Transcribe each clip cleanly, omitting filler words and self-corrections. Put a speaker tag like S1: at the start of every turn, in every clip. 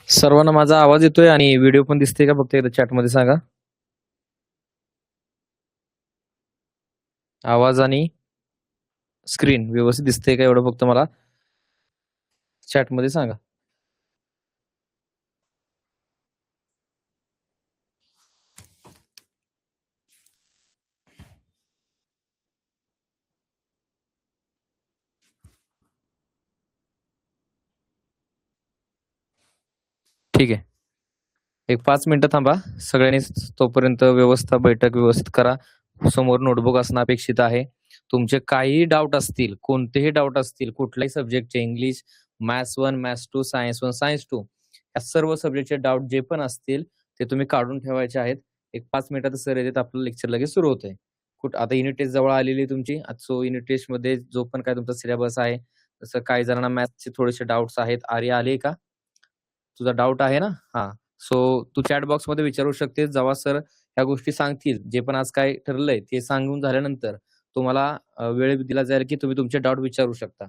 S1: सर्वांना माझा आवाज येतोय आणि व्हिडिओ पण दिसते का? फक्त एकदा चॅटमध्ये सांगा. आवाज आणि स्क्रीन व्यवस्थित दिसते का? एवढं फक्त मला चॅटमध्ये सांगा. ठीक आहे. एक 5 मिनिटं थांबा. सगळ्यांनी तोपर्यंत बैठक व्यवस्थित करा. समोर नोटबुक असणं अपेक्षित आहे. तुमचे काहीही डाऊट असतील, कोणतेही डाऊट असतील, कुठल्याही सब्जेक्टचे English, maths 1, maths 2, science 1, science 2 या सर्व सब्जेक्टचे डाऊट जे पण असतील ते तुम्ही काढून ठेवायचे आहेत. एक 5 मिनिटात सर येतात, आपलं लेक्चर लगेच सुरू होतंय. आता युनिट टेस्ट जवळ आलेली आहे तुमची. सो युनिट टेस्टमध्ये जो पण काय तुमचा सिलेबस आहे, जसं काही जणांना मॅथ्सचे थोडेसे डाऊट्स आहेत. आर्या आले का? तुझा डाऊट आहे ना? हां. सो तू चॅट बॉक्समध्ये विचारू शकतेस. जेव्हा सर ह्या गोष्टी सांगतील, जे पण आज काय ठरलंय ते सांगून झाल्यानंतर तुम्हाला वेळ दिला जाईल की तुम्ही तुमचे डाऊट विचारू शकता.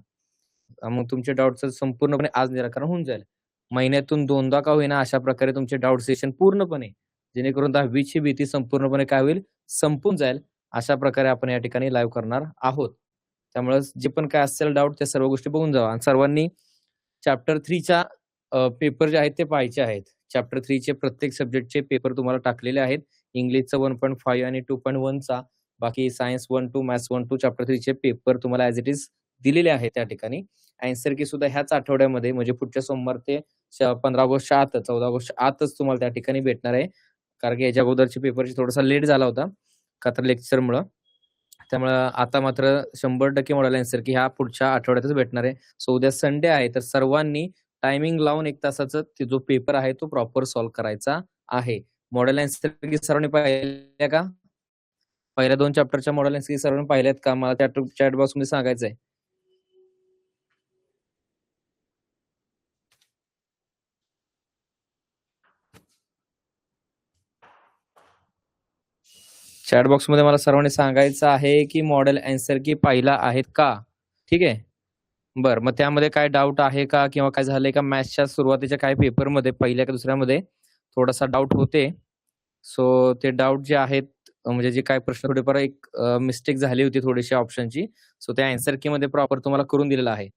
S1: मग तुमच्या डाऊटचं संपूर्णपणे आज निराकरण होऊन जाईल. महिन्यातून 2दा का होईना अशा प्रकारे तुमचे डाऊट सेशन पूर्णपणे, जेणेकरून 10वीची भीती संपूर्णपणे काय होईल, संपून जाईल. अशा प्रकारे आपण या ठिकाणी लाईव्ह करणार आहोत. त्यामुळे जे पण काय असेल डाऊट त्या सर्व गोष्टी बघून जावा आणि सर्वांनी चॅप्टर 3च्या पेपर जे आहेत ते पाहायचे आहेत. चॅप्टर 3चे प्रत्येक सब्जेक्टचे पेपर तुम्हाला टाकलेले आहेत. इंग्लिशचा 1.5 आणि 2.1चा, बाकी सायन्स 1-2, मॅथ्स 1-2 चॅप्टर 3चे पेपर तुम्हाला ॲज इट इज दिलेले आहेत त्या ठिकाणी. अँसर की सुद्धा ह्याच आठवड्यामध्ये म्हणजे पुढच्या सोमवार ते 15 ऑगस्टच्या आतच, 14 ऑगस्टच्या आतच तुम्हाला त्या ठिकाणी भेटणार आहे. कारण की याच्या अगोदरच्या पेपरची थोडासा लेट झाला होता, का तर लेक्चरमुळं. त्यामुळं आता मात्र 100% मॉडेल आन्सर की ह्या पुढच्या आठवड्यातच भेटणार आहे. सो उद्या संडे आहे, तर सर्वांनी टायमिंग लावून 1 तासाचा जो पेपर आहे तो प्रॉपर सॉल्व्ह करायचा आहे. मॉडेल आन्सर की सर्वांनी पाहिल्या का? पहिल्या 2 चॅप्टरच्या मॉडेल आन्सर की सर्वांनी पाहिल्यात का? मला चॅट बॉक्समध्ये सांगायचंय. चॅट बॉक्समध्ये मला सर्वांनी सांगायचं आहे की मॉडेल आन्सर की पाहिला आहेत का? ठीक आहे. बरं, मग त्यामध्ये काय डाऊट आहे का किंवा काय झालंय का? मॅथ्सच्या सुरुवातीच्या काही पेपरमध्ये पहिल्या का दुसऱ्यामध्ये थोडासा डाऊट होते. सो ते डाऊट जे आहेत, म्हणजे जे काही प्रश्न थोडेफार एक मिस्टेक झाली होती थोडीशी ऑप्शनची. सो त्या आन्सर कीमध्ये प्रॉपर तुम्हाला करून दिलेलं आहे.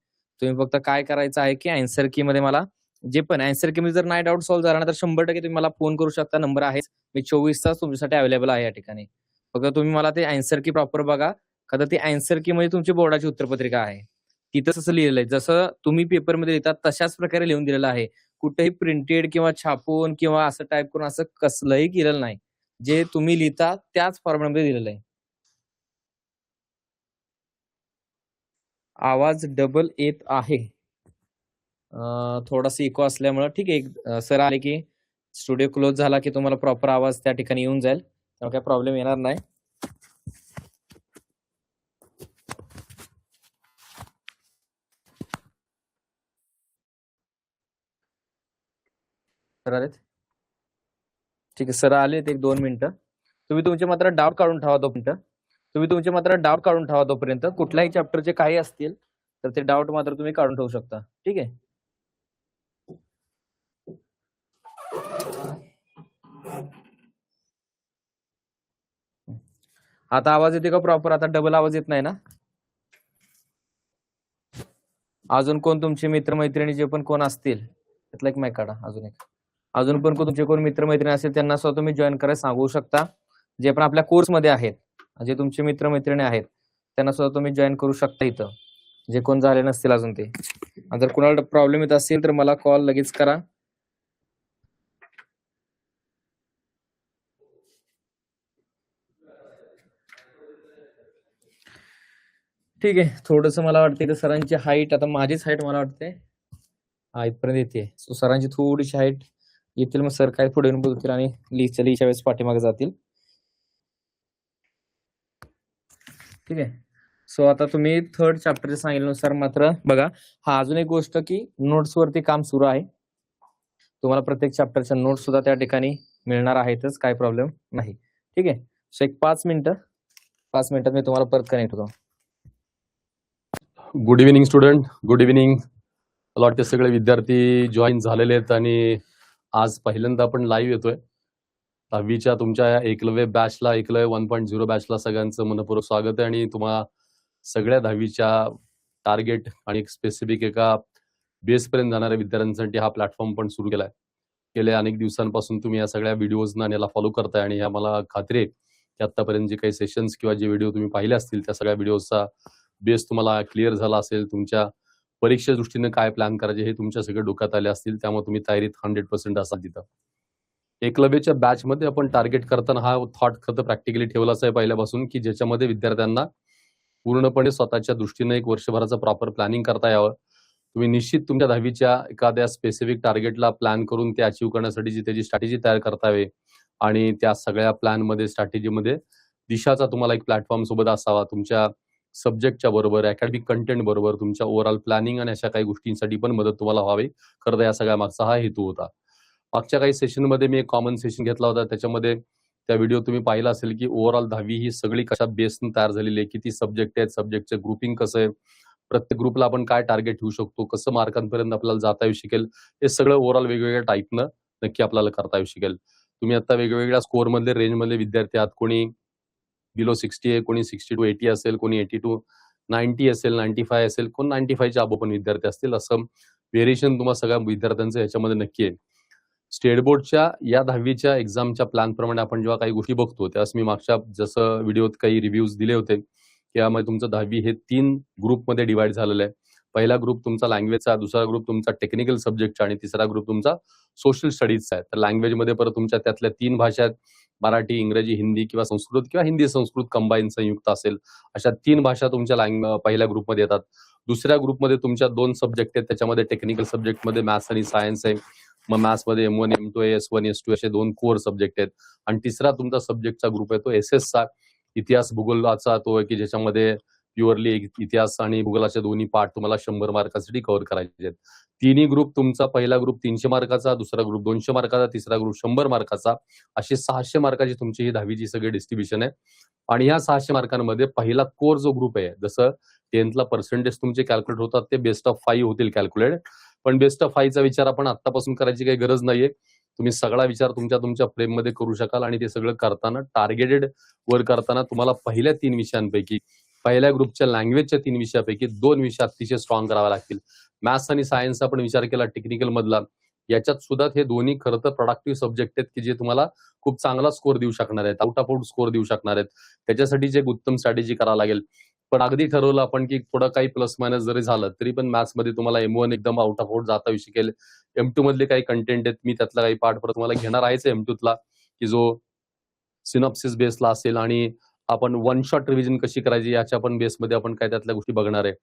S1: तुम्ही फक्त काय करायचं आहे की आन्सर कीमध्ये मला जे पण आन्सर कीमध्ये जर नाही डाऊट सॉल्व्ह झाला ना, तर 100% तुम्ही मला फोन करू शकता. नंबर आहेच. मी 24 तास तुमच्यासाठी अवेलेबल आहे या ठिकाणी. फक्त तुम्ही मला ते आन्सर की प्रॉपर बघा. का तर ती आन्सर कीमध्ये तुमची बोर्डाची उत्तरपत्रिका आहे. तिथं तसं लिहिलेलं आहे. जसं तुम्ही पेपरमध्ये लिहितात तशाच प्रकारे लिहून दिलेलं आहे. कुठेही प्रिंटेड किंवा छापून किंवा असं टाइप करून असं कसलंही केलेलं नाही. जे तुम्ही लिहिता त्याच फॉर्मॅटमध्ये दिलेलं आहे. आवाज डबल येत आहे. थोडासा इको असल्यामुळं ठीक आहे. सर आले की स्टुडिओ क्लोज झाला की तुम्हाला प्रॉपर आवाज त्या ठिकाणी येऊन जाईल. त्यामुळे काही प्रॉब्लेम येणार नाही. सर आलेत? ठीक आहे. सर आलेत 1-2 मिनिटं. तुम्ही तुमचे मात्र डाऊट काढून ठेवा तोपर्यंत. कुठल्याही चॅप्टरचे काही असतील तर ते डाऊट मात्र तुम्ही काढून ठेवू शकता. ठीक आहे. आता आवाज येते का प्रॉपर? आता डबल आवाज येत नाही ना? अजून कोण तुमचे मित्रमैत्रिणी जे पण कोण असतील त्यातला एक माईक काढा. अजून पण तुमचे कोण मित्रमैत्रिणी असतील त्यांना सुद्धा तुम्ही जॉईन करायला सांगू शकता. जे पण आपल्या कोर्समध्ये आहेत, जे तुमचे मित्रमैत्रिणी आहेत त्यांना सुद्धा तुम्ही जॉईन करू शकता इथं, जे कोण झाले नसतील अजून ते. जर कुणाला प्रॉब्लेम येत असेल तर मला कॉल लगेच करा. ठीक आहे. थोडंसं मला वाटतं तर सरांची हाईट, आता माझीच हाईट मला वाटते इथपर्यंत येते. सो सरांची थोडीशी हाईट येतील. मग सर काय पुढे येऊन बोलतील आणि लिहिच्या वेळेस पाठीमागे जातील. ठीक आहे. सो आता तुम्ही 3rd चॅप्टरच्या सांगितल्यानुसार मात्र बघा, हा अजून एक गोष्ट की नोट्सवरती काम सुरू आहे. तुम्हाला प्रत्येक चॅप्टरच्या नोट्स सुद्धा त्या ठिकाणी मिळणार आहेतच, काही प्रॉब्लेम नाही. ठीक आहे. सो एक 5 मिनिटात मी तुम्हाला परत कनेक्ट होतो.
S2: Good evening student, good evening. मला वाटतं सगळे विद्यार्थी जॉईन झालेले आहेत आणि आज पहिल्यांदा आपण लाईव्ह येतोय. 10वीच्या तुमच्या या एकलव्य बॅचला, एकलव्य 1.0 बॅचला सगळ्यांचं मनपूर्वक स्वागत आहे आणि तुम्हा सगळ्या 10वीच्या टार्गेट आणि एक स्पेसिफिक एका बेसपर्यंत जाणाऱ्या विद्यार्थ्यांसाठी हा प्लॅटफॉर्म पण सुरू केलाय. गेल्या अनेक दिवसांपासून तुम्ही या सगळ्या व्हिडिओजना आणि याला फॉलो करताय आणि मला खात्री आहे की आतापर्यंत जे काही सेशन्स किंवा जे व्हिडिओ तुम्ही पाहिले असतील त्या सगळ्या व्हिडिओचा बेस तुम्हाला क्लिअर झाला असेल. तुमच्या परीक्षे दृष्टीने काय प्लॅन करायचे हे तुमच्या सगळे डोक्यात आले असतील. त्यामुळे तुम्ही तयारीत 100% असाल तिथं. एकलव्यच्या बॅचमध्ये आपण टार्गेट करताना हा थॉट खरं प्रॅक्टिकली ठेवलाच आहे पहिल्यापासून की ज्याच्यामध्ये विद्यार्थ्यांना पूर्णपणे स्वतःच्या दृष्टीने एक वर्षभराचं प्रॉपर प्लॅनिंग करता यावं. तुम्ही निश्चित तुमच्या 10वीच्या एखाद्या स्पेसिफिक टार्गेटला प्लॅन करून ते अचीव्ह करण्यासाठी त्याची स्ट्रॅटेजी तयार करता यावी आणि त्या सगळ्या प्लॅनमध्ये स्ट्रॅटेजीमध्ये दिशाचा तुम्हाला एक प्लॅटफॉर्म सोबत असावा. तुमच्या सब्जेक्टच्या बरोबर, अकॅडमिक कंटेंट बरोबर, तुमच्या ओव्हरऑल प्लॅनिंग आणि अशा काही गोष्टींसाठी पण मदत तुम्हाला व्हावी. खरं तर या सगळ्या मागचा हा हेतू होता. मागच्या काही सेशनमध्ये मी एक कॉमन सेशन घेतला होता. त्याच्यामध्ये त्या व्हिडिओ तुम्ही पाहिला असेल की ओव्हरऑल 10वी ही सगळी कशा बेसने तयार झालेली आहे, किती सब्जेक्ट आहेत, सब्जेक्टचे ग्रुपिंग कसं आहे, प्रत्येक ग्रुपला आपण काय टार्गेट ठेवू शकतो, कसं मार्कांपर्यंत आपल्याला जाता येऊ शकेल, हे सगळं ओव्हरऑल वेगवेगळ्या टाईपनं नक्की आपल्याला करता येऊ शकेल. तुम्ही आता वेगवेगळ्या स्कोअरमधले रेंजमधले विद्यार्थी आहात. कोणी बिलो 60 आहे, कोणी 60 to 80 असेल, कोणी 80 to 90 असेल, 95 असेल, कोण 95च्या अबो पण विद्यार्थी असतील. असं व्हेरिएशन तुम्हाला सगळ्या विद्यार्थ्यांचं याच्यामध्ये नक्की आहे. स्टेट बोर्डच्या या 10वीच्या एक्झामच्या प्लॅन प्रमाणे आपण जेव्हा काही गोष्टी बघतो त्यावेळेस मी मागच्या जसं व्हिडिओत काही रिव्ह्यूज दिले होते यामध्ये तुमचं 10वी हे 3 ग्रुपमध्ये डिवाइड झालेलं आहे. पहिला ग्रुप तुमचा लँग्वेजचा, दुसरा ग्रुप तुमचा टेक्निकल सब्जेक्टचा आणि तिसरा ग्रुप तुमचा सोशल स्टडीजचा आहे. तर लँग्वेजमध्ये परत तुमच्या त्यातल्या 3 भाषा आहेत. मराठी, इंग्रजी, हिंदी किंवा संस्कृत किंवा हिंदी संस्कृत कंबाईन संयुक्त असेल अशा 3 भाषा तुमच्या पहिल्या ग्रुपमध्ये येतात. दुसऱ्या ग्रुपमध्ये तुमच्या 2 सब्जेक्ट आहेत. त्याच्यामध्ये टेक्निकल सब्जेक्टमध्ये मॅथ्स आणि सायन्स आहे. मग मॅथ्समध्ये M1, M2, S1, S2 असे 2 कोर सब्जेक्ट आहेत. आणि तिसरा तुमचा सब्जेक्टचा ग्रुप आहे तो SS चा इतिहास भूगोलाचा तो आहे की ज्याच्यामध्ये प्युअरली इतिहास आणि भूगोलाचे दोन्ही पार्ट तुम्हाला 100 मार्कासाठी कव्हर करायचे आहेत. तिन्ही ग्रुप तुमचा पहिला ग्रुप 300 मार्काचा, दुसरा ग्रुप 200 मार्काचा, तिसरा ग्रुप 100 मार्काचा, अशी 600 मार्काची तुमची ही 10वीची सगळी डिस्ट्रीब्युशन आहे. आणि ह्या 600 मार्कांमध्ये पहिला कोर जो ग्रुप आहे, जसं 10thला पर्सेंटेज तुमचे कॅल्क्युलेट होतात ते बेस्ट ऑफ 5 होतील कॅल्क्युलेट. पण बेस्ट ऑफ 5चा विचार आपण आत्तापासून करायची काही गरज नाहीये. तुम्ही सगळा विचार तुमच्या फ्रेममध्ये करू शकाल आणि ते सगळं करताना टार्गेटेड वर करताना तुम्हाला पहिल्या 3 विषयांपैकी पहिल्या ग्रुपच्या लँग्वेजच्या 3 विषयापैकी 2 विषय अतिशय स्ट्रॉंग करावे लागतील. मॅथ्स आणि सायन्सचा आपण विचार केला टेक्निकल मधला, याच्यात सुद्धा हे दोन्ही खरं तर प्रोडक्टिव्ह सब्जेक्ट आहेत की जे तुम्हाला खूप चांगला स्कोर देऊ शकणार आहेत, आउट ऑफ आउट स्कोर देऊ शकणार आहेत. त्याच्यासाठी एक उत्तम स्ट्रॅटेजी करावं लागेल. पण अगदी ठरवलं आपण की थोडं काही प्लस मायनस जरी झालं तरी पण मॅथ्समध्ये तुम्हाला M1 एकदम आउट ऑफ आउट जाता येऊ शकेल. M2 मधले काही कंटेंट आहेत, मी त्यातला काही पार्ट परत तुम्हाला घेणार आहेच M2तला की जो सिनॉप्सिस बेसला असेल आणि आपण वन शॉट रिव्हिजन कशी करायची याच्या पण बेसमध्ये आपण काय त्यातल्या गोष्टी बघणार आहे.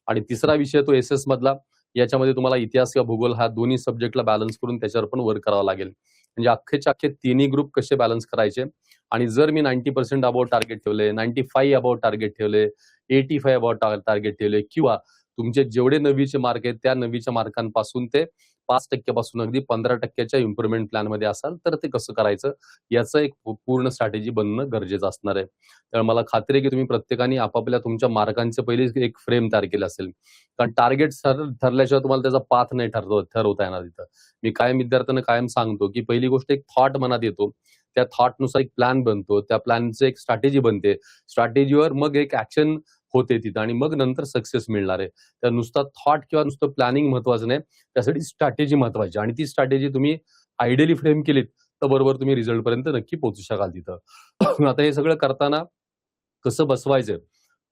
S2: आणि तिसरा विषय तो SS मधला, याच्यामध्ये तुम्हाला इतिहास किंवा भूगोल हा दोन्ही सब्जेक्टला बॅलन्स करून त्याच्यावर पण वर्क करावं लागेल. म्हणजे अख्खेच्या अख्खे तिन्ही ग्रुप कसे बॅलन्स करायचे. आणि जर मी 90% अबाउट टार्गेट ठेवले, 95 अबाउट टार्गेट ठेवले, 85 अबाउट टार्गेट ठेवले किंवा तुमचे जेवढे 9वीचे मार्क आहेत त्या 9वीच्या मार्कांपासून ते 5% पासून अगदी 15%च्या इम्प्रुव्हमेंट प्लॅनमध्ये असाल तर ते कसं करायचं याचं एक पूर्ण स्ट्रॅटेजी बनणं गरजेचं असणार आहे. तर मला खात्री आहे की तुम्ही प्रत्येकाने आपापल्या तुमच्या मार्कांचे पहिले एक फ्रेम तयार केलं असेल. कारण टार्गेट ठरल्याशिवाय तुम्हाला त्याचा पाथ नाही ठरवता येणार तिथं. मी कायम विद्यार्थ्यांना कायम सांगतो की पहिली गोष्ट एक थॉट मनात येतो, त्या थॉटनुसार एक प्लॅन बनतो, त्या प्लॅनचं एक स्ट्रॅटेजी बनते, स्ट्रॅटेजीवर मग एक ऍक्शन होते तिथं आणि मग नंतर सक्सेस मिळणार आहे. तर नुसता थॉट किंवा नुसतं प्लॅनिंग महत्वाचं नाही, त्यासाठी स्ट्रॅटेजी महत्वाची आणि ती स्ट्रॅटेजी तुम्ही आयडियली फ्रेम केलीत तर बरोबर तुम्ही रिझल्ट पर्यंत नक्की पोहोचू शकाल तिथं. आता हे सगळं करताना कसं बसवायचं,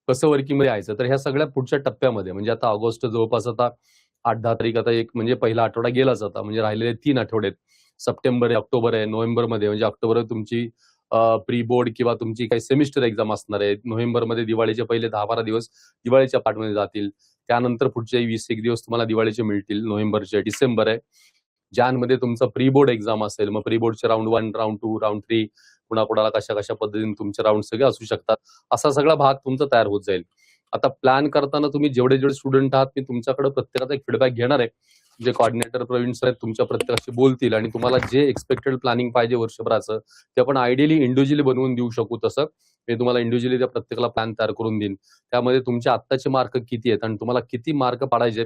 S2: कसं वर्किंगमध्ये यायचं, तर ह्या सगळ्या पुढच्या टप्प्यामध्ये म्हणजे आता ऑगस्ट जवळपास आता 8-10 तारीख आता एक म्हणजे पहिला आठवडा गेलाच आता, म्हणजे राहिलेले 3 आठवडे सप्टेंबर आहे, ऑक्टोबर आहे, नोव्हेंबरमध्ये म्हणजे ऑक्टोबर तुमची प्री बोर्ड किंवा तुमची काही सेमिस्टर एक्झाम असणार आहे. नोव्हेंबरमध्ये दिवाळीचे पहिले 10-12 दिवस दिवाळीच्या पार्टमध्ये जातील. त्यानंतर पुढचे 20-1 दिवस तुम्हाला दिवाळीचे मिळतील. नोव्हेंबरचे डिसेंबर आहे. जानमध्ये तुमचं प्री बोर्ड एक्झाम असेल, मग प्री बोर्डचे राऊंड 1, राऊंड 2, राऊंड 3 कुणाला कशा कशा पद्धतीने तुमचे राऊंड सगळे असू शकतात. असा सगळा भाग तुमचा तयार होत जाईल. आता प्लॅन करताना तुम्ही जेवढे स्टुडंट आहात मी तुमच्याकडे प्रत्येकाचा एक फीडबॅक घेणार आहे. जे कॉर्डिनेटर प्रवीण सर तुमच्या प्रत्येकाशी बोलतील आणि तुम्हाला जे एक्सपेक्टेड प्लॅनिंग पाहिजे वर्षभराचं ते आपण आयडियली इंडिव्हिज्युअली बनवून देऊ शकू. तसं मी तुम्हाला इंडिव्हिज्युअली त्या प्रत्येकाला प्लॅन तयार करून देईन. त्यामध्ये तुमचे आत्ताचे मार्क किती आहेत आणि तुम्हाला किती मार्क पाडायचे,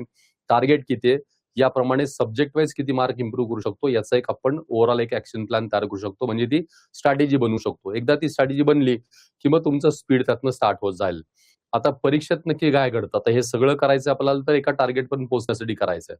S2: टार्गेट किती आहे याप्रमाणे सब्जेक्ट वाईज किती मार्क इम्प्रूव्ह करू शकतो याचा एक आपण ओव्हरऑल एक ऍक्शन प्लॅन तयार करू शकतो, म्हणजे ती स्ट्रॅटेजी बनवू शकतो. एकदा ती स्ट्रॅटेजी बनली की मग तुमचं स्पीड त्यातनं स्टार्ट होत जाईल. आता परीक्षेत नक्की काय घडतं, आता हे सगळं करायचं आपल्याला तर एका टार्गेट पण पोहोचण्यासाठी करायचंय.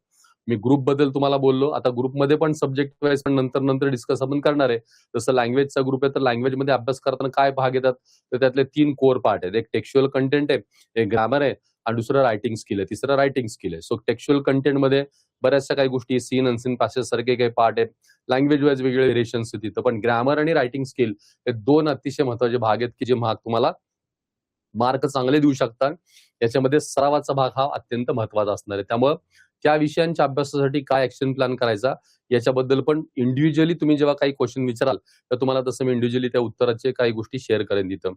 S2: मी ग्रुप बद्दल तुम्हाला बोललो, आता ग्रुपमध्ये पण सब्जेक्ट वाईज पण नंतर डिस्कस आपण करणार आहे. जसं लँग्वेजचा ग्रुप आहे तर लँग्वेजमध्ये अभ्यास करताना काय भाग येतात, तर त्यातले 3 कोर पार्ट आहेत. एक टेक्स्च्युअल कंटेंट आहे, एक ग्रामर आहे आणि दुसरं रायटिंग स्किल आहे, तिसरं रायटिंग स्किल आहे. सो टेक्स्च्युअल कंटेंटमध्ये बऱ्याचशा काही गोष्टी सीन अनसीन पॅसेज सारखे काही पार्ट आहेत. लँग्वेज वाईज वेगळे व्हेरिएशन्स आहेत तिथं, पण ग्रामर आणि रायटिंग स्किल हे 2 अतिशय महत्वाचे भाग आहेत की जे भाग तुम्हाला मार्क चांगले देऊ शकतात. याच्यामध्ये सरावाचा भाग हा अत्यंत महत्वाचा असणार आहे. त्यामुळे त्या विषयांच्या अभ्यासासाठी काय ऍक्शन प्लॅन करायचा याच्याबद्दल पण इंडिव्हिज्युअली तुम्ही जेव्हा काही क्वेश्चन विचाराल तर तुम्हाला तसं मी इंडिव्हिज्युअली त्या उत्तराचे काही गोष्टी शेअर करेन तिथं.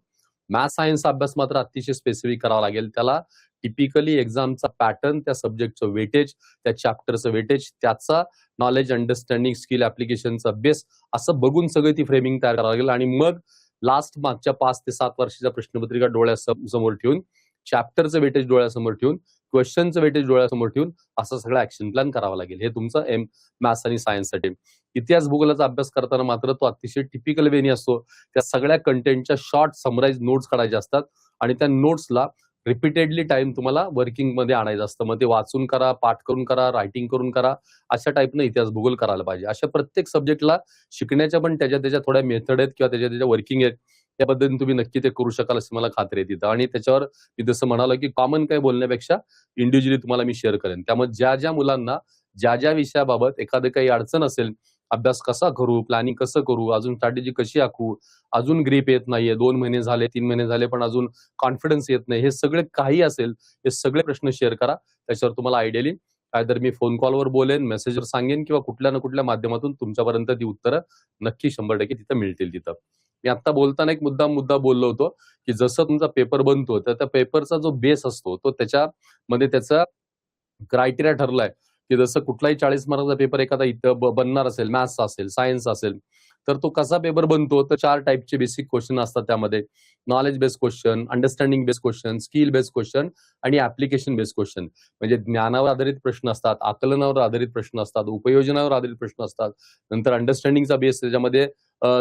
S2: मॅथ सायन्सचा अभ्यास मात्र अतिशय स्पेसिफिक करावा लागेल. त्याला टिपिकली एक्झामचा पॅटर्न, त्या सब्जेक्टचं वेटेज, त्या चॅप्टरचं वेटेज, त्याचा नॉलेज, अंडरस्टँडिंग, स्किल ऍप्लिकेशनचा बेस असं बघून सगळी ती फ्रेमिंग तयार करावी लागेल आणि मग लास्ट मागच्या 5 ते 7 वर्षाच्या प्रश्नपत्रिका डोळ्यासमोर ठेवून, चॅप्टरचं वेटेज डोळ्यासमोर ठेवून, क्वेश्चनचं वेटेज डोळ्यासमोर ठेवून असा सगळा ऍक्शन प्लॅन करावा लागेल. हे तुमचं मॅथ्स आणि सायन्ससाठी. इतिहास भूगोलाचा अभ्यास करताना मात्र तो अतिशय टिपिकल वेनी असतो. त्या सगळ्या कंटेंटच्या शॉर्ट समराईज नोट्स काढायच्या असतात आणि त्या नोट्सला रिपीटेडली टाइम तुम्हाला वर्किंग मध्ये आणायचं असतं. मग ते वाचून करा, पाठ करून करा, रायटिंग करून करा, अशा टाईपनं इतिहास भूगोल करायला पाहिजे. अशा प्रत्येक सब्जेक्टला शिकण्याच्या पण त्याच्या थोड्या मेथड आहेत किंवा त्याच्या वर्किंग आहेत. त्या पद्धतीने तुम्ही नक्की ते करू शकाल अशी मला खात्री आहे तिथं. आणि त्याच्यावर मी जसं म्हणालो की कॉमन काही बोलण्यापेक्षा इंडिव्हिज्युअली तुम्हाला मी शेअर करेन. त्यामुळे ज्या मुलांना ज्या विषयाबाबत एखादं काही अडचण असेल, अभ्यास कसा करू, प्लॅनिंग कसं करू, अजून स्ट्रॅटेजी कशी आखू, अजून ग्रीप येत नाहीये, 2 महिने झाले, 3 महिने झाले, पण अजून कॉन्फिडन्स येत नाही, हे सगळे काही असेल, हे सगळे प्रश्न शेअर करा. त्याच्यावर तुम्हाला आयडियली आयदर मी फोन कॉलवर बोलेन, मेसेजवर सांगेन किंवा कुठल्या ना कुठल्या माध्यमातून तुमच्यापर्यंत ती उत्तरं नक्की 100% तिथं मिळतील तिथं. मी आता बोलताना एक मुद्दा बोललो होतो की जसं तुमचा पेपर बनतो तर त्या पेपरचा जो बेस असतो तो त्याच्यामध्ये त्याचा क्रायटेरिया ठरलाय की जसं कुठलाही 40 मार्काचा पेपर एखादा इथं बनणार असेल, मॅथ्स असेल, सायन्स असेल, तर तो कसा पेपर बनतो, तर 4 टाईपचे बेसिक क्वेश्चन असतात त्यामध्ये. Knowledge based question, understanding based question, skill based question आणि ऍप्लिकेशन बेस्ड क्वेश्चन. म्हणजे ज्ञानावर आधारित प्रश्न असतात, आकलनावर आधारित प्रश्न असतात, उपयोजनावर आधारित प्रश्न असतात. नंतर अंडरस्टँडिंगचा बेस, त्याच्यामध्ये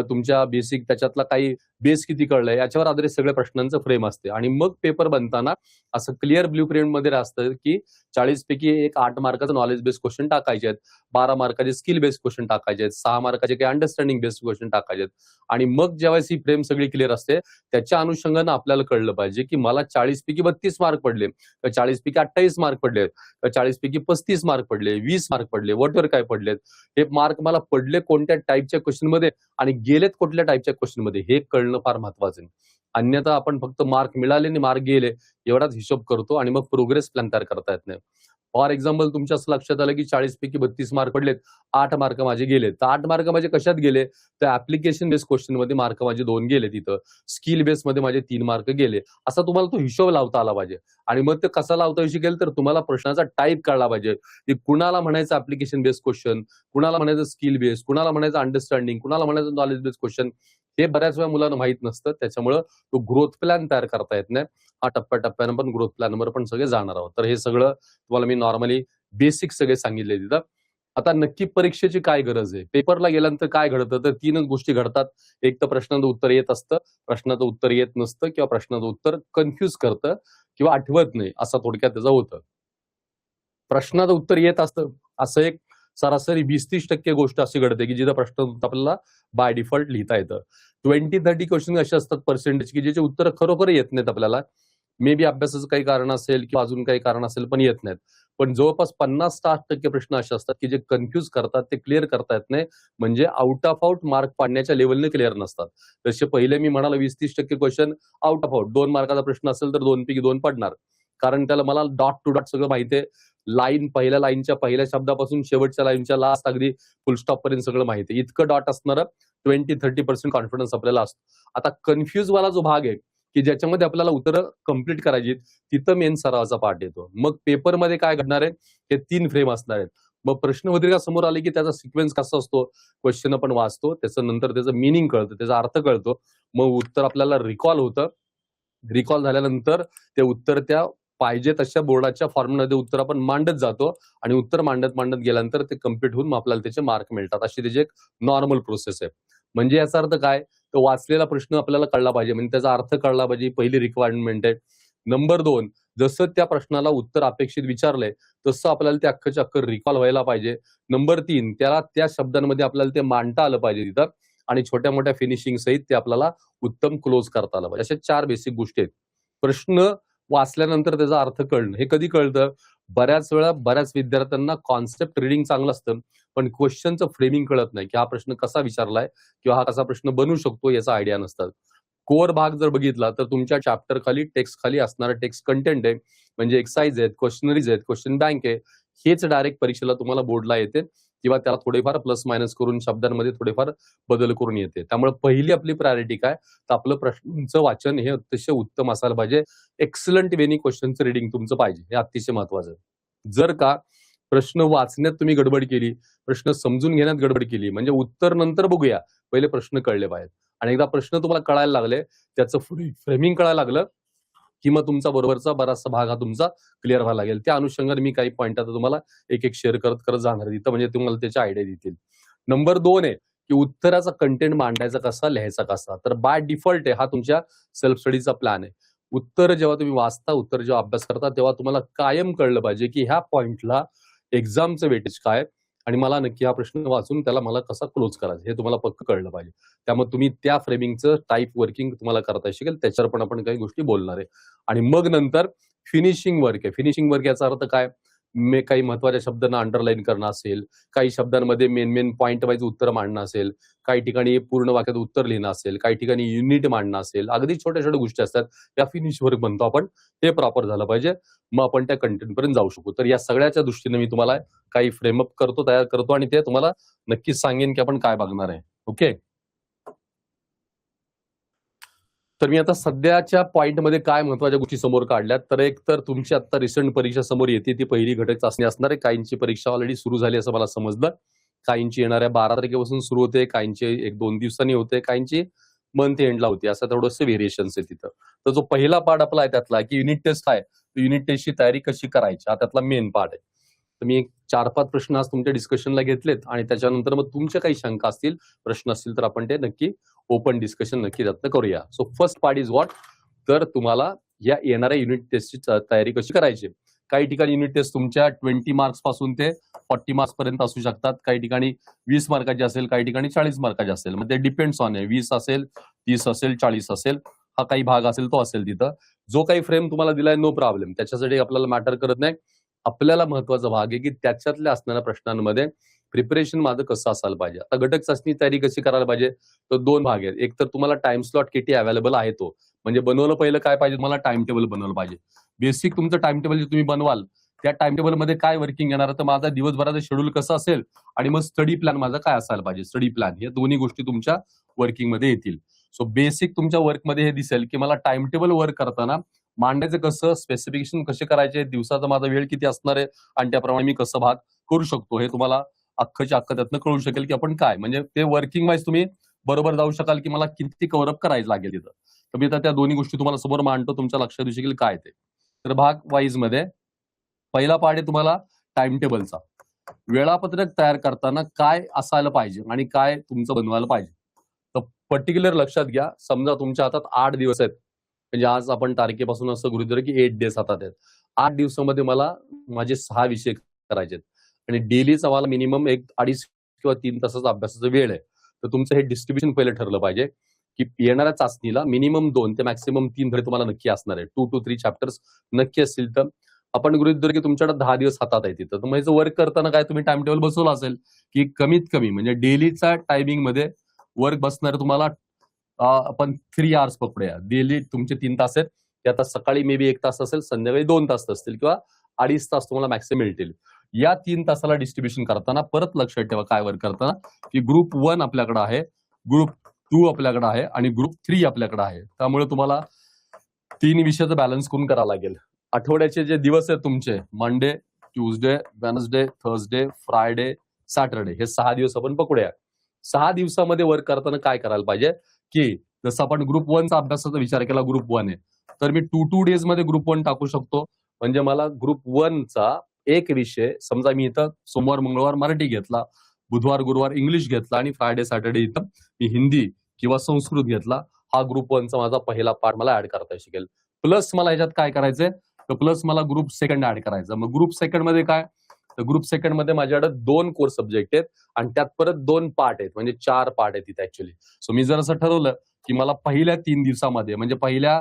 S2: तुमच्या बेसिक त्याच्यातला काही बेस किती कळलंय याच्यावर आधारित सगळ्या प्रश्नांचं फ्रेम असते. आणि मग पेपर बनताना असं क्लिअर ब्ल्यू प्रिंट मध्ये असतं की 40 पैकी एक 8 मार्काचं नॉलेज बेस्ड क्वेश्चन टाकायचे आहेत, 12 मार्काचे स्किल बेस्ड क्वेश्चन टाकायचे आहेत, 6 मार्काचे काही अंडरस्टँडिंग बेस्ड क्वेश्चन टाकायचे आहेत. आणि मग जेव्हा ही फ्रेम सगळी क्लिअर असते त्याच्या अनुषंगानं आपल्याला कळलं पाहिजे की मला 40 पैकी 32 मार्क पडले, तर 40 पैकी 28 मार्क पडले, तर 40 पैकी 35 मार्क पडले, 20 मार्क पडले, वॉटर काय पडलेत, हे मार्क मला पडले कोणत्या टाईपच्या क्वेश्चन मध्ये आणि गेलेत कुठल्या टाईपच्या क्वेश्चन मध्ये, हे कळणं फार महत्वाचं आहे. अन्यथा आपण फक्त मार्क मिळाले आणि मार्क गेले एवढाच हिशोब करतो आणि मग प्रोग्रेस प्लॅन तयार करता येत नाही. फॉर एक्झाम्पल तुमच्या असं लक्षात आलं की 40 पैकी 32 मार्क पडलेत, 8 मार्क माझे गेले, तर 8 मार्क माझे कशात गेले, तर ऍप्लिकेशन बेस्ड क्वेश्चन मध्ये मार्क माझे 2 गेले, तिथं स्किल बेस मध्ये माझे 3 मार्क गेले. असा तुम्हाला तो हिशोब लावता आला पाहिजे. आणि मग ते कसा लावता येऊ शकेल, तर तुम्हाला प्रश्नाचा टाईप कळला पाहिजे की कुणाला म्हणायचं ऍप्लिकेशन बेस्ड क्वेश्चन, कुणाला म्हणायचं स्किल बेस्ड, कुणाला म्हणायचं अंडरस्टँडिंग, कुणाला म्हणायचं नॉलेज बेस्ड क्वेश्चन. हे बऱ्याच वेळा मुलांना माहित नसतं, त्याच्यामुळे तो ग्रोथ प्लॅन तयार करता येत नाही. हा टप्प्याटप्प्यानं पण ग्रोथ प्लॅनवर पण सगळे जाणार आहोत. तर हे सगळं तुम्हाला मी नॉर्मली बेसिक सगळे सांगितले तिथं. आता नक्की परीक्षेची काय गरज आहे, पेपरला गेल्यानंतर काय घडतं, तर 3च गोष्टी घडतात. एक तर प्रश्नाचं उत्तर येत असतं, प्रश्नाचं उत्तर येत नसतं किंवा प्रश्नाचं उत्तर कन्फ्युज करतं किंवा आठवत नाही, असं थोडक्यात त्याचं होतं. प्रश्नाचं उत्तर येत असतं असं एक सरासरी 20-30% गोष्ट अशी घडते की जिथं प्रश्न आपल्याला बाय डिफॉल्ट लिहिता येतं. 20-30 क्वेश्चन असे असतात पर्सेंटेज की ज्याचे उत्तर खरोखर येत नाहीत आपल्याला. मे बी अभ्यासाचं काही कारण असेल किंवा अजून काही कारण असेल पण येत नाहीत. पण जवळपास 50-60% प्रश्न असे असतात की जे कन्फ्युज करतात, ते क्लिअर करता येत नाही, म्हणजे आउट ऑफ आउट मार्क पाडण्याच्या लेवलने क्लिअर नसतात. जसे पहिले मी म्हणालो 20-30% क्वेश्चन आउट ऑफ आउट, 2 मार्काचा प्रश्न असेल तर 2 पैकी 2 पडणार, कारण त्याला मला डॉट टू डॉट सगळं माहिती आहे. लाईन, पहिल्या लाईनच्या पहिल्या शब्दापासून शेवटच्या लाईनच्या लास्ट अगदी फुल स्टॉप पर्यंत सगळं माहिती आहे. इतकं डॉट असणारं 20-30% कॉन्फिडन्स आपल्याला असतो. आता कन्फ्युज वाला जो भाग आहे की ज्याच्यामध्ये आपल्याला उत्तरं कंप्लीट करायची, तिथं मेन सरावाचा पार्ट येतो. मग पेपरमध्ये काय घडणार आहे, हे 3 फ्रेम असणार आहेत. मग प्रश्नपत्रिका समोर आली की त्याचा सिक्वेन्स कसा असतो, क्वेश्चन आपण वाचतो, त्याचं नंतर त्याचं मिनिंग कळतं, त्याचा अर्थ कळतो, मग उत्तर आपल्याला रिकॉल होतं. रिकॉल झाल्यानंतर ते उत्तर त्या पाहिजे तशा बोर्डाच्या फॉर्ममध्ये उत्तर आपण मांडत जातो आणि उत्तर मांडत मांडत गेल्यानंतर ते कम्प्लीट होऊन आपल्याला त्याचे मार्क मिळतात. अशी त्याची एक नॉर्मल प्रोसेस आहे. म्हणजे याचा अर्थ काय, तर वाचलेला प्रश्न आपल्याला कळला पाहिजे, म्हणजे त्याचा अर्थ कळला पाहिजे, पहिली रिक्वायरमेंट आहे. नंबर 2, जसं त्या प्रश्नाला उत्तर अपेक्षित विचारलंय तसं आपल्याला ते अख्खच्या अख्खं रिकॉल व्हायला पाहिजे. नंबर 3, त्याला त्या शब्दांमध्ये आपल्याला ते मांडता आलं पाहिजे तिथं, आणि छोट्या मोठ्या फिनिशिंग सहित ते आपल्याला उत्तम क्लोज करता आलं पाहिजे. अशा 4 बेसिक गोष्टी आहेत. प्रश्न वाचल्यानंतर त्याचा अर्थ कळणं, हे कधी कळतं, बऱ्याच वेळा बऱ्याच विद्यार्थ्यांना कॉन्सेप्ट रिडिंग चांगलं असतं, पण क्वेश्चनचं फ्रेमिंग कळत नाही की हा प्रश्न कसा विचारलाय किंवा हा कसा प्रश्न बनू शकतो याचा आयडिया नसतात. कोर भाग जर बघितला तर तुमच्या चॅप्टर खाली टेक्स्ट खाली असणारा टेक्स्ट कंटेंट आहे, म्हणजे एक्सरसाइज आहेत, क्वेश्चनरीज आहेत, क्वेश्चन बँक आहे, हेच डायरेक्ट परीक्षेला तुम्हाला बोर्डला येते किंवा त्याला थोडेफार प्लस मायनस करून शब्दांमध्ये थोडेफार बदल करून येते. त्यामुळे पहिली आपली प्रायोरिटी काय, तर आपलं प्रश्नांचं वाचन हे अतिशय उत्तम असायला पाहिजे. एक्सलंट वेनी क्वेश्चनचं रिडिंग तुमचं पाहिजे, हे अतिशय महत्वाचं आहे. जर का प्रश्न वाचण्यात तुम्ही गडबड केली, प्रश्न समजून घेण्यात गडबड केली, म्हणजे उत्तर नंतर बघूया, पहिले प्रश्न कळले पाहिजेत. आणि एकदा प्रश्न तुम्हाला कळायला लागले, त्याचं फ्रेमिंग कळायला लागलं की मग तुमचा बरोबरचा बराचसा भाग हा तुमचा क्लिअर व्हायला लागेल. त्या अनुषंगाने मी काही पॉईंट आता तुम्हाला एक एक शेअर करत करत जाणार आहे तिथं, म्हणजे तुम्हाला त्याच्या आयडिया देतील. नंबर 2 आहे की उत्तराचा कंटेंट मांडायचा कसा, लिहायचा कसा. तर बाय डिफॉल्ट आहे हा तुमच्या सेल्फ स्टडीचा प्लॅन आहे. उत्तर जेव्हा तुम्ही वाचता, उत्तर जेव्हा अभ्यास करता, तेव्हा तुम्हाला कायम कळलं पाहिजे की ह्या पॉइंटला एक्झामचं वेटेज काय आणि मला नक्की हा प्रश्न वाचून त्याला मला कसा क्लोज करायचा हे तुम्हाला पक्क कळलं पाहिजे. त्यामुळे तुम्ही त्या फ्रेमिंगचं टाईप वर्किंग तुम्हाला करता शिकेल, त्याच्यावर पण आपण काही गोष्टी बोलणार आहे. आणि मग नंतर फिनिशिंग वर्क आहे. फिनिशिंग वर्क याचा अर्थ काय, काही महत्वाच्या शब्दांना अंडरलाईन करणं असेल, काही शब्दांमध्ये मेन पॉईंट वाईज उत्तर मांडणं असेल, काही ठिकाणी पूर्ण वाक्यात उत्तर लिहिणं असेल, काही ठिकाणी युनिट मांडणं असेल, अगदी छोट्या छोट्या गोष्टी असतात, त्या फिनिश वर्क म्हणतो आपण. ते प्रॉपर झालं पाहिजे, मग आपण त्या कंटेंट पर्यंत जाऊ शकू. तर या सगळ्याच्या दृष्टीने मी तुम्हाला काही फ्रेमअप करतो, तयार करतो, आणि ते तुम्हाला नक्कीच सांगेन की आपण काय बघणार आहे. ओके, तर मी आता सध्याच्या पॉइंटमध्ये काय महत्वाच्या गोष्टी समोर काढल्यात, तर एक तर तुमची आता रिसेंट परीक्षा समोर येते, ती पहिली घटक चाचणी असणार आहे. काहींची परीक्षा ऑलरेडी सुरू झाली असं मला समजलं, काहींची येणाऱ्या 12 तारखेपासून सुरू होते, काहींची 1-2 दिवसांनी होते, काहींची मंथ एंडला होती, असं थोडंसं व्हेरिएशन्स आहे तिथं. तर जो पहिला पार्ट आपला आहे त्यातला की युनिट टेस्ट आहे, युनिट टेस्टची तयारी कशी करायची, हा त्यातला मेन पार्ट आहे. तर मी 4-5 प्रश्न आज तुमच्या डिस्कशनला घेतलेत, आणि त्याच्यानंतर मग तुमच्या काही शंका असतील, प्रश्न असतील, तर आपण ते नक्की ओपन डिस्कशन नक्की त्यातनं करूया. So first part is what, तर तुम्हाला या येणाऱ्या युनिट टेस्टची तयारी कशी करायची. काही ठिकाणी युनिट टेस्ट तुमच्या 20 मार्क्स पासून ते 40 मार्क्स पर्यंत असू शकतात, काही ठिकाणी 20 मार्काची असेल, काही ठिकाणी 40 मार्काची असेल. मग ते डिपेंड्स ऑन आहे, 20 असेल, 30 असेल, 40 असेल, हा काही भाग असेल तो असेल तिथं. जो काही फ्रेम तुम्हाला दिलाय नो प्रॉब्लेम, त्याच्यासाठी आपल्याला मॅटर करत नाही. आपल्याला महत्वाचा भाग आहे की त्याच्यातल्या असणाऱ्या प्रश्नांमध्ये प्रिपरेशन माझं कसं असायला पाहिजे. आता घटक चाचणी तयारी कशी करायला पाहिजे, तर 2 भाग आहेत. एक तर तुम्हाला टाइम स्लॉट किती अवेलेबल आहे तो, म्हणजे बनवलं पहिलं काय पाहिजे, तुम्हाला टाइम टेबल बनवलं पाहिजे. बेसिक तुमचं टाइम टेबल जे तुम्ही बनवाल, त्या टाइम टेबल मध्ये काय वर्किंग येणार, तर माझा दिवसभराचं शेड्यूल कसं असेल, आणि मग स्टडी प्लॅन माझा काय असायला पाहिजे. स्टडी प्लॅन, या दोन्ही गोष्टी तुमच्या वर्किंग मध्ये येतील. सो बेसिक तुमच्या वर्कमध्ये हे दिसेल की मला टाइम टेबल वर्क करताना मांडायचं कसं, स्पेसिफिकेशन कसे करायचे, दिवसाचा माझा वेळ किती असणार आहे, आणि त्याप्रमाणे मी कसं भाग करू शकतो, हे तुम्हाला अख्खच्या अख्खं त्यातनं कळू शकेल की आपण काय, म्हणजे ते वर्किंग वाईज तुम्ही बरोबर जाऊ शकाल की मला किती कव्हरअप करायचं लागेल तिथं. तर मी आता त्या दोन्ही गोष्टी तुम्हाला समोर मांडतो, तुमच्या लक्षात येऊ शकेल काय ते. तर भाग वाईज मध्ये पहिला पार्ट आहे तुम्हाला टाइम टेबलचा. वेळापत्रक तयार करताना काय असायला पाहिजे आणि काय तुमचं बनवायला पाहिजे. तर पर्टिक्युलर लक्षात घ्या, समजा तुमच्या हातात 8 दिवस आहेत, म्हणजे आज आपण तारखेपासून असं गृहीत धरू की 8 डेज हातात आहेत. 8 दिवसामध्ये मला माझे 6 विषय करायचे आहेत, आणि डेलीचा मला मिनिमम 2.5 किंवा 3 तासाचा अभ्यासाचा वेळ आहे. तर तुमचं हे डिस्ट्रीब्युशन पहिले ठरलं पाहिजे की येणाऱ्या चाचणीला मिनिमम 2 ते मॅक्सिमम 3 धडे तुम्हाला नक्की असणार आहे. 2 to 3 चॅप्टर्स नक्की असतील. तर आपण गृहीत धरू की तुमच्याकडे 10 दिवस हातात आहे तिथं, तर मग याचं वर्क करताना काय तुम्ही टाइम टेबल बसवलं असेल की कमीत कमी म्हणजे डेलीचा टायमिंग मध्ये वर्क बसणार तुम्हाला, आपण 3 आवर्स पकडूया. डेली तुमचे 3 तास आहेत, ते आता सकाळी मे बी 1 तास असेल, संध्याकाळी 2 तास असतील, किंवा 2.5 तास तुम्हाला मॅक्सिमम मिळतील. या 3 तासाला डिस्ट्रीब्युशन करताना परत लक्षात ठेवा काय वर्क करताना, की ग्रुप 1 आपल्याकडे आहे, ग्रुप 2 आपल्याकडे आहे, आणि ग्रुप 3 आपल्याकडे आहे. त्यामुळे तुम्हाला 3 विषयाचं बॅलन्स करून करावं लागेल. आठवड्याचे जे दिवस आहेत तुमचे, Monday, Tuesday, Wednesday, Thursday, Friday, Saturday, हे 6 दिवस आपण पकडूया. 6 दिवसामध्ये वर्क करताना काय करायला पाहिजे, की जसं आपण ग्रुप 1चा अभ्यासाचा विचार केला, ग्रुप 1 आहे, तर मी 2 डेज मध्ये ग्रुप 1 टाकू शकतो, म्हणजे मला ग्रुप 1 चा एक विषय, समजा मी इथं सोमवार मंगळवार मराठी घेतला, बुधवार गुरुवार इंग्लिश घेतला आणि फ्रायडे सॅटर्डे इथं मी हिंदी किंवा संस्कृत घेतला. हा ग्रुप 1 चा माझा पहिला पार्ट मला ऍड करता शिकेल. प्लस मला ह्याच्यात काय करायचंय, तर प्लस मला ग्रुप सेकंड ऍड करायचा. मग ग्रुप सेकंड मध्ये काय, तर ग्रुप सेकंड मध्ये माझ्याकडे 2 कोर सब्जेक्ट आहेत आणि त्यात परत 2 पार्ट आहेत, म्हणजे 4 पार्ट आहेत तिथे ऍक्च्युअली. सो मी जर असं ठरवलं की मला पहिल्या 3 दिवसामध्ये, म्हणजे पहिल्या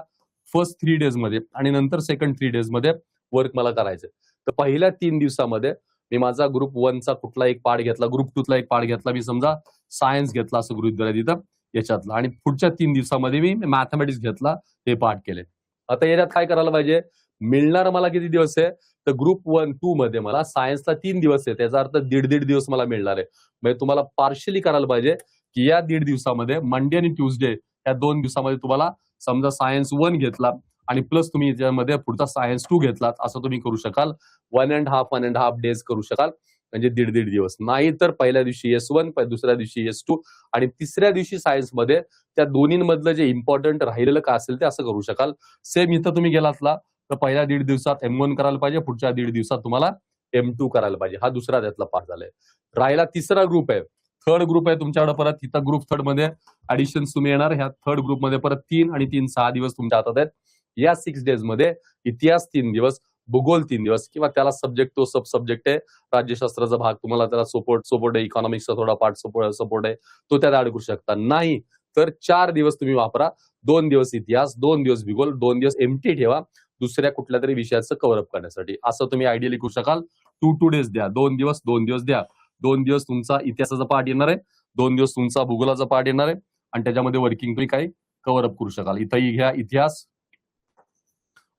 S2: फर्स्ट 3 डेज मध्ये आणि नंतर सेकंड 3 डेज मध्ये वर्क मला करायचं, तर पहिल्या 3 दिवसामध्ये मी माझा ग्रुप 1 चा कुठला एक पार्ट घेतला, ग्रुप 2 ला एक पार्ट घेतला, मी समजा सायन्स घेतला असं गृहीत धरा तिथं याच्यातला, आणि पुढच्या 3 दिवसामध्ये मी मॅथमॅटिक्स घेतला, हे पार्ट केले. आता याच्यात काय करायला पाहिजे, मिळणार मला किती दिवस आहे, तर ग्रुप 1-2 मध्ये मला सायन्सला 3 दिवस आहे, त्याचा अर्थ 1.5 दिवस मला मिळणार आहे. म्हणजे तुम्हाला पार्शली करायला पाहिजे की या 1.5 दिवसामध्ये मंडे आणि ट्युजडे या 2 दिवसामध्ये तुम्हाला समजा सायन्स 1 घेतला आणि प्लस तुम्ही याच्यामध्ये पुढचा सायन्स 2 घेतला, असं तुम्ही करू शकाल. 1.5 डेज करू शकाल, म्हणजे 1.5 दिवस. नाही तर पहिल्या दिवशी S1, दुसऱ्या दिवशी S2 आणि तिसऱ्या दिवशी सायन्स मध्ये त्या दोन्हीमधलं जे इम्पॉर्टंट राहिलेलं काय असेल ते असं करू शकाल. सेम इथं तुम्ही गेलातला तर पहिल्या 1.5 दिवसात M1 करायला पाहिजे, पुढच्या 1.5 दिवसात तुम्हाला M2 करायला पाहिजे. हा दुसरा त्यातला पार्ट झालाय. राहिला तिसरा ग्रुप आहे, थर्ड ग्रुप आहे तुमच्याकडे. परत इथं ग्रुप थर्ड मध्ये ऍडिशन्स तुम्ही येणार. ह्या थर्ड ग्रुप मध्ये परत 3 आणि 3 6 दिवस तुमच्या हातात आहेत. या 6 डेज मध्ये इतिहास 3 दिवस, भूगोल 3 दिवस, किंवा त्याला सब्जेक्ट तो सब सब्जेक्ट आहे, राज्यशास्त्राचा भाग तुम्हाला त्याला सपोर्ट आहे, इकॉनॉमिक्सचा थोडा पार्ट सपोर्ट आहे, तो त्यात ऍड करू शकता. नाही तर 4 दिवस तुम्ही वापरा, 2 दिवस इतिहास, 2 दिवस भूगोल, 2 दिवस एमटी ठेवा दुसऱ्या कुठल्या तरी विषयाचं कव्हरअप करण्यासाठी. असं तुम्ही आयडियली करू शकाल. 2 डेज द्या, 2 दिवस द्या. 2 दिवस तुमचा इतिहासाचा पार्ट येणार आहे, 2 दिवस तुमचा भूगोलाचा पार्ट येणार आहे आणि त्याच्यामध्ये वर्किंग तुम्ही काही कव्हरअप करू शकाल. इथंही घ्या इतिहास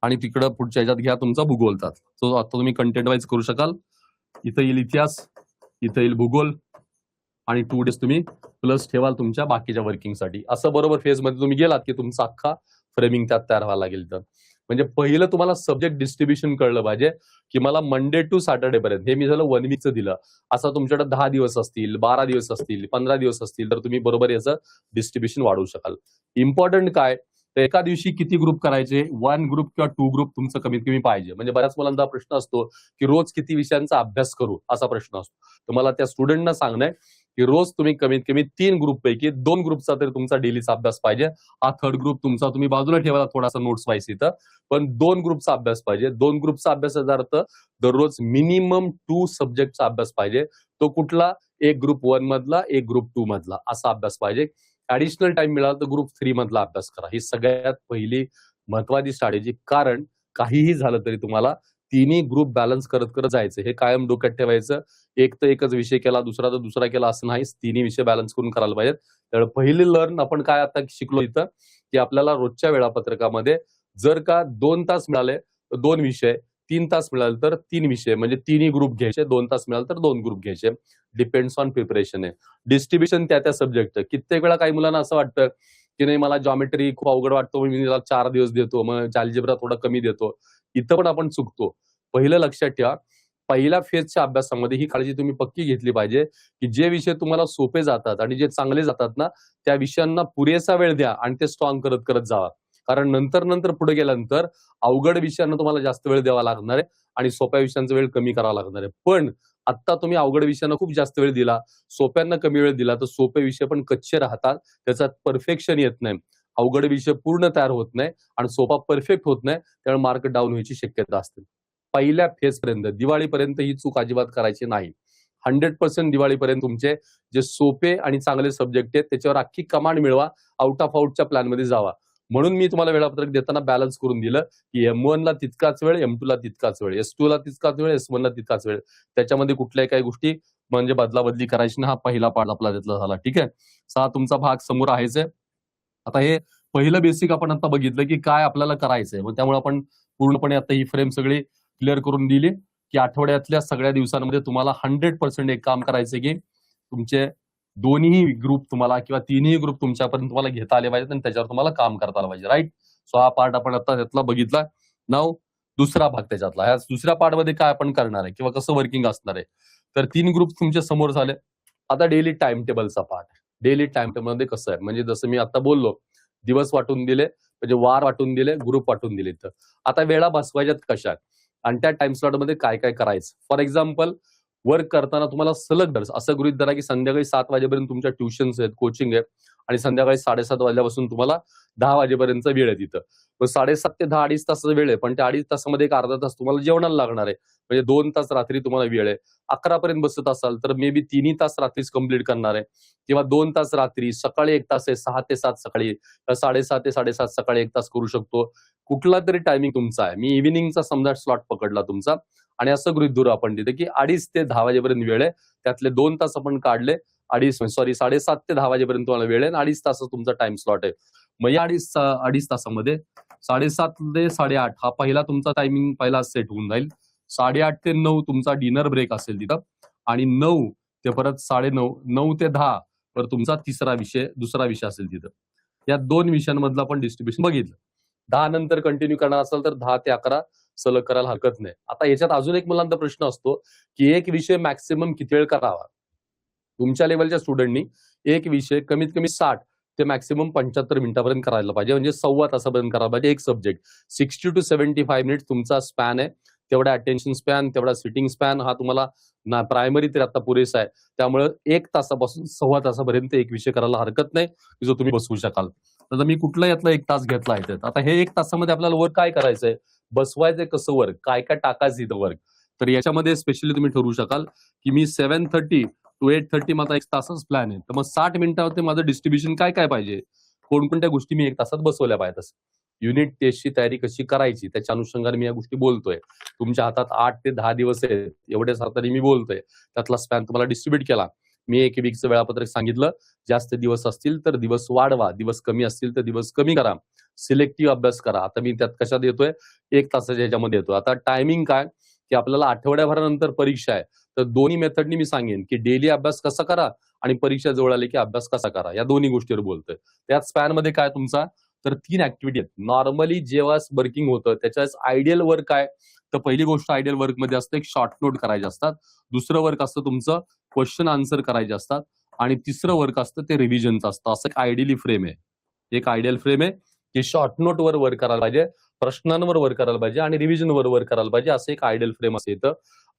S2: आणि तिकडं पुढच्या ह्याच्यात घ्या तुमचा भूगोलचा. तो आता तुम्ही कंटेंट वाईज करू शकाल. इथं येईल इतिहास, इथं येईल भूगोल आणि 2 डेज तुम्ही प्लस ठेवाल तुमच्या बाकीच्या वर्किंगसाठी. असं बरोबर फेज मध्ये तुम्ही गेलात की तुमचा अख्खा फ्रेमिंग त्यात तयार व्हायला लागेल. तर म्हणजे पहिलं तुम्हाला सब्जेक्ट डिस्ट्रीब्युशन कळलं पाहिजे की मला मंडे टू सॅटर्डे पर्यंत, हे मी झालं 1 वीकचं दिलं, असं तुमच्याकडे 10 दिवस असतील, 12 दिवस असतील, 15 दिवस असतील, तर तुम्ही बरोबर याचं डिस्ट्रीब्युशन वाढवू शकाल. इम्पॉर्टंट काय, तर एका दिवशी किती ग्रुप करायचे, 1 ग्रुप किंवा 2 ग्रुप तुमचं कमीत कमी पाहिजे. म्हणजे बऱ्याच मुलांचा प्रश्न असतो की रोज किती विषयांचा अभ्यास करू, असा प्रश्न असतो. तर मला त्या स्टुडंटना सांगणं की रोज तुम्ही कमीत कमी 3 ग्रुप पैकी 2 ग्रुपचा तरी तुमचा डेलीचा अभ्यास पाहिजे. हा थर्ड ग्रुप तुमचा तुम्ही बाजूला ठेवा थोडासा नोट्स वाईस इथं, पण 2 ग्रुपचा अभ्यास पाहिजे. 2 ग्रुपचा अभ्यासाचा अर्थ दररोज मिनिमम 2 सब्जेक्टचा अभ्यास पाहिजे. तो कुठला, एक ग्रुप 1 मधला, एक ग्रुप 2 मधला, असा अभ्यास पाहिजे. ऍडिशनल टाइम मिळाला तर ग्रुप 3 मधला अभ्यास करा. ही सगळ्यात पहिली महत्वाची स्ट्रॅटेजी. कारण काहीही झालं तरी तुम्हाला तिन्ही ग्रुप बॅलन्स करत करत जायचं, हे कायम डोक्यात ठेवायचं. एक तर एकच विषय केला, दुसरा तर दुसरा केला असं नाही, तिन्ही विषय बॅलन्स करून करायला पाहिजेत. त्यामुळे पहिली लर्न आपण काय आता शिकलो इथं, की आपल्याला रोजच्या वेळापत्रकामध्ये जर का 2 तास मिळाले तर 2 विषय, 3 तास मिळाले तर 3 विषय, म्हणजे तिन्ही ग्रुप घ्यायचे. 2 तास मिळाले तर 2 ग्रुप घ्यायचे. डिपेंड्स ऑन प्रिपरेशन आहे. डिस्ट्रीब्युशन त्या सब्जेक्ट. कित्येक वेळा काही मुलांना असं वाटतं की नाही मला जॉमेट्री खूप अवघड वाटतो, मी त्याला 4 दिवस देतो, मग अल्जेब्रा थोडा कमी देतो. इथं पण आपण चुकतो. पहिलं लक्षात ठेवा, पहिल्या फेजच्या अभ्यासामध्ये ही काळजी तुम्ही पक्की घेतली पाहिजे की जे विषय तुम्हाला सोपे जातात आणि जे चांगले जातात ना, त्या विषयांना पुरेसा वेळ द्या आणि ते स्ट्रॉंग करत करत जावा. कारण नंतर पुढे गेल्यानंतर अवघड विषयांना तुम्हाला जास्त वेळ द्यावा लागणार आहे आणि सोप्या विषयांचा वेळ कमी करावा लागणार आहे. पण आता तुम्ही अवघड विषयांना खूप जास्त वेळ दिला, सोप्यांना कमी वेळ दिला, तर सोपे विषय पण कच्चे राहतात, त्याच्यात परफेक्शन येत नाही, अवघड विषय पूर्ण तयार होत नाही आणि सोपा परफेक्ट होत नाही, त्यामुळे मार्क डाऊन व्हायची शक्यता असते. पहिल्या फेज पर्यंत, दिवाळीपर्यंत ही चूक अजिबात करायची नाही. 100% दिवाळीपर्यंत तुमचे जे सोपे आणि चांगले सब्जेक्ट आहेत त्याच्यावर अख्खी कमांड मिळवा, आउट ऑफ आउटच्या प्लॅन मध्ये जावा. म्हणून मी तुम्हाला वेळापत्रक देताना बॅलन्स करून दिलं की M1 ला तितकाच वेळ, M2 ला तितकाच वेळ, S2 ला तितकाच वेळ, S1 ला तितकाच वेळ. त्याच्यामध्ये कुठल्याही काही गोष्टी म्हणजे बदलाबदली करायची ना. हा पहिला पार्ट आपला त्यातला झाला. ठीक आहे, हा तुमचा भाग समोर आहेच आहे. आता हे पहिलं बेसिक आपण आता बघितलं की काय आपल्याला करायचंय. मग त्यामुळे आपण पूर्णपणे आता ही फ्रेम सगळी क्लिअर करून दिली की आठवड्यातल्या सगळ्या दिवसांमध्ये तुम्हाला 100% एक काम करायचंय की तुमचे दोन्ही ग्रुप तुम्हाला किंवा तिन्ही ग्रुप तुमच्यापर्यंत तुम्हाला घेता आले पाहिजेत आणि त्याच्यावर तुम्हाला काम करता आलं पाहिजे. राईट. सो हा पार्ट आपण आता त्यातला बघितला. नाव दुसरा भाग त्याच्यातला. ह्या दुसऱ्या पार्ट मध्ये काय आपण करणार आहे किंवा कसं वर्किंग असणार आहे, तर 3 ग्रुप तुमच्या समोर झाले. आता डेली टाइम टेबलचा पार्ट. डेली टाइम टेबल मध्ये कसं आहे, म्हणजे जसं मी आता बोललो, दिवस वाटून दिले, म्हणजे वार वाटून दिले, ग्रुप वाटून दिले. तर आता वेळा बसवायच्यात कशा, आणि त्या टाइम स्लॉटमध्ये काय काय करायचं. फॉर एक्झाम्पल वर्क करताना तुम्हाला सलग असं गृहीत धरा की संध्याकाळी 7 वाजेपर्यंत तुमच्या ट्युशन्स आहेत, कोचिंग आहे आणि संध्याकाळी 7:30 वाजल्यापासून तुम्हाला 10 वाजेपर्यंत वेळ आहे तिथं. मग 7:30 ते 10 अडीच तासाचा वेळ आहे, पण त्या 2.5 तासामध्ये एक अर्धा तास तुम्हाला जेवणाला लागणार आहे. म्हणजे 2 तास रात्री तुम्हाला वेळ आहे. 11 पर्यंत बसत असाल तर मे बी 3 तास रात्रीच कंप्लीट करणार आहे किंवा 2 तास रात्री, सकाळी 1 तास आहे, 6 ते 7 सकाळी, 6:30 ते 7:30 सकाळी 1 तास करू शकतो. कुठला तरी टायमिंग तुमचा आहे. मी इव्हिनिंगचा समजा स्लॉट पकडला तुमचा आणि असं गृहीत धरू आपण तिथे की 2:30 ते 10 वाजेपर्यंत वेळ आहे. त्यातले 2 तास आपण काढले, 7:30 ते 10 वाजेपर्यंत तुम्हाला वेळ आहे आणि 2.5 तास तुमचा टाइम स्लॉट आहे. मग या 2.5 तासामध्ये 7:30 ते 8:30 हा पहिला तुमचा टायमिंग पहिला सेट होऊन जाईल. 8:30 ते 9 तुमचा डिनर ब्रेक असेल तिथं आणि 9 ते परत 9:30, 9 ते 10 तर तुमचा दुसरा विषय असेल तिथं. या 2 विषयांमधलं आपण डिस्ट्रीब्युशन बघितलं. 10 नंतर कंटिन्यू करणार असेल तर 10 ते 11 सलग करायला हरकत नाही. आता याच्यात अजून एक मुलांचा प्रश्न असतो की एक विषय मॅक्सिमम किती वेळ करावा. तुमच्या लेवलच्या स्टुडंटनी एक विषय कमीत कमी 60 ते मॅक्सिमम 75 मिनिटापर्यंत करायला पाहिजे, म्हणजे सव्वा तासापर्यंत करायला पाहिजे एक सब्जेक्ट. 60 to 75 मिनिट्स तुमचा स्पॅन आहे. तेवढा अटेन्शन स्पॅन, तेवढा सिटिंग स्पॅन हा तुम्हाला ना प्रायमरी तर आता पुरेसा आहे. त्यामुळे 1 तासापासून सव्वा तासापर्यंत एक विषय करायला हरकत नाही, जो तुम्ही बसवू शकाल. तर मी कुठला यातला 1 तास घेतला आहे. आता हे 1 तासामध्ये आपल्याला वर्क काय करायचंय, बसवायचंय कसं वर्क, काय काय टाकायचं इथं वर्क. तर याच्यामध्ये स्पेशली तुम्ही ठरवू शकाल की मी 7:30 to 8:30 माझा 1 तासाच प्लॅन आहे. तर मग 60 मिनिटामध्ये माझं डिस्ट्रीब्युशन काय काय पाहिजे, कोणकोणत्या गोष्टी मी 1 तासात बसवल्या पाहिजेत. युनिट टेस्टची तयारी कशी करायची त्याच्या अनुषंगाने मी या गोष्टी बोलतोय. तुमच्या हातात 8 ते 10 दिवस आहेत, एवढ्याच अर्थाने मी बोलतोय. त्यातला स्पॅन तुम्हाला डिस्ट्रीब्युट केला. मी 1 वीकचं वेळापत्रक सांगितलं. जास्त दिवस असतील तर दिवस वाढवा, दिवस कमी असतील तर दिवस कमी करा. सिलेक्टिव्ह अभ्यास करा. आता मी त्यात कशात येतोय, 1 तासाच्या ह्याच्यामध्ये येतो. आता टायमिंग काय की आपल्याला आठवड्याभरानंतर परीक्षा आहे, तर दोन्ही मेथडनी मी सांगेन की डेली अभ्यास कसा करा आणि परीक्षा जवळ आली की अभ्यास कसा करा, या दोन्ही गोष्टीवर बोलतोय. त्यात स्पॅन मध्ये काय तुमचा तर 3 ऍक्टिव्हिटी आहेत. नॉर्मली जेव्हा वर्किंग होतं त्याच्याच आयडियल वर्क काय, तर पहिली गोष्ट आयडियल वर्क मध्ये असते एक शॉर्ट नोट करायचे असतात. दुसरं वर्क असतं तुमचं क्वेश्चन आन्सर करायचे असतात आणि तिसरं वर्क असतं ते रिव्हिजनचं असतं. असं एक आयडियली फ्रेम आहे. एक आयडियल फ्रेम आहे की शॉर्ट नोटवर वर्क करायला पाहिजे, प्रश्नांवर वर्क करायला पाहिजे आणि रिव्हिजनवर वर्क करायला पाहिजे, असं एक आयडियल फ्रेम असं येतं.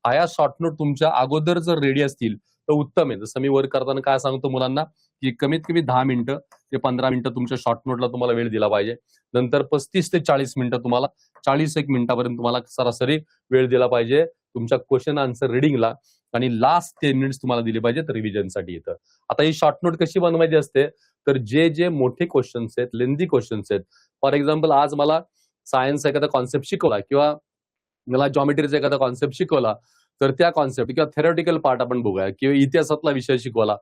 S2: आया शॉर्ट नोट तुमच्या अगोदर जर रेडी असतील तर उत्तम आहे. जसं मी वर्क करताना काय सांगतो मुलांना की कमीत कमी 10 मिनिटं ते 15 मिनिटं तुमच्या शॉर्ट नोटला तुम्हाला वेळ दिला पाहिजे. नंतर 35 ते 40 मिनिटं तुम्हाला 41 मिनिटापर्यंत तुम्हाला सरासरी वेळ दिला पाहिजे तुमच्या क्वेश्चन आन्सर रिडिंगला आणि लास्ट 10 मिनिट्स तुम्हाला दिले पाहिजेत रिव्हिजनसाठी येतं. आता ही शॉर्ट नोट कशी बनवायची असते, तर जे मोठे क्वेश्चन्स आहेत, लेंथी क्वेश्चन्स आहेत, फॉर एक्झाम्पल आज मला सायन्स एखादा कॉन्सेप्ट शिकवला किंवा मला जॉमेट्रीचा एखादा कॉन्सेप्ट शिकवला, तर त्या कॉन्सेप्ट किंवा थेरॉटिकल पार्ट आपण बघूया किंवा इतिहासातला विषय शिकवला.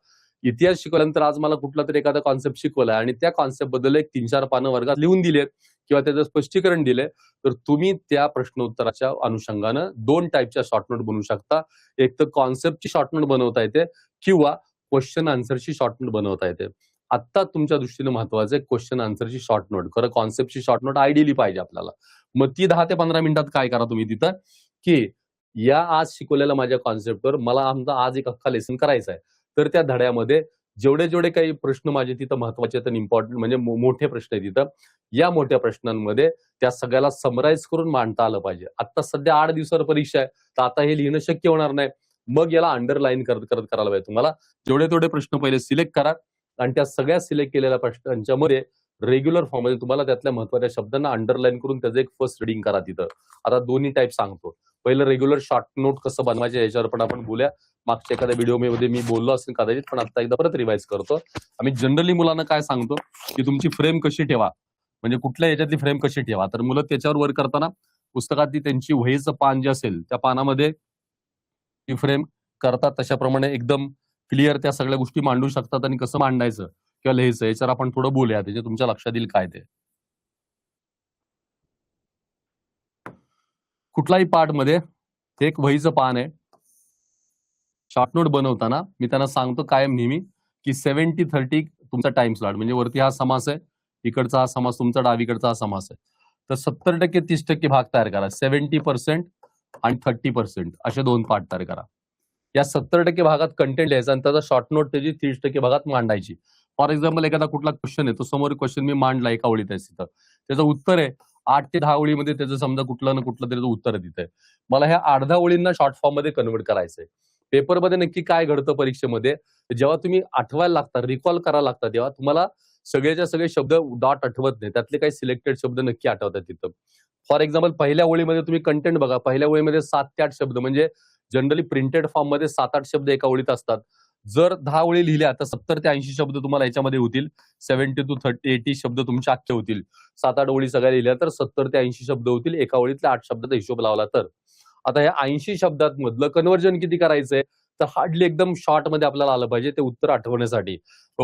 S2: इतिहास शिकवल्यानंतर आज मला कुठला तरी एखादा कॉन्सेप्ट शिकवलाय आणि त्या कॉन्सेप्ट बद्दल एक 3-4 पानं वर्गात लिहून दिलेत किंवा त्याचं स्पष्टीकरण दिले, तर तुम्ही त्या प्रश्नोत्तराच्या अनुषंगानं 2 टाईपच्या शॉर्ट नोट बनवू शकता. एक तर कॉन्सेप्टची शॉर्ट नोट बनवता येते किंवा क्वेश्चन आन्सरची शॉर्ट नोट बनवता येते. आता तुमच्या दृष्टीने महत्वाचं आहे क्वेश्चन आन्सरची शॉर्ट नोट. खरं कॉन्सेप्टची शॉर्ट नोट आयडियली पाहिजे आपल्याला. मग ती 10 ते 15 मिनिटात काय करा तुम्ही तिथं की या आज शिकवलेल्या माझ्या कॉन्सेप्टवर मला आमचा आज एक अख्खा लेसन करायचा आहे. तर त्या धड्यामध्ये जेवढे काही प्रश्न माझे तिथं महत्वाचे आहेत आणि इम्पॉर्टंट म्हणजे मोठे प्रश्न आहेत तिथं, या मोठ्या प्रश्नांमध्ये त्या सगळ्याला समराईज करून मांडता आलं पाहिजे. आता सध्या 8 दिवसावर परीक्षा आहे, तर आता हे लिहिणं शक्य होणार नाही. मग याला अंडरलाईन करत करायला पाहिजे. तुम्हाला जेवढे प्रश्न पहिले सिलेक्ट करा आणि त्या सगळ्या सिलेक्ट केलेल्या प्रश्नांच्या मध्ये रेग्युलर फॉर्ममध्ये तुम्हाला त्यातल्या महत्वाच्या शब्दांना अंडरलाईन करून त्याचं एक फर्स्ट रिडिंग करा तिथं. आता दोन्ही टाईप सांगतो. पहिलं रेग्युलर शॉर्ट नोट कसं बनवायचे याच्यावर पण आपण बोलूया. मागच्या एखाद्या व्हिडिओमध्ये मी बोललो असेल कदाचित, पण आता एकदा परत रिवाइज करतो. आम्ही जनरली मुलांना काय सांगतो की तुमची फ्रेम कशी ठेवा, म्हणजे कुठल्या याच्यातली फ्रेम कशी ठेवा. तर मुलं त्याच्यावर वर्क करताना पुस्तकातली त्यांची वहीचं पान जे असेल त्या पानामध्ये ती फ्रेम करतात तशाप्रमाणे एकदम क्लिअर त्या सगळ्या गोष्टी मांडू शकतात आणि कसं मांडायचं किंवा लिहायचं याच्यावर आपण थोडं बोलूया, त्याचे तुमच्या लक्षात येईल काय ते. कुठलाही पार्ट मध्ये एक वहीचं पान आहे. शॉर्ट नोट बनवताना मी त्यांना सांगतो कायम नेहमी की 70-30 तुमचा टाइम स्लॉट, म्हणजे वरती हा समास आहे, इकडचा हा समास तुमचा, डावीकडचा हा समास आहे. तर 70% 30% भाग तयार करा. 70% आणि 30% असे 2 पार्ट तयार करा. या 70% भागात कंटेंट लिहायचा आणि त्याचा शॉर्ट नोट त्याची 30% भागात मांडायची. फॉर एक्झाम्पल एखादा कुठला क्वेश्चन आहे, तो समोर क्वेश्चन मी मांडला एका ओळीत आहे तिथं, त्याचं उत्तर आहे 8 ते 10 ओळीमध्ये त्याचं समजा कुठलं ना कुठलं तरी उत्तर दिलंय. मला ह्या 8-10 ओळींना शॉर्ट फॉर्म मध्ये कन्वर्ट करायचंय. पेपरमध्ये नक्की काय घडतं परीक्षेमध्ये, जेव्हा तुम्ही आठवायला लागता, रिकॉल करायला लागता, तेव्हा तुम्हाला सगळेच्या सगळे शब्द डॉट आठवत नाही. त्यातले काही सिलेक्टेड शब्द नक्की आठवतात तिथं. फॉर एक्झाम्पल पहिल्या ओळीमध्ये तुम्ही कंटेंट बघा. पहिल्या ओळीमध्ये 7 ते 8 शब्द, म्हणजे जनरली प्रिंटेड फॉर्म मध्ये 7-8 शब्द एका ओळीत असतात. जर 10 ओळी लिहिल्या तर 70 ते 80 शब्द तुम्हाला याच्यामध्ये होतील. 70 to 80 शब्द तुमचे अख्खे होतील. 7-8 ओळी सगळ्या लिहिल्या तर 70 ते 80 शब्द होतील एका ओळीतल्या 8 शब्दाचा हिशोब लावला तर. आता या 80 शब्दात मधलं कन्व्हर्जन किती करायचंय, तर हार्डली एकदम शॉर्ट मध्ये आपल्याला आलं पाहिजे ते उत्तर आठवण्यासाठी.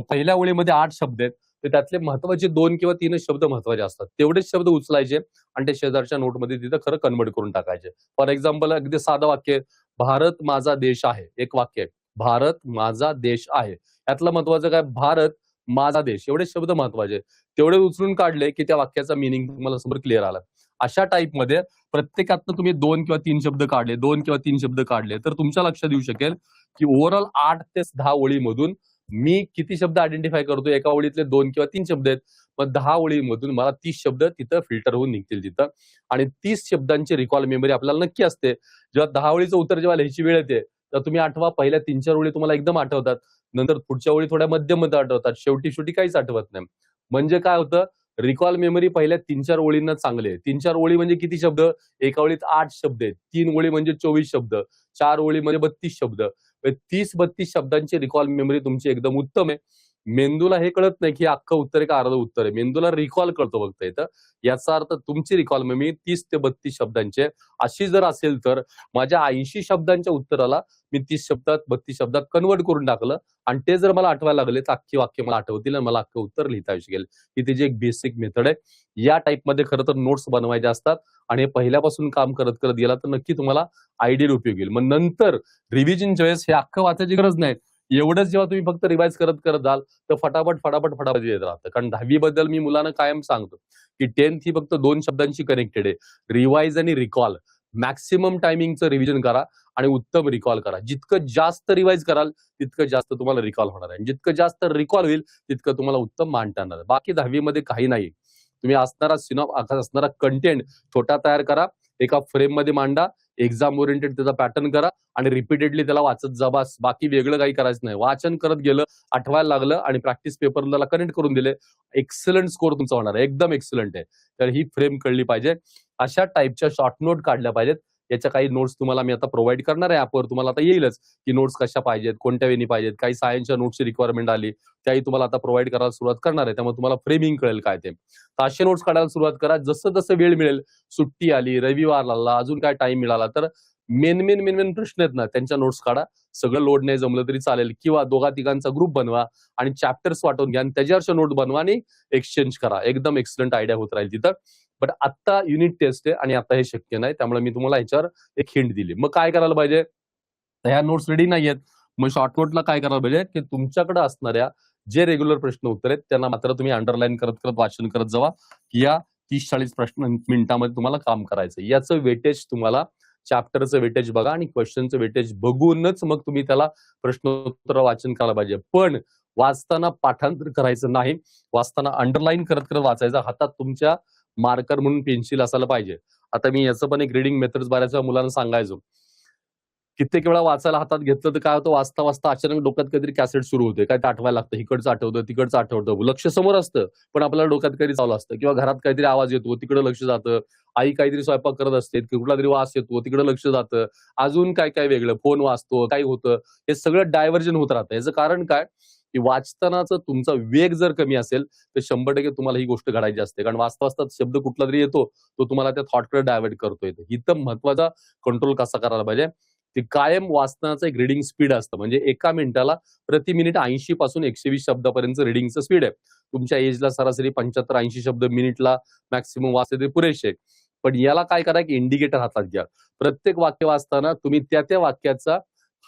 S2: पहिल्या ओळीमध्ये 8 शब्द आहेत, तर त्यातले महत्वाचे 2 किंवा 3 शब्द महत्वाचे असतात. तेवढेच शब्द उचलायचे आणि ते शेजारच्या नोटमध्ये तिथं खरं कन्वर्ट करून टाकायचे. फॉर एक्झाम्पल अगदी साधं वाक्य, भारत माझा देश आहे. एक वाक्य आहे, भारत माझा देश आहे. यातलं महत्वाचं काय, भारत माझा देश, एवढे शब्द महत्वाचे. तेवढे उचलून काढले की त्या वाक्याचा मिनिंग तुम्हाला समोर क्लिअर आला. अशा टाईपमध्ये प्रत्येकातनं तुम्ही 2 किंवा 3 शब्द काढले, 2 किंवा 3 शब्द काढले, तर तुमच्या लक्षात येऊ शकेल की ओव्हरऑल 8 ते 10 ओळीमधून मी किती शब्द आयडेंटिफाय करतो. एका ओळीतले 2 किंवा 3 शब्द आहेत, मग 10 ओळीमधून मला 30 शब्द तिथं फिल्टर होऊन निघतील तिथं. आणि 30 शब्दांची रिकॉल मेमरी आपल्याला नक्की असते. जेव्हा 10 ओळीचं उत्तर जेव्हा लिहायची वेळ येते, तर तुम्ही आठवा, पहिल्या 3-4 ओळी तुम्हाला एकदम आठवतात, नंतर पुढच्या ओळी थोड्या मध्यम मध्ये आठवतात, शेवटी काहीच आठवत नाही. म्हणजे काय होतं, रिकॉल मेमरी पहिल्या 3-4 ओळींना चांगले आहे. 3-4 ओळी म्हणजे किती शब्द, एका ओळीत 8 शब्द आहेत. 3 ओळी म्हणजे 24 शब्द, 4 ओळी म्हणजे 32 शब्द. 30-32 शब्दांची रिकॉल मेमरी तुमची एकदम उत्तम आहे. मेंदूला हे कळत नाही की अख्खं उत्तर आहे का अर्ध उत्तर आहे, मेंदूला रिकॉल कळतो फक्त इथं. याचा अर्थ तुमची रिकॉल मेमरी 30 ते 32 शब्दांचे अशी जर असेल, तर माझ्या 80 शब्दांच्या उत्तराला मी 30 शब्दात 32 शब्दात कन्वर्ट करून टाकलं आणि ते जर मला आठवायला लागले तर अख्खी वाक्य मला आठवतील आणि मला अख्खं उत्तर लिहिता येऊ शकेल. ही त्याची एक बेसिक मेथड आहे. या टाईपमध्ये खरं तर नोट्स बनवायचे असतात आणि हे पहिल्यापासून काम करत करत गेला तर नक्की तुम्हाला आयडियल उपयोग येईल. मग नंतर रिव्हिजनच्या वेळेस हे अख्खं वाचायची गरज नाही. एवढंच जेव्हा तुम्ही फक्त रिवाइज करत करत जाल तर फटाफट येत राहतं. कारण 10वी बद्दल मी मुलांना कायम सांगतो की 10th ही फक्त 2 शब्दांशी कनेक्टेड आहे, रिवाइज आणि रिकॉल. मॅक्सिमम टायमिंगचं रिव्हिजन करा आणि उत्तम रिकॉल करा. जितकं जास्त रिवाइज कराल तितकं जास्त तुम्हाला रिकॉल होणार आहे. जितकं जास्त रिकॉल होईल तितकं तुम्हाला उत्तम मांडता येणार आहे. बाकी 10वी मध्ये काही नाही. तुम्ही असणारा कंटेंट छोटा तयार करा, एका फ्रेम मध्ये मांडा, एक्झाम ओरिएंटेड त्याचा पॅटर्न करा आणि रिपीटेडली त्याला वाचत जा बस. बाकी वेगळं काही करायचं नाही. वाचन करत गेलं, आठवायला लागलं आणि प्रॅक्टिस पेपरला कनेक्ट करून दिले, एक्सलंट स्कोर तुमचा होणार आहे. एकदम एक्सलंट आहे. तर ही फ्रेम कळली पाहिजे. अशा टाईपच्या शॉर्ट नोट काढल्या पाहिजेत. याच्या काही नोट्स तुम्हाला मी आता प्रोव्हाइड करणार आहे ऍपवर. तुम्हाला आता येईलच की नोट्स कशा पाहिजेत, कोणत्या वेळी पाहिजेत. काही सायन्सच्या नोट्सची रिक्वायरमेंट आली त्याही तुम्हाला आता प्रोव्हाइड करायला सुरुवात करणार आहे. त्यामुळे तुम्हाला फ्रेमिंग कळेल काय ते. तर असे नोट्स काढायला सुरुवात करा. जसं जसं वेळ मिळेल, सुट्टी आली, रविवार आला, अजून काय टाइम मिळाला, तर मेन प्रश्न आहेत ना त्यांच्या नोट्स काढा. सगळं लोड नाही जमलं तरी चालेल, किंवा 2-3 ग्रुप बनवा आणि चॅप्टर्स वाटून घ्या आणि त्याच्यावरच्या नोट बनवा आणि एक्सचेंज करा. एकदम एक्सलंट आयडिया होत राहील तिथं. बट आता युनिट टेस्ट आहे आणि आता हे शक्य नाही, त्यामुळे मी तुम्हाला ह्याच्यावर एक हिंट दिली. मग काय करायला पाहिजे, तर ह्या नोट्स रेडी नाहीयेत, मग शॉर्ट नोटला काय करायला पाहिजे की तुमच्याकडे असणाऱ्या जे रेग्युलर प्रश्न उत्तर आहेत त्यांना मात्र तुम्ही अंडरलाईन करत करत वाचन करत जावा. या 30-40 प्रश्न मिनिटांमध्ये तुम्हाला काम करायचं. याचं वेटेज तुम्हाला चॅप्टरचं वेटेज बघा आणि क्वेश्चनचं वेटेज बघूनच मग तुम्ही त्याला प्रश्नोत्तर वाचन करायला पाहिजे. पण वाचताना पाठांतर करायचं नाही, वाचताना अंडरलाईन करत करत वाचायचं. हातात तुमच्या मार्कर म्हणून पेन्सिल असायला पाहिजे. आता मी याचं पण एक रिडिंग मेथड्स बऱ्याच वेळा मुलांना सांगायचो. कित्येक वेळा वाचायला हातात घेतलं तर काय होतं, वाचता वाचता अचानक डोक्यात काहीतरी कॅसेट सुरू होते, काय ते आठवायला लागतं, इकडचं आठवतं, तिकडचं आठवतं. लक्ष समोर असतं पण आपल्याला डोक्यात काहीतरी चालू असतं, किंवा घरात काहीतरी आवाज येतो तिकडे लक्ष जातं, आई काहीतरी स्वयंपाक करत असते, कुठला तरी वास येतो तिकडे लक्ष जातं, अजून काय काय वेगळं, फोन वाचतो, काय होतं, हे सगळं डायव्हर्जन होत राहतं. याचं कारण काय की वाचतानाचा तुमचा वेग जर कमी असेल तर 100% तुम्हाला ही गोष्ट घडायची असते. कारण वाचता वाचता शब्द कुठला तरी येतो, तो तुम्हाला त्या थॉटकडे डायव्हर्ट करतोय. इथं महत्वाचा कंट्रोल कसा करायला पाहिजे, ते कायम वाचनाचं एक रिडिंग स्पीड असतं. म्हणजे एका मिनिटाला प्रति मिनिट 80 पासून 120 शब्दापर्यंत रिडिंगचं स्पीड आहे. तुमच्या एजला सरासरी 75-80 शब्द मिनिटला मॅक्सिमम वाचले तरी पुरेसे. पण याला काय करा की इंडिकेटर हातात घ्या. प्रत्येक वाक्य वाचताना तुम्ही त्या वाक्याचा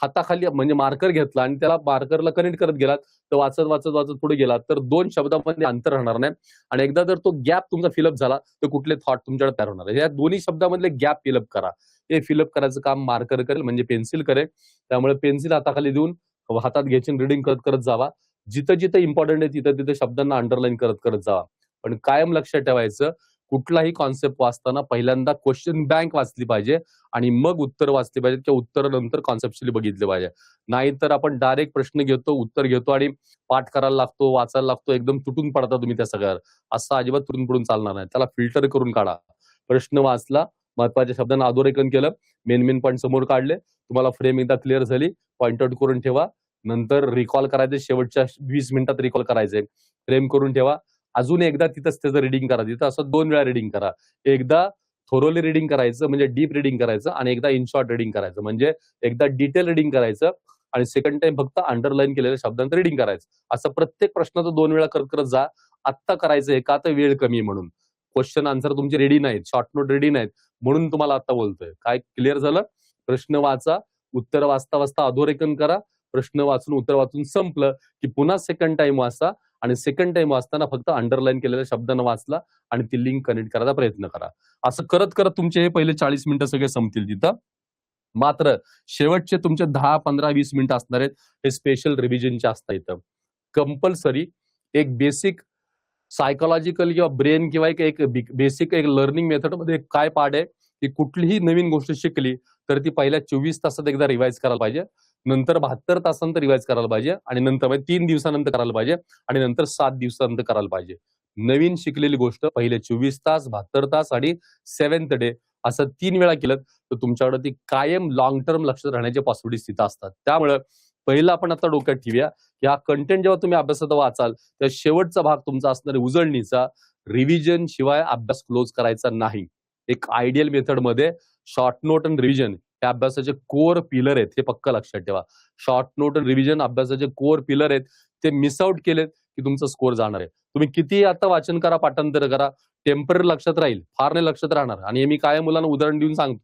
S2: हाताखाली म्हणजे मार्कर घेतला आणि त्याला मार्करला कनेक्ट करत गेलात, तर वाचत वाचत वाचत पुढे गेलात तर 2 शब्दामध्ये अंतर राहणार नाही. आणि एकदा जर तो गॅप तुमचा फिलअप झाला तर कुठले थॉट तुमच्याकडे तयार होणार आहे. या दोन्ही शब्दामधले गॅप फिलअप करा. हे फिलअप करायचं काम मार्कर करेल, म्हणजे पेन्सिल करेल. त्यामुळे पेन्सिल हाताखाली देऊन हातात घ्यायची, रिडिंग करत करत जावा. जिथं जिथं इम्पॉर्टंट आहे तिथं तिथं शब्दांना अंडरलाईन करत करत जावा. पण कायम लक्षात ठेवायचं, कुठलाही कॉन्सेप्ट वाचताना पहिल्यांदा क्वेश्चन बँक वाचली पाहिजे आणि मग उत्तर वाचली पाहिजे किंवा उत्तरानंतर कॉन्सेप्च्युअली बघितले पाहिजे. नाहीतर आपण डायरेक्ट प्रश्न घेतो, उत्तर घेतो आणि पाठ करायला लागतो, वाचायला लागतो, एकदम तुटून पडता तुम्ही त्या सगळ्यावर. असं अजिबात तुटून पडून चालणार नाही. त्याला फिल्टर करून काढा. प्रश्न वाचला, महत्वाच्या शब्दांना अधोरेखन केलं, मेन पॉईंट समोर काढले, तुम्हाला फ्रेम एकदा क्लिअर झाली, पॉइंट आउट करून ठेवा. नंतर रिकॉल करायचे, शेवटच्या 20 मिनिटात रिकॉल करायचे, फ्रेम करून ठेवा. अजून एकदा तिथंच त्याचं रिडिंग करा. तिथं असं 2 वेळा रिडिंग करा. एकदा थोरोली रिडिंग करायचं म्हणजे डीप रिडिंग करायचं आणि एकदा इन शॉर्ट रिडिंग करायचं म्हणजे एकदा डिटेल रिडिंग करायचं आणि सेकंड टाइम फक्त अंडरलाईन केलेल्या शब्दांचं रिडिंग करायचं. असं प्रत्येक प्रश्नाचं 2 वेळा करत करत जा. आत्ता करायचंय का तर वेळ कमी म्हणून. क्वेश्चन आन्सर तुमचे रेडी नाहीत, शॉर्ट नोट रेडी नाहीत म्हणून तुम्हाला आता बोलतोय. काय क्लिअर झालं? प्रश्न वाचा, उत्तर वाचता वाचता अधोरेखन करा, प्रश्न वाचून उत्तर वाचून संपलं की पुन्हा सेकंड टाइम वाचा आणि सेकंड टाइम वाचताना फक्त अंडरलाईन केलेल्या शब्दांना वाचला आणि ती लिंक कनेक्ट करायचा प्रयत्न करा. असं करत करत तुमचे हे पहिले 40 मिनिटं सगळे संपतील तिथं. मात्र शेवटचे तुमचे 10, 15, 20 मिनिटं असणार आहेत हे स्पेशल रिव्हिजनचे असतात. इथं कंपल्सरी एक बेसिक सायकोलॉजिकल किंवा ब्रेन किंवा एक बेसिक एक लर्निंग मेथडमध्ये काय पार्ट आहे की कुठलीही नवीन गोष्ट शिकली तर ती पहिल्या 24 तासात एकदा रिवाइज करायला पाहिजे, नंतर 72 तासानंतर रिवाइज करायला पाहिजे आणि नंतर 3 दिवसानंतर करायला पाहिजे आणि नंतर 7 दिवसानंतर करायला पाहिजे. नवीन शिकलेली गोष्ट पहिले 24 तास, 72 तास आणि 7th डे असं 3 वेळा केलं तर तुमच्याकडे ती कायम लॉंग टर्म लक्षात राहण्याच्या पॉसिबिलिटीज तिथं असतात. त्यामुळे पहिलं आपण आता डोक्यात ठेवूया की हा कंटेंट जेव्हा तुम्ही अभ्यासात वाचाल त्या शेवटचा भाग तुमचा असणार आहे उजळणीचा. रिव्हिजन शिवाय अभ्यास क्लोज करायचा नाही. एक आयडियल मेथडमध्ये शॉर्ट नोट आणि रिव्हिजन हे अभ्यासाचे कोर पिलर आहेत, हे पक्का लक्षात ठेवा. शॉर्ट नोट आणि रिव्हिजन अभ्यासाचे कोर पिलर आहेत. ते मिस आउट केलेत की तुमचा स्कोर जाणार आहे. तुम्ही किती आता वाचन करा, पाठांतर करा, टेम्पररी लक्षात राहील, फार नाही लक्षात राहणार. आणि मी काय मुलांना उदाहरण देऊन सांगतो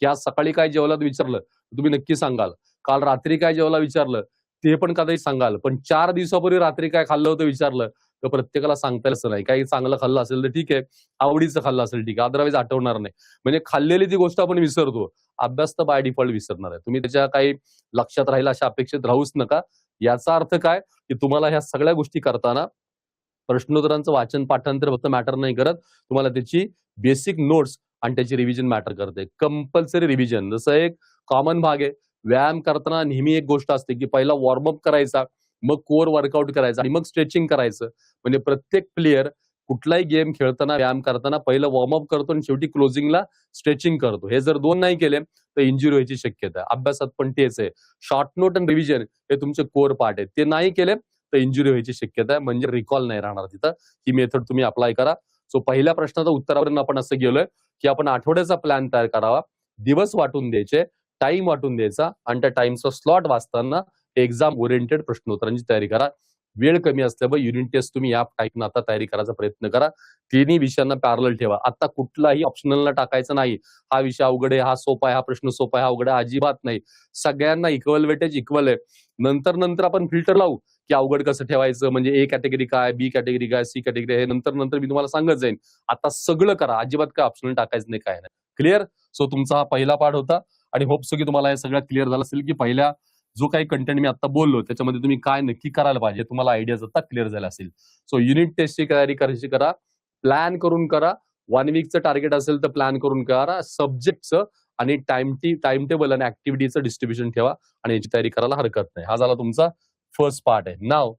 S2: की आज सकाळी काय जेवलात विचारलं तुम्ही नक्की सांगाल, काल रात्री काय जेवला विचारलं ते पण कदाचित सांगाल, पण 4 दिवसापूर्वी रात्री काय खाल्लं होतं विचारलं तर प्रत्येकाला सांगता येईल नाही. काही चांगलं खाल्लं असेल तर ठीक आहे, आवडीचं खाल्लं असेल ठीक आहे, अदरवाईज आठवणार नाही. म्हणजे खाल्लेली ती गोष्ट आपण विसरतो, अभ्यास तर बाय डिफॉल्ट विसरणार आहे. तुम्ही त्याच्या काही लक्षात राहील अशा अपेक्षित राहूच नका. याचा अर्थ काय की तुम्हाला ह्या सगळ्या गोष्टी करताना प्रश्नोत्तरांचं वाचन पाठांतर फक्त मॅटर नाही करत, तुम्हाला त्याची बेसिक नोट्स आणि त्याची रिव्हिजन मॅटर करते. कंपल्सरी रिव्हिजन जसं एक कॉमन भाग आहे. व्यायाम करताना नेहमी एक गोष्ट असते की पहिला वॉर्मअप करायचा, मग कोर वर्कआउट करायचा आणि मग स्ट्रेचिंग करायचं. म्हणजे प्रत्येक प्लेयर कुठलाही गेम खेळताना व्यायाम करताना पहिलं वॉर्मअप करतो आणि शेवटी क्लोजिंगला स्ट्रेचिंग करतो. हे जर 2 नाही केले तर इंजुरी व्हायची शक्यता आहे. अभ्यासात पण तेच आहे. शॉर्ट नोट आणि रिव्हिजन हे तुमचे कोर पार्ट आहेत. ते नाही केले तर इंजुरी व्हायची शक्यता आहे, म्हणजे रिकॉल नाही राहणार तिथं. ही मेथड तुम्ही अप्लाय करा. सो पहिल्या प्रश्नाचा उत्तरावरून आपण असं गेलोय की आपण आठवड्याचा प्लॅन तयार करावा, दिवस वाटून द्यायचे, टाइम वाटून द्यायचा आणि त्या टाइमचा स्लॉट वाचताना एक्झाम ओरिएंटेड प्रश्नोत्तरांची तयारी करा. वेळ कमी असल्यामुळे युनिट टेस्ट तुम्ही या टाईपनं आता तयारी करायचा प्रयत्न करा. तिन्ही विषयांना पॅरलल ठेवा. आता कुठलाही ऑप्शनलला टाकायचं नाही. हा विषय अवघड आहे, हा सोपा आहे, हा प्रश्न सोपा आहे, हा अवघड आहे, अजिबात नाही. सगळ्यांना इक्वल वेटेज इक्वल आहे. नंतर आपण फिल्टर लावू की अवघड कसं ठेवायचं, म्हणजे ए कॅटेगरी काय, बी कॅटेगरी काय, सी कॅटेगरी हे नंतर मी तुम्हाला सांगत जाईन. आता सगळं करा, अजिबात काय ऑप्शनल टाकायचं नाही, काय नाही. क्लिअर? सो तुमचा हा पहिला पार्ट होता आणि होप्स की तुम्हाला हे सगळं क्लिअर झालं असेल की पहिल्या जो काही कंटेंट मी आता बोललो त्याच्यामध्ये तुम्ही काय नक्की करायला पाहिजे तुम्हाला आयडियाज आता क्लिअर झाला असेल. सो युनिट टेस्टची तयारी करायची करा, प्लॅन करून करा. 1 वीकचं टार्गेट असेल तर प्लॅन करून करा. सब्जेक्टचं आणि टाइम टेबल आणि ऍक्टिव्हिटीचं डिस्ट्रीब्युशन ठेवा आणि याची तयारी करायला हरकत नाही. हा झाला तुमचा फर्स्ट पार्ट आहे. नाव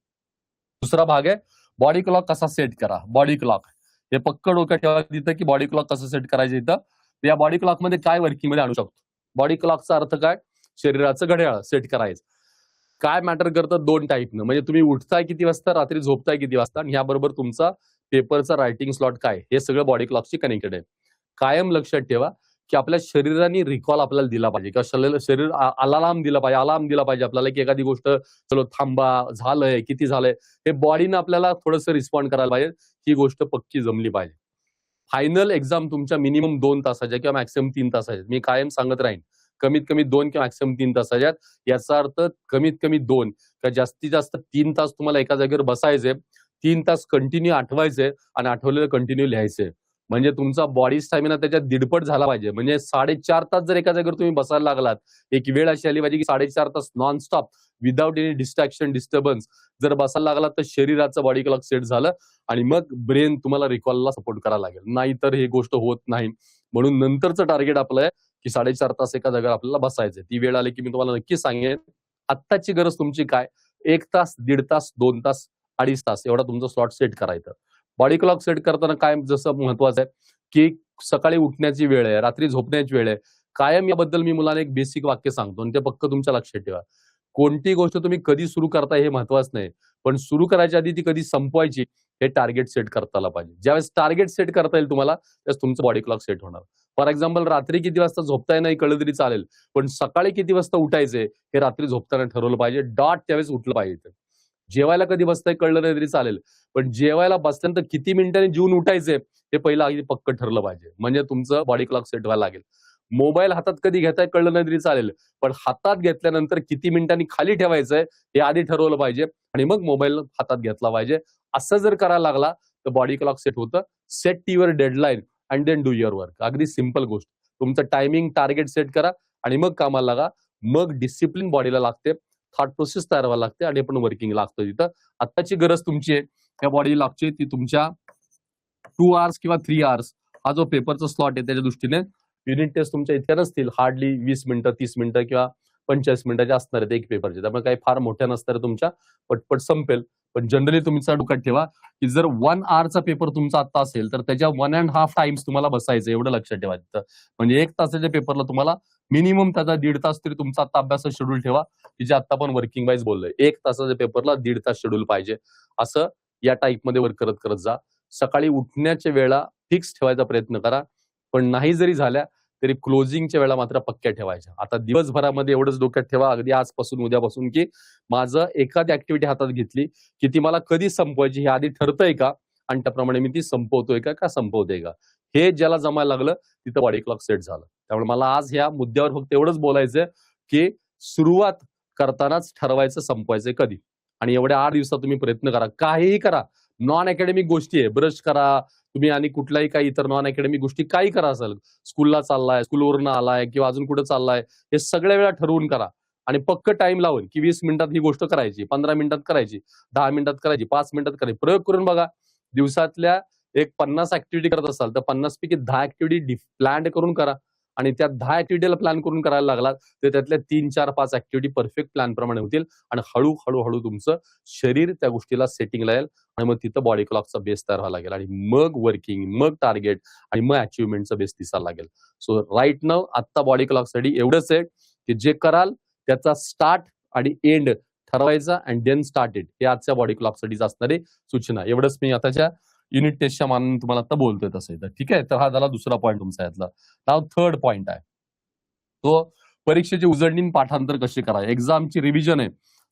S2: दुसरा भाग आहे बॉडी क्लॉक कसा सेट करा. बॉडी क्लॉक हे पक्क डोक्यात ठेवा तिथं की बॉडी क्लॉक कसं सेट करायचं. इथं या बॉडी क्लॉक मध्ये काय वर्किंग मध्ये आणू शकतो. बॉडी क्लॉकचा अर्थ काय, शरीराचं घड्याळ सेट करायचं. काय मॅटर करतं 2 टाईपनं, म्हणजे तुम्ही उठताय किती वाजता, रात्री झोपताय किती वाजता आणि याबरोबर तुमचा पेपरचा रायटिंग स्लॉट काय, हे सगळं बॉडी क्लॉकशी कनेक्टेड आहे. कायम लक्षात ठेवा की आपल्या शरीराने रिकॉल आपल्याला दिला पाहिजे किंवा शरीर अलार्म दिला पाहिजे आपल्याला की एखादी गोष्ट चलो थांबा, झालंय, किती झालंय, हे बॉडीनं आपल्याला थोडंसं रिस्पॉन्ड करायला पाहिजे. ही गोष्ट पक्की जमली पाहिजे. फायनल एक्झाम तुमच्या मिनिमम 2 तासाच्या किंवा मॅक्सिमम 3 तासाच्या, मी कायम सांगत राहीन कमीत कमी 2 किंवा मॅक्सिमम 3 तासाच्या. याचा अर्थ कमीत कमी 2 किंवा जास्तीत जास्त 3 तास तुम्हाला एका जागेवर बसायचे, 3 तास कंटिन्यू आठवायचे आणि आठवलेलं कंटिन्यू लिहायचे. म्हणजे तुमचा बॉडी स्टॅमिना त्याच्यात दीडपट झाला पाहिजे. म्हणजे 4.5 तास जर एका जागेवर तुम्ही बसायला लागलात, एक वेळ अशी आली पाहिजे की 4.5 तास nonstop without any distraction disturbance जर बसायला लागलात तर शरीराचं बॉडी क्लॉक सेट झालं आणि मग ब्रेन तुम्हाला रिकॉलला सपोर्ट करायला लागेल. नाहीतर ही गोष्ट होत नाही. म्हणून नंतरचं टार्गेट आपलं आहे की 4.5 तास एका जागेवर आपल्याला बसायचंय. ती वेळ आली की मी तुम्हाला नक्की सांगेन. आत्ताची गरज तुमची काय? 1 तास, 1.5 तास, 2 तास, 2.5 तास एवढा तुमचा स्लॉट सेट करायचा. बॉडी क्लॉक सेट करताना काय जसं महत्वाचं आहे की सकाळी उठण्याची वेळ आहे, रात्री झोपण्याची वेळ आहे. कायम याबद्दल मी मुलांना एक बेसिक वाक्य सांगतो आणि ते पक्क तुमच्या लक्षात ठेवा. कोणती गोष्ट तुम्ही कधी सुरू करताय हे महत्वाचं नाही, पण सुरू करायच्या आधी ती कधी संपवायची हे टार्गेट सेट करता आलं पाहिजे. ज्यावेळेस टार्गेट सेट करता येईल तुम्हाला त्यावेळेस तुमचं बॉडी क्लॉक सेट होणार. फॉर एक्झाम्पल रात्री किती वाजता झोपताय नाही कळलं तरी चालेल, पण सकाळी किती वाजता उठायचंय हे रात्री झोपताना ठरवलं पाहिजे. डॉट त्यावेळेस उठलं पाहिजे. जेवायला कधी बसताय कळलं नाही तरी चालेल, पण जेवायला बसल्यानंतर किती मिनिटांनी जेवून उठायचंय हे पहिलं अगदी पक्क ठरलं पाहिजे. म्हणजे तुमचं बॉडी क्लॉक सेट व्हायला लागेल. मोबाईल हातात कधी घेताय कळलं नाही तरी चालेल, पण हातात घेतल्यानंतर किती मिनिटांनी खाली ठेवायचंय हे आधी ठरवलं पाहिजे आणि मग मोबाईल हातात घेतला पाहिजे. असं जर करायला लागला तर बॉडी क्लॉक सेट होतं. Set your deadline and then do your work. अगदी सिंपल गोष्ट. तुमचं टायमिंग टार्गेट सेट करा आणि मग कामाला लागा. मग डिसिप्लिन बॉडीला लागते, थॉट प्रोसेस तयार व्हायला लागते आणि आपण वर्किंग लागतं तिथं. आत्ताची गरज तुमची आहे त्या बॉडी लागते ती तुमच्या 2 आवर्स किंवा 3 आवर्स हा जो पेपरचा स्लॉट आहे त्याच्या दृष्टीने युनिट टेस्ट तुमच्या इतक्या नसतील. हार्डली 20 मिनिटं, 30 मिनिटं किंवा 45 मिनिटाच्या असणार आहेत एक पेपरचे. त्यामुळे काही फार मोठ्या नसणार तुमच्या, पटपट संपेल. पण जनरली तुमचा डोक्यात ठेवा की जर 1 आवरचा पेपर तुमचा आता असेल तर त्याच्या 1.5 टाइम्स तुम्हाला बसायचं एवढं लक्षात ठेवा तिथं. म्हणजे 1 तासाच्या पेपरला तुम्हाला मिनिमम त्याचा 1.5 तास तरी तुमचा आता अभ्यासाचा शेड्यूल ठेवा, की जे आता पण वर्किंग वाईज बोललोय. 1 तासाच्या पेपरला 1.5 तास शेड्यूल पाहिजे. असं या टाईपमध्ये वर्क करत करत जा. सकाळी उठण्याच्या वेळा फिक्स ठेवायचा प्रयत्न करा, पण नाही जरी झाल्या तरी क्लोजिंगच्या वेळा मात्र पक्क्या ठेवायच्या. आता दिवसभरामध्ये एवढंच डोक्यात ठेवा अगदी आजपासून उद्यापासून की माझं एखादी ऍक्टिव्हिटी हातात घेतली की ती मला कधी संपवायची हे आधी ठरतंय का आणि त्याप्रमाणे मी ती संपवतोय का संपवतोय का हे ज्याला जमायला लागलं तिथं बॉडी क्लॉक सेट झालं. त्यामुळे मला आज ह्या मुद्द्यावर फक्त एवढंच बोलायचंय की सुरुवात करतानाच ठरवायचं संपवायचं कधी. आणि एवढ्या 8 दिवसात तुम्ही प्रयत्न करा, काहीही करा. नॉन अकॅडमिक गोष्टी आहे, ब्रश करा तुम्ही आणि कुठल्याही काही इतर नॉन अकॅडमिक गोष्टी काही करा असेल, स्कूलला चाललाय, स्कूलवरून आलाय किंवा अजून कुठे चाललाय, हे सगळ्या वेळा ठरवून करा आणि पक्क टाइम लावून की 20 मिनिटात ही गोष्ट करायची, 15 मिनिटात करायची, 10 मिनिटात करायची, 5 मिनिटात करायची. प्रयोग करून बघा. दिवसातल्या एक 50 ऍक्टिव्हिटी करत असाल तर 50 पैकी 10 ऍक्टिव्हिटी प्लॅन करून करा आणि त्या 10 ऍक्टिव्हिटीला प्लॅन करून करायला लागलात तर त्यातल्या 3, 4, 5 ऍक्टिव्हिटी परफेक्ट प्लॅन प्रमाणे होतील आणि हळूहळू तुमचं शरीर त्या गोष्टीला सेटिंगला येईल आणि मग तिथं बॉडी क्लॉकचा बेस तयार व्हायला लागेल आणि मग वर्किंग, मग टार्गेट आणि मग अचिव्हमेंटचा बेस दिसायला लागेल. सो राईट नाव आत्ता बॉडी क्लॉकसाठी एवढंच आहे की जे कराल त्याचा स्टार्ट आणि एंड ठरवायचा अँड देन स्टार्ट इट. हे आजच्या बॉडी क्लॉकसाठीच असणारी सूचना. एवढंच मी आताच्या युनिट टेस्टच्या मानाने तुम्हाला आता बोलतोय तसं. तर ठीक आहे. तर हा झाला दुसरा पॉईंट तुमचा यातला. नाव थर्ड पॉईंट आहे तो परीक्षेची उजळणी पाठांतर कशी करायचे. एक्झामची रिव्हिजन आहे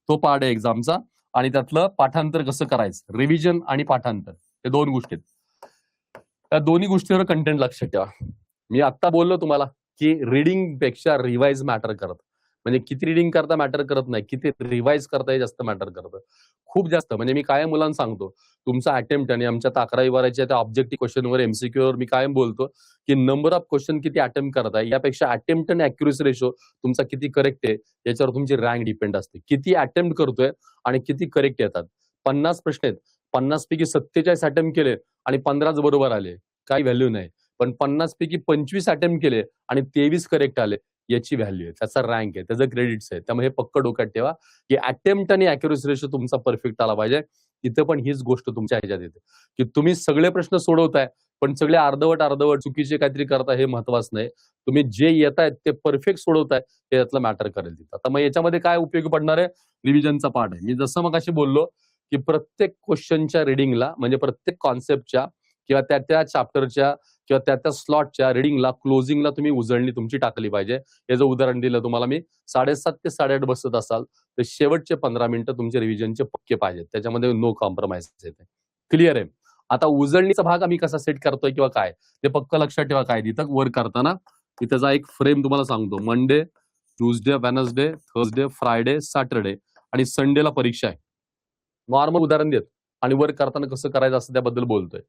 S2: तो पार्ट आहे एक्झामचा आणि त्यातलं पाठांतर कसं करायचं. रिव्हिजन आणि पाठांतर हे 2 गोष्टी आहेत. त्या दोन्ही गोष्टीवर कंटेंट लक्षात ठेवा. मी आता बोललो तुम्हाला की रिडिंग पेक्षा रिवाइज मॅटर करत. म्हणजे किती रिडिंग करता मॅटर करत नाही, किती रिवाइज करता हे जास्त मॅटर करतं. खूप जास्त. म्हणजे मी कायम मुलांना सांगतो तुमचा अटेम्प्ट आणि आमच्या 11वी-12वीच्या त्या ऑब्जेक्टिव्ह क्वेश्चनवर एमसीक्यूवर मी कायम बोलतो की नंबर ऑफ क्वेश्चन किती अटेम्प्ट करताय यापेक्षा अटेम्प्ट आणि अॅक्युरेसी रेशो तुमचा किती करेक्ट आहे याच्यावर तुमची रँक डिपेंड असते. किती अटेम्प्ट करतोय आणि किती करेक्ट येतात. 50 प्रश्न आहेत, 50 पैकी 47 अटेम्प्ट केले आणि 15च बरोबर आले, काही व्हॅल्यू नाही. पण 50 पैकी 25 अटेम्प्ट केले आणि 23 करेक्ट आले याची व्हॅल्यू आहे, त्याचा रँक आहे, त्याचं क्रेडिट्स आहे. त्यामुळे हे पक्क डोक्यात ठेवा की अटेम्प्ट आणि अॅक्युरेसी रेशो तुमचा परफेक्ट आला पाहिजे. इथं पण हीच गोष्ट तुमच्या ह्याच्यात येते की तुम्ही सगळे प्रश्न सोडवताय पण सगळे अर्धवट चुकीचे काहीतरी करताय हे महत्वाचं नाही. तुम्ही जे येत आहेत ते परफेक्ट सोडवताय हे यातलं मॅटर करेल तिथं. आता मग याच्यामध्ये काय उपयोग पडणार आहे. रिव्हिजनचा पार्ट आहे. मी जसं मग अशी बोललो की प्रत्येक क्वेश्चनच्या रिडिंगला म्हणजे प्रत्येक कॉन्सेप्टच्या किंवा त्या चॅप्टरच्या किंवा त्या स्लॉटच्या रिडिंगला क्लोजिंगला तुम्ही उजळणी तुमची टाकली पाहिजे. याचं उदाहरण दिलं तुम्हाला मी. 7:30 ते 8:30 बसत असाल तर शेवटचे 15 मिनिटं तुमचे रिव्हिजनचे पक्के पाहिजेत. त्याच्यामध्ये नो कॉम्प्रोमाइज येते. क्लिअर आहे. आता उजळणीचा भाग आम्ही कसा सेट करतोय किंवा काय ते पक्क लक्षात ठेवा. काय तिथं वर्क करताना मी त्याचा एक फ्रेम तुम्हाला सांगतो. Monday, Tuesday, Wednesday, Thursday, Friday, Saturday आणि संडेला परीक्षा आहे. नॉर्मल उदाहरण देत आणि वर्क करताना कसं करायचं असं त्याबद्दल बोलतोय.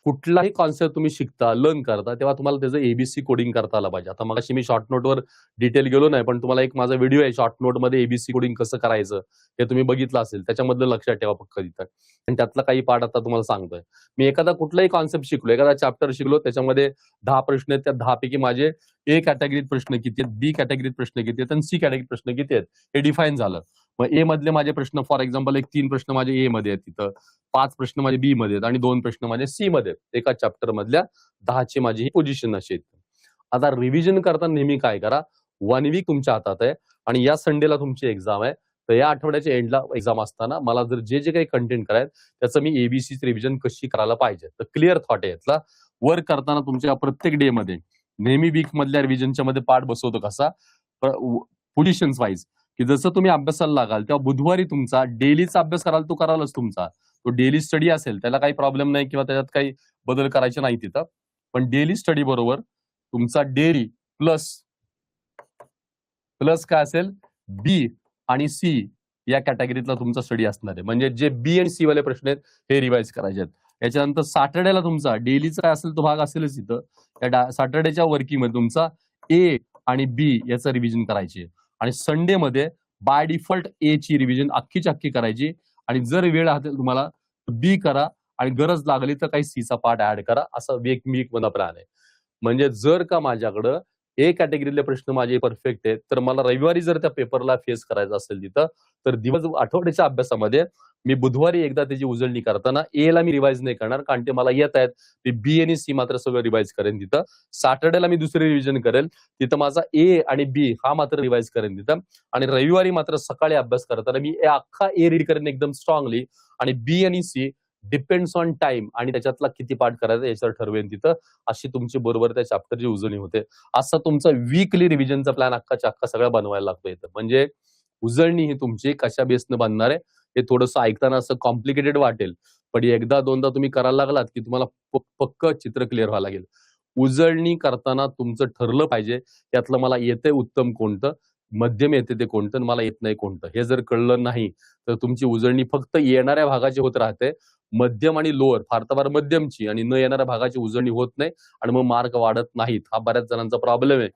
S2: कुठलाही कॉन्सेप्ट तुम्ही शिकता, लर्न करता, तेव्हा तुम्हाला त्याचं एबीसी कोडिंग करता आलं पाहिजे. आता मगाशी मी शॉर्ट नोटवर डिटेल गेलो नाही, पण तुम्हाला एक माझा व्हिडिओ आहे शॉर्ट नोटमध्ये एबीसी कोडिंग कसं करायचं हे तुम्ही बघितलं असेल. त्याच्यामधलं लक्षात ठेवा फक्त तिथं. आणि त्यातला काही पार्ट आता तुम्हाला सांगतोय. मी एखादा कुठलाही कॉन्सेप्ट शिकलो, एखादा चॅप्टर शिकलो, त्याच्यामध्ये 10 प्रश्न आहेत. त्या 10 पैकी माझे ए कॅटेगरीत प्रश्न किती आहेत, बी कॅटेगरीत प्रश्न किती आहेत आणि सी कॅटेगरीत प्रश्न किती आहेत हे डिफाईन झालं. मग ए मधले माझे प्रश्न फॉर एक्झाम्पल 3 प्रश्न माझे ए मध्ये आहेत तिथं, 5 प्रश्न माझे बी मध्ये आहेत आणि 2 प्रश्न माझे सी मध्ये आहेत. एका चॅप्टर मधल्या 10ची माझी ही पोझिशन अशी आहे. आता रिव्हिजन करताना नेहमी काय करा, 1 वीक तुमच्या हातात आहे आणि या संडेला तुमची एक्झाम आहे. तर या आठवड्याच्या एंडला एक्झाम असताना मला जर जे काही कंटेंट करायचं त्याचं मी एबीसी रिव्हिजन कशी करायला पाहिजे, तर क्लिअर थॉट आहे यातला. वर्क करताना तुमच्या प्रत्येक डे मध्ये नेहमी वीक मधल्या रिव्हिजनच्या मध्ये पार्ट बसवतो कसा, पोझिशन्स वाईज, की जसं तुम्ही अभ्यासाला लागाल तेव्हा बुधवारी तुमचा डेलीचा अभ्यास कराल तो करालच तुमचा. तो डेली स्टडी असेल त्याला काही प्रॉब्लेम नाही किंवा त्याच्यात काही बदल करायचे नाही तिथं. पण डेली स्टडी बरोबर तुमचा डेली प्लस काय असेल, बी आणि सी या कॅटेगरीतला तुमचा स्टडी असणार आहे. म्हणजे जे बी आणि सी वाले प्रश्न आहेत हे रिवाइज करायचे आहेत. याच्यानंतर सॅटर्डेला तुमचा डेलीचा काय असेल तो भाग असेलच इथं. या सॅटर्डेच्या वर्किंग मध्ये तुमचा ए आणि बी याचं रिव्हिजन करायचे आणि संडे मध्ये बाय डिफॉल्ट ए ची रिव्हिजन अख्खीची अख्खी करायची आणि जर वेळ असेल तुम्हाला बी करा आणि गरज लागली तर काही सीचा पार्ट ऍड करा. असा वीक मध्ये प्लॅन आहे. म्हणजे जर का माझ्याकडं ए कॅटेगरीतले प्रश्न माझे परफेक्ट आहेत तर मला रविवारी जर त्या पेपरला फेस करायचं असेल तिथं, तर आठवड्याच्या अभ्यासामध्ये मी बुधवारी एकदा त्याची उजळणी करताना ए ला मी रिवाइज नाही करणार कारण ते मला येत आहेत. मी बी आणि सी मात्र सगळं रिवाइज करेन तिथं. सॅटर्डेला मी दुसरी रिव्हिजन करेल, तिथं माझा ए आणि बी हा मात्र रिवाइज करेन तिथं. आणि रविवारी मात्र सकाळी अभ्यास करताना मी अख्खा ए रीड करेन एकदम स्ट्रॉंगली आणि बी आणि सी डिपेंड्स ऑन टाइम आणि त्याच्यातला किती पार्ट करायचा याच्यावर ठरवेन तिथं. अशी तुमची बरोबर त्या चॅप्टरची उजळणी होते. असं तुमचा वीकली रिव्हिजनचा प्लॅन अख्खाच्या अख्खा सगळा बनवायला लागतो इथं. म्हणजे उजळणी ही तुमची कशा बेसनं बनणार आहे हे थोडंसं ऐकताना असं कॉम्प्लिकेटेड वाटेल, पण एकदा दोनदा तुम्ही करायला लागलात की तुम्हाला पक्क चित्र क्लिअर व्हायला लागेल. उजळणी करताना तुमचं ठरलं पाहिजे यातलं मला येतंय उत्तम कोणतं, मध्यम येते ते कोणतं, मला येत नाही कोणतं. हे जर कळलं नाही तर तुमची उजळणी फक्त येणाऱ्या भागाची होत राहते. मध्यम आणि लोअर फार तर फार मध्यमची आणि न येणाऱ्या भागाची उजळणी होत नाही आणि मग मार्क वाढत नाहीत. हा बऱ्याच जणांचा प्रॉब्लेम आहे.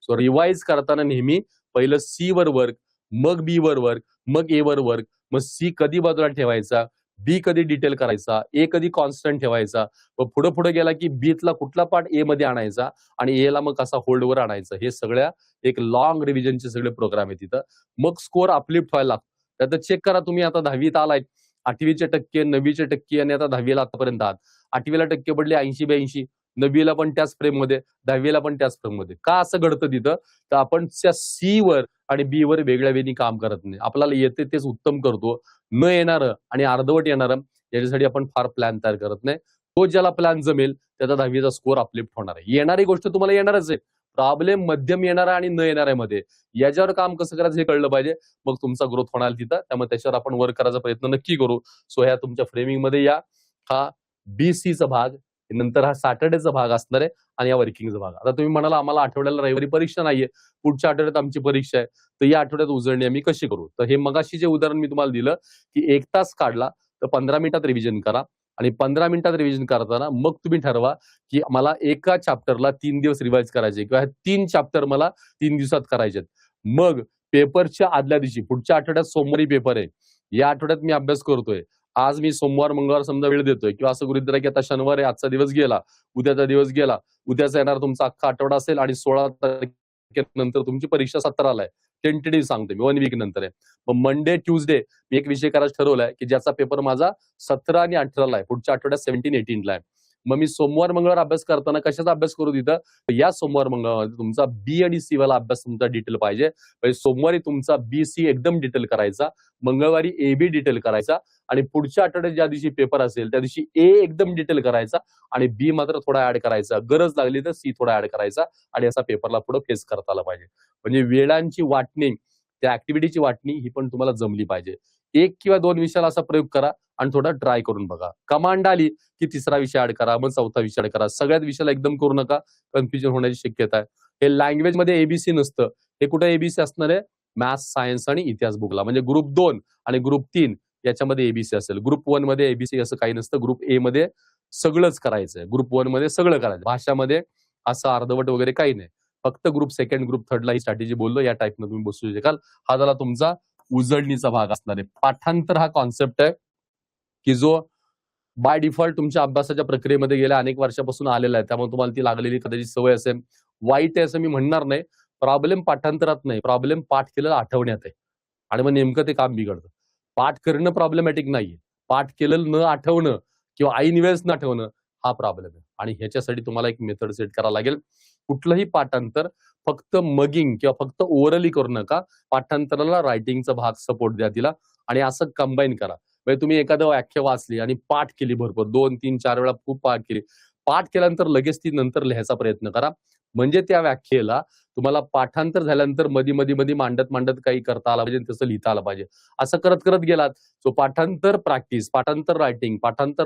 S2: सो रिवाइज करताना नेहमी पहिलं सी वर वर्क, मग बी वर वर्क, मग ए वर वर्क, मग सी कधी बाजूला ठेवायचा, बी कधी डिटेल करायचा, ए कधी कॉन्स्टंट ठेवायचा, मग पुढे पुढे गेला की बीतला कुठला पार्ट ए मध्ये आणायचा आणि ए ला मग कसा होल्डवर आणायचा. हे सगळ्या एक लॉंग रिव्हिजनचे सगळे प्रोग्राम आहे तिथं. मग स्कोर अपलिफ्ट व्हायला लागतो. त्यात चेक करा तुम्ही आता 10वीत आलाय, 8वीचे टक्के, 9वीचे टक्के आणि आता 10वीला आतापर्यंत आहात. 8वीला टक्के पडले 80-82, 9वीला पण त्याच फ्रेम मध्ये, 10वीला पण त्याच फ्रेम मध्ये. का असं घडतं तिथं, तर आपण त्या सी वर आणि बी वर वेगळ्या वेळी काम करत नाही. आपल्याला येते तेच उत्तम करतो. न येणारं आणि अर्धवट येणारं याच्यासाठी आपण फार प्लॅन तयार करत नाही. तो ज्याला प्लॅन जमेल त्याचा 10वीचा स्कोर अपलिफ्ट होणार आहे. येणारी गोष्ट तुम्हाला येणारच आहे. प्रॉब्लेम मध्यम येणारा आणि न येणाऱ्यामध्ये याच्यावर काम कसं करायचं हे कळलं पाहिजे. मग तुमचा ग्रोथ होणार तिथं. त्यामुळे त्याच्यावर आपण वर्क करायचा प्रयत्न नक्की करू. सो ह्या तुमच्या फ्रेमिंग मध्ये या. हा बीसीचा भाग, नंतर हा सॅटर्डेचा भाग असणार आहे आणि या वर्किंगचा भाग. आता तुम्ही म्हणाला आम्हाला आठवड्याला रविवारी परीक्षा नाहीये, पुढच्या आठवड्यात आमची परीक्षा आहे, तर या आठवड्यात उजळणी आम्ही कशी करू. तर हे मगाशी जे उदाहरण मी तुम्हाला दिलं की 1 तास काढला तर 15 मिनिटात रिव्हिजन करा आणि 15 मिनिटात रिव्हिजन करताना मग तुम्ही ठरवा की मला एका चॅप्टरला 3 दिवस रिवाइज करायचे किंवा 3 चॅप्टर मला 3 दिवसात करायचे. मग पेपरच्या आदल्या दिवशी, पुढच्या आठवड्यात सोमवारी पेपर आहे, या आठवड्यात मी अभ्यास करतोय, आज मी सोमवार मंगळवार समजा वेळ देतोय किंवा असं गृहीत धरा की आता शनिवार आहे, आजचा दिवस गेला, उद्याचा दिवस गेला, उद्याचा येणार तुमचा अख्खा आठवडा असेल आणि 16 तारखेनंतर तुमची परीक्षा 17ला आहे. टेंटेटिव्ह सांगते मी, 1 वीक नंतर आहे. मग मंडे ट्यूजडे मी एक विषय करायचं ठरवलाय की ज्याचा पेपर माझा 17 आणि 18ला आहे, पुढच्या आठवड्यात 17-18ला आहे. मग मी सोमवार मंगळवार अभ्यास करताना कशाचा अभ्यास करू तिथं, या सोमवार मंगळवार तुमचा बी आणि सी वाला अभ्यास तुमचा डिटेल पाहिजे. म्हणजे सोमवारी तुमचा बी सी एकदम डिटेल करायचा, मंगळवारी ए बी डिटेल करायचा आणि पुढच्या आठवड्यात ज्या दिवशी पेपर असेल त्या दिवशी ए एकदम डिटेल करायचा आणि बी मात्र थोडा ऍड करायचा, गरज लागली तर सी थोडा ऍड करायचा आणि असा पेपरला पुढे फेस करता आला पाहिजे. म्हणजे वेळांची वाटणी, त्या ऍक्टिव्हिटीची वाटणी ही पण तुम्हाला जमली पाहिजे. 1 किंवा 2 विषयाला असा प्रयोग करा आणि थोडा ट्राय करून बघा. कमांड आली की 3रा विषय ऍड करा, मग 4था विषय ऍड करा. सगळ्यात विषयाला एकदम करू नका, कन्फ्युजन होण्याची शक्यता आहे. हे लँग्वेज मध्ये एबीसी नसतं, हे कुठे एबीसी असणार आहे, मॅथ्स, सायन्स आणि इतिहास बुकला. म्हणजे ग्रुप 2 आणि ग्रुप 3 याच्यामध्ये एबीसी असेल. ग्रुप 1 मध्ये एबीसी असं काही नसतं. ग्रुप ए मध्ये सगळंच करायचंय. ग्रुप 1 मध्ये सगळं करायचं. भाषामध्ये असं अर्धवट वगैरे काही नाही. फक्त ग्रुप सेकंड, ग्रुप थर्डला ही स्ट्रॅटेजी बोललो, या टाईपनं तुम्ही बसू शकाल. हा झाला तुमचा उजळणीचा भाग असणार आहे. पाठांतर हा कॉन्सेप्ट आहे की जो बाय डिफॉल्ट तुमच्या अभ्यासाच्या प्रक्रियेमध्ये गेल्या अनेक वर्षापासून आलेला आहे. त्यामुळे तुम्हाला ती लागलेली कदाचित सवय असेल. वाईट आहे असं मी म्हणणार नाही. प्रॉब्लेम पाठांतरात नाही, प्रॉब्लेम पाठ केलेलं आठवण्यात आहे. आणि मग नेमकं ते काम बिघडतं. पाठ करणं प्रॉब्लेमॅटिक नाहीये. पाठ केलेलं न आठवणं किंवा ऐन वेळेस न आठवणं हा प्रॉब्लेम आहे. आणि ह्याच्यासाठी तुम्हाला एक मेथड सेट करावं लागेल. कुठलंही पाठांतर फक्त मगिंग किंवा फक्त ओरली करू नका. पाठांतराला रायटिंगचा भाग सपोर्ट द्या तिला आणि असं कंबाईन करा. म्हणजे तुम्ही एखादं व्याख्या वाचली आणि पाठ केली भरपूर 2, 3, 4 वेळा खूप पाठ केली. पाठ केल्यानंतर लगेच ती नंतर लिहायचा प्रयत्न करा. म्हणजे त्या व्याख्येला तुम्हाला पाठांतर झाल्यानंतर मध्ये मांडत काही करता आला पाहिजे, तसं लिहिता आलं पाहिजे. असं करत करत गेलात सो पाठांतर प्रॅक्टिस, पाठांतर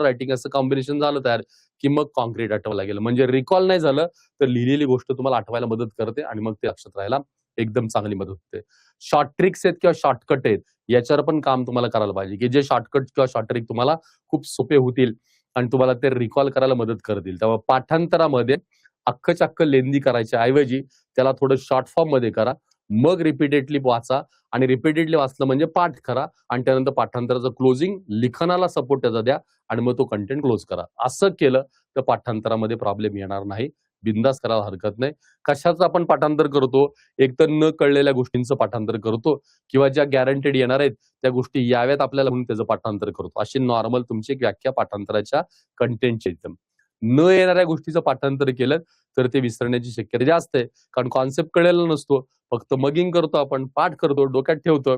S2: रायटिंग असं कॉम्बिनेशन झालं तयार की मग कॉन्क्रीट आठवायला लागेल. म्हणजे रिकॉल नाही झालं तर लिहिलेली गोष्ट तुम्हाला आठवायला मदत करते आणि मग ते लक्षात राहायला एकदम चांगली मदत होते. शॉर्ट ट्रिक्स आहेत किंवा शॉर्टकट आहेत याच्यावर पण काम तुम्हाला करायला पाहिजे की जे शॉर्टकट किंवा शॉर्ट ट्रिक तुम्हाला खूप सोपे होतील आणि तुम्हाला ते रिकॉल करायला मदत करतील. त्यामुळे पाठांतरामध्ये अख्खच्या अख्खं लेंदी करायच्या ऐवजी त्याला थोडं शॉर्ट फॉर्म मध्ये करा. मग रिपीटेडली वाचा आणि रिपीटेडली वाचलं म्हणजे पाठ करा आणि त्यानंतर पाठांतराचं क्लोजिंग लिखाणाला सपोर्ट त्याचा द्या आणि मग तो कंटेंट क्लोज करा. असं केलं तर पाठांतरामध्ये प्रॉब्लेम येणार नाही. बिंदास करायला हरकत नाही. कशाचं आपण पाठांतर करतो? एक तर न कळलेल्या गोष्टींचं पाठांतर करतो किंवा ज्या गॅरंटेड येणार आहेत त्या गोष्टी याव्यात आपल्याला म्हणून त्याचं पाठांतर करतो. अशी नॉर्मल तुमची एक व्याख्या पाठांतराच्या कंटेंटची एकदम. न येणाऱ्या गोष्टीचं पाठांतर केलं तर ते विसरण्याची शक्यता जास्त आहे. कारण कॉन्सेप्ट कळलेला नसतो. फक्त मगिंग करतो आपण, पाठ करतो, डोक्यात ठेवतो.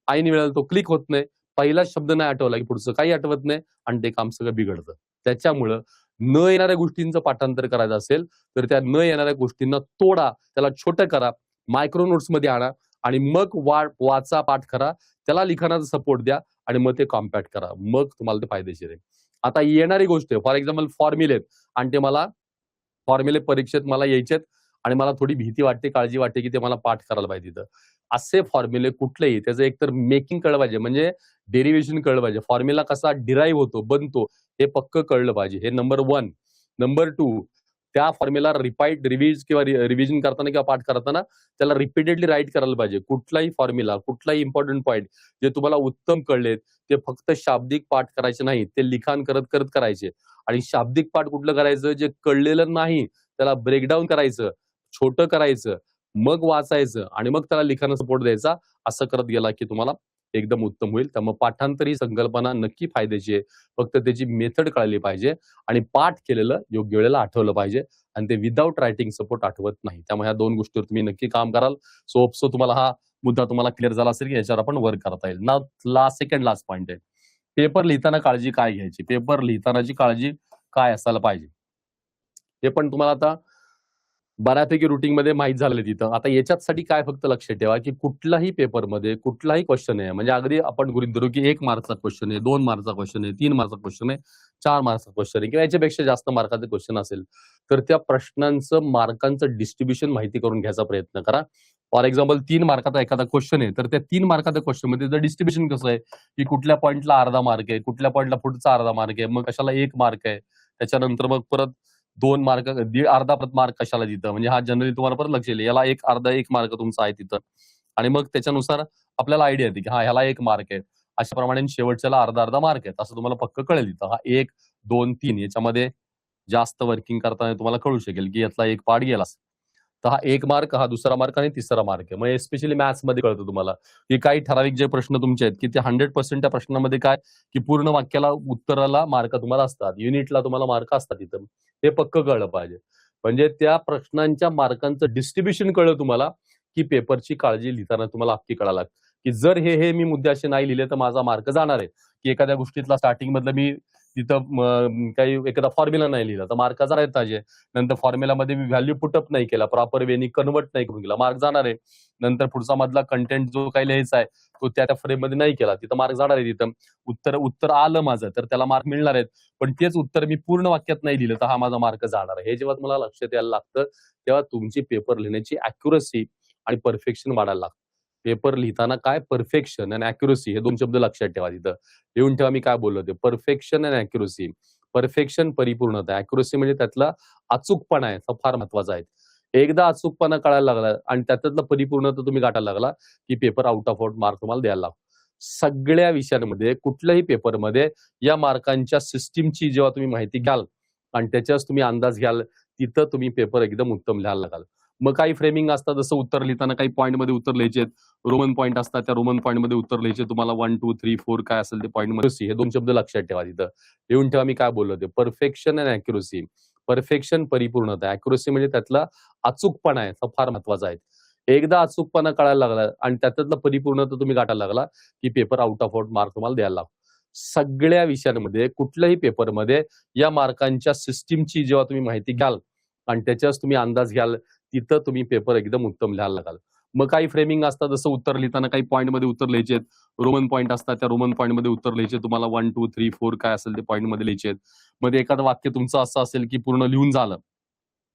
S2: ऐन वेळेला तो क्लिक होत नाही. पहिला शब्द नाही आठवला की पुढचं काही आठवत नाही आणि ते काम सगळं बिघडतं. त्याच्यामुळं न येणाऱ्या गोष्टींचं पाठांतर करायचं असेल तर त्या न येणाऱ्या गोष्टींना तोडा, त्याला छोटं करा, मायक्रो नोट्स मध्ये आणा आणि मग वाचा, पाठ करा, त्याला लिखाणाचा सपोर्ट द्या आणि मग ते कॉम्पॅक्ट करा. मग तुम्हाला ते फायदेशीर आहे. आता येणारी गोष्ट फॉर एक्झाम्पल फॉर्म्युले आणि ते मला फॉर्म्युले परीक्षेत मला यायचेत आणि मला थोडी भीती वाटते, काळजी वाटते की ते मला पाठ करायला पाहिजे तिथं. असे फॉर्म्युले कुठलेही त्याचं एकतर मेकिंग कळलं पाहिजे, म्हणजे डेरिव्हेशन कळलं पाहिजे. फॉर्म्युला कसा डिराईव्ह होतो, बनतो हे पक्क कळलं पाहिजे. हे नंबर 1. नंबर 2, त्या फॉर्म्युला रिवाइज किंवा रिव्हिजन करताना किंवा पाठ करताना त्याला रिपीटेडली राईट करायला पाहिजे. कुठलाही फॉर्म्युला, कुठलाही इम्पॉर्टंट पॉईंट जे तुम्हाला उत्तम कळलेत ते फक्त शाब्दिक पाठ करायचे नाही, ते लिखाण करत करत करायचे. आणि शाब्दिक पाठ कुठलं करायचं? जे कळलेलं नाही त्याला ब्रेकडाऊन करायचं, छोटं करायचं, मग वाचायचं आणि मग त्याला लिखाण सपोर्ट द्यायचा. असं करत गेला की तुम्हाला एकदम उत्तम होईल. त्यामुळे पाठांतर ही संकल्पना नक्की फायद्याची आहे. फक्त त्याची मेथड कळली पाहिजे आणि पाठ केलेलं योग्य वेळेला आठवलं पाहिजे आणि ते विदाऊट रायटिंग सपोर्ट आठवत नाही. त्यामुळे ह्या 2 गोष्टीवर तुम्ही नक्की काम कराल. सो तुम्हाला हा मुद्दा तुम्हाला क्लिअर झाला असेल की याच्यावर आपण वर्क करता येईल. नाव सेकंड लास्ट पॉइंट आहे. पेपर लिहिताना काळजी काय घ्यायची? पेपर लिहितानाची काळजी काय असायला पाहिजे? हे पण तुम्हाला आता बऱ्यापैकी रुटीन मध्ये माहीत झालेलं तिथं. आता याच्यासाठी काय फक्त लक्ष ठेवा की कुठलाही पेपरमध्ये कुठलाही क्वेश्चन आहे, म्हणजे अगदी आपण गृहीत धरू की 1 मार्कचा क्वेश्चन आहे, 2 मार्कचा क्वेश्चन आहे, 3 मार्कचा क्वेश्चन आहे, 4 मार्कचा क्वेश्चन आहे किंवा याच्यापेक्षा जास्त मार्काचे क्वेश्चन असेल तर त्या प्रश्नांचं मार्कांचं डिस्ट्रीब्युशन माहिती करून घ्यायचा प्रयत्न करा. फॉर एक्झाम्पल 3 मार्काचा एखादा क्वेश्चन आहे तर त्या 3 मार्काच्या क्वेश्चन मध्ये डिस्ट्रीब्युशन कसं आहे की कुठल्या पॉईंटला अर्धा मार्क आहे, कुठल्या पॉईंटला पुढचा अर्धा मार्क आहे, मग कशाला 1 मार्क आहे, त्याच्यानंतर मग परत 2 मार्क, अर्धा परत मार्क कशाला तिथं, म्हणजे हा जनरली तुम्हाला परत लक्ष येईल. याला अर्धा 1 मार्क तुमचा आहे तिथं आणि मग त्याच्यानुसार आपल्याला आयडिया येते की हा ह्याला 1 मार्क आहे. अशाप्रमाणे शेवटच्याला अर्धा मार्क आहे. असं तुम्हाला पक्क कळेल तिथं. हा 1, 2, 3 याच्यामध्ये जास्त वर्किंग करताना तुम्हाला कळू शकेल की यातला 1 पार्ट गेला. तर हा 1 मार्क, हा 2रा मार्क आणि 3रा मार्क आहे. मग एस्पेशली मॅथ्स मध्ये कळतं तुम्हाला की काही ठराविक जे प्रश्न तुमचे आहेत की ते 100% त्या प्रश्नामध्ये काय की पूर्ण वाक्याला उत्तराला मार्क तुम्हाला असतात, युनिटला तुम्हाला मार्क असतात तिथं. हे पक्क कळलं पाहिजे. म्हणजे त्या प्रश्नांच्या मार्कांचं डिस्ट्रीब्युशन कळलं तुम्हाला की पेपरची काळजी लिहिताना तुम्हाला अख्खी कळायला की जर हे मी मुद्दे असे नाही लिहिले तर माझा मार्क जाणार आहे. की एखाद्या गोष्टीतला स्टार्टिंग मधलं मी तिथं काही एखादा फॉर्म्युला नाही लिहिला तर मार्क जाणार आहेत माझे. नंतर फॉर्म्युलामध्ये मी व्हॅल्यू पुटअप नाही केला, प्रॉपर वेनी कन्वर्ट नाही करून गेला, मार्क जाणार आहे. नंतर पुढचा मधला कंटेंट जो काही लिहायचा आहे तो त्या फ्रेम मध्ये नाही केला, तिथं मार्क जाणार आहे. तिथं उत्तर आलं माझं तर त्याला मार्क मिळणार आहेत. पण तेच उत्तर मी पूर्ण वाक्यात नाही लिहिलं तर हा माझा मार्क जाणार आहे. हे जेव्हा तुम्हाला लक्षात यायला लागतं तेव्हा तुमची पेपर लिहिण्याची अॅक्युरसी आणि परफेक्शन वाढायला लागतं. पेपर लिहिताना काय परफेक्शन आणि अॅक्युरसी हे 2 शब्द लक्षात ठेवा तिथं. लिहून ठेवा मी काय बोललो ते. परफेक्शन आणि अॅक्युरसी. परफेक्शन परिपूर्णता, अॅक्युरसी म्हणजे त्यातला अचूकपणा आहे, तो फार महत्वाचा आहे. एकदा अचूकपणा कळायला लागला आणि त्याच्यातलं परिपूर्णता तुम्ही गाठायला लागला, की paper out of out mark तुम्हाला द्यायला लागतो. सगळ्या विषयांमध्ये कुठल्याही पेपरमध्ये या मार्कांच्या सिस्टीमची जेव्हा तुम्ही माहिती घ्याल आणि त्याच्याच तुम्ही अंदाज घ्याल, तिथं तुम्ही पेपर एकदम उत्तम लिहायला लागाल. मग काही फ्रेमिंग असतात, जसं उत्तर लिहिताना काही पॉईंटमध्ये उत्तर लिहायचे, रोमन पॉईंट असतात, त्या रोमन पॉईंटमध्ये उत्तर लिहायचे. तुम्हाला 1, 2, 3, 4 काय असेल ते पॉईंटमध्ये हे 2 शब्द लक्षात ठेवा तिथं. लिहून ठेवा मी काय बोललो ते. परफेक्शन आणि अॅक्युरसी. परफेक्शन परिपूर्णता, अॅक्युरसी म्हणजे त्यातला अचूकपणा आहे, तो फार महत्वाचा आहे. एकदा अचूकपणा कळायला लागला आणि त्याच्यातलं परिपूर्णता तुम्ही गाठायला लागला, की paper out of out mark तुम्हाला द्यायला लागतो. सगळ्या विषयांमध्ये कुठल्याही पेपरमध्ये या मार्कांच्या सिस्टीमची जेव्हा तुम्ही माहिती घ्याल आणि त्याच्याच तुम्ही अंदाज घ्याल, तिथं तुम्ही पेपर एकदम उत्तम लिहायला लागाल. मग काही फ्रेमिंग असतात, जसं उत्तर लिहिताना काही पॉईंटमध्ये उत्तर लिहायचे, रोमन पॉईंट असतात, त्या रोमन पॉईंटमध्ये उत्तर लिहायचे. तुम्हाला 1, 2, 3, 4 काय असेल ते पॉईंटमध्ये लिहायचे. मध्ये एखादं वाक्य तुमचं असं असेल की पूर्ण लिहून झालं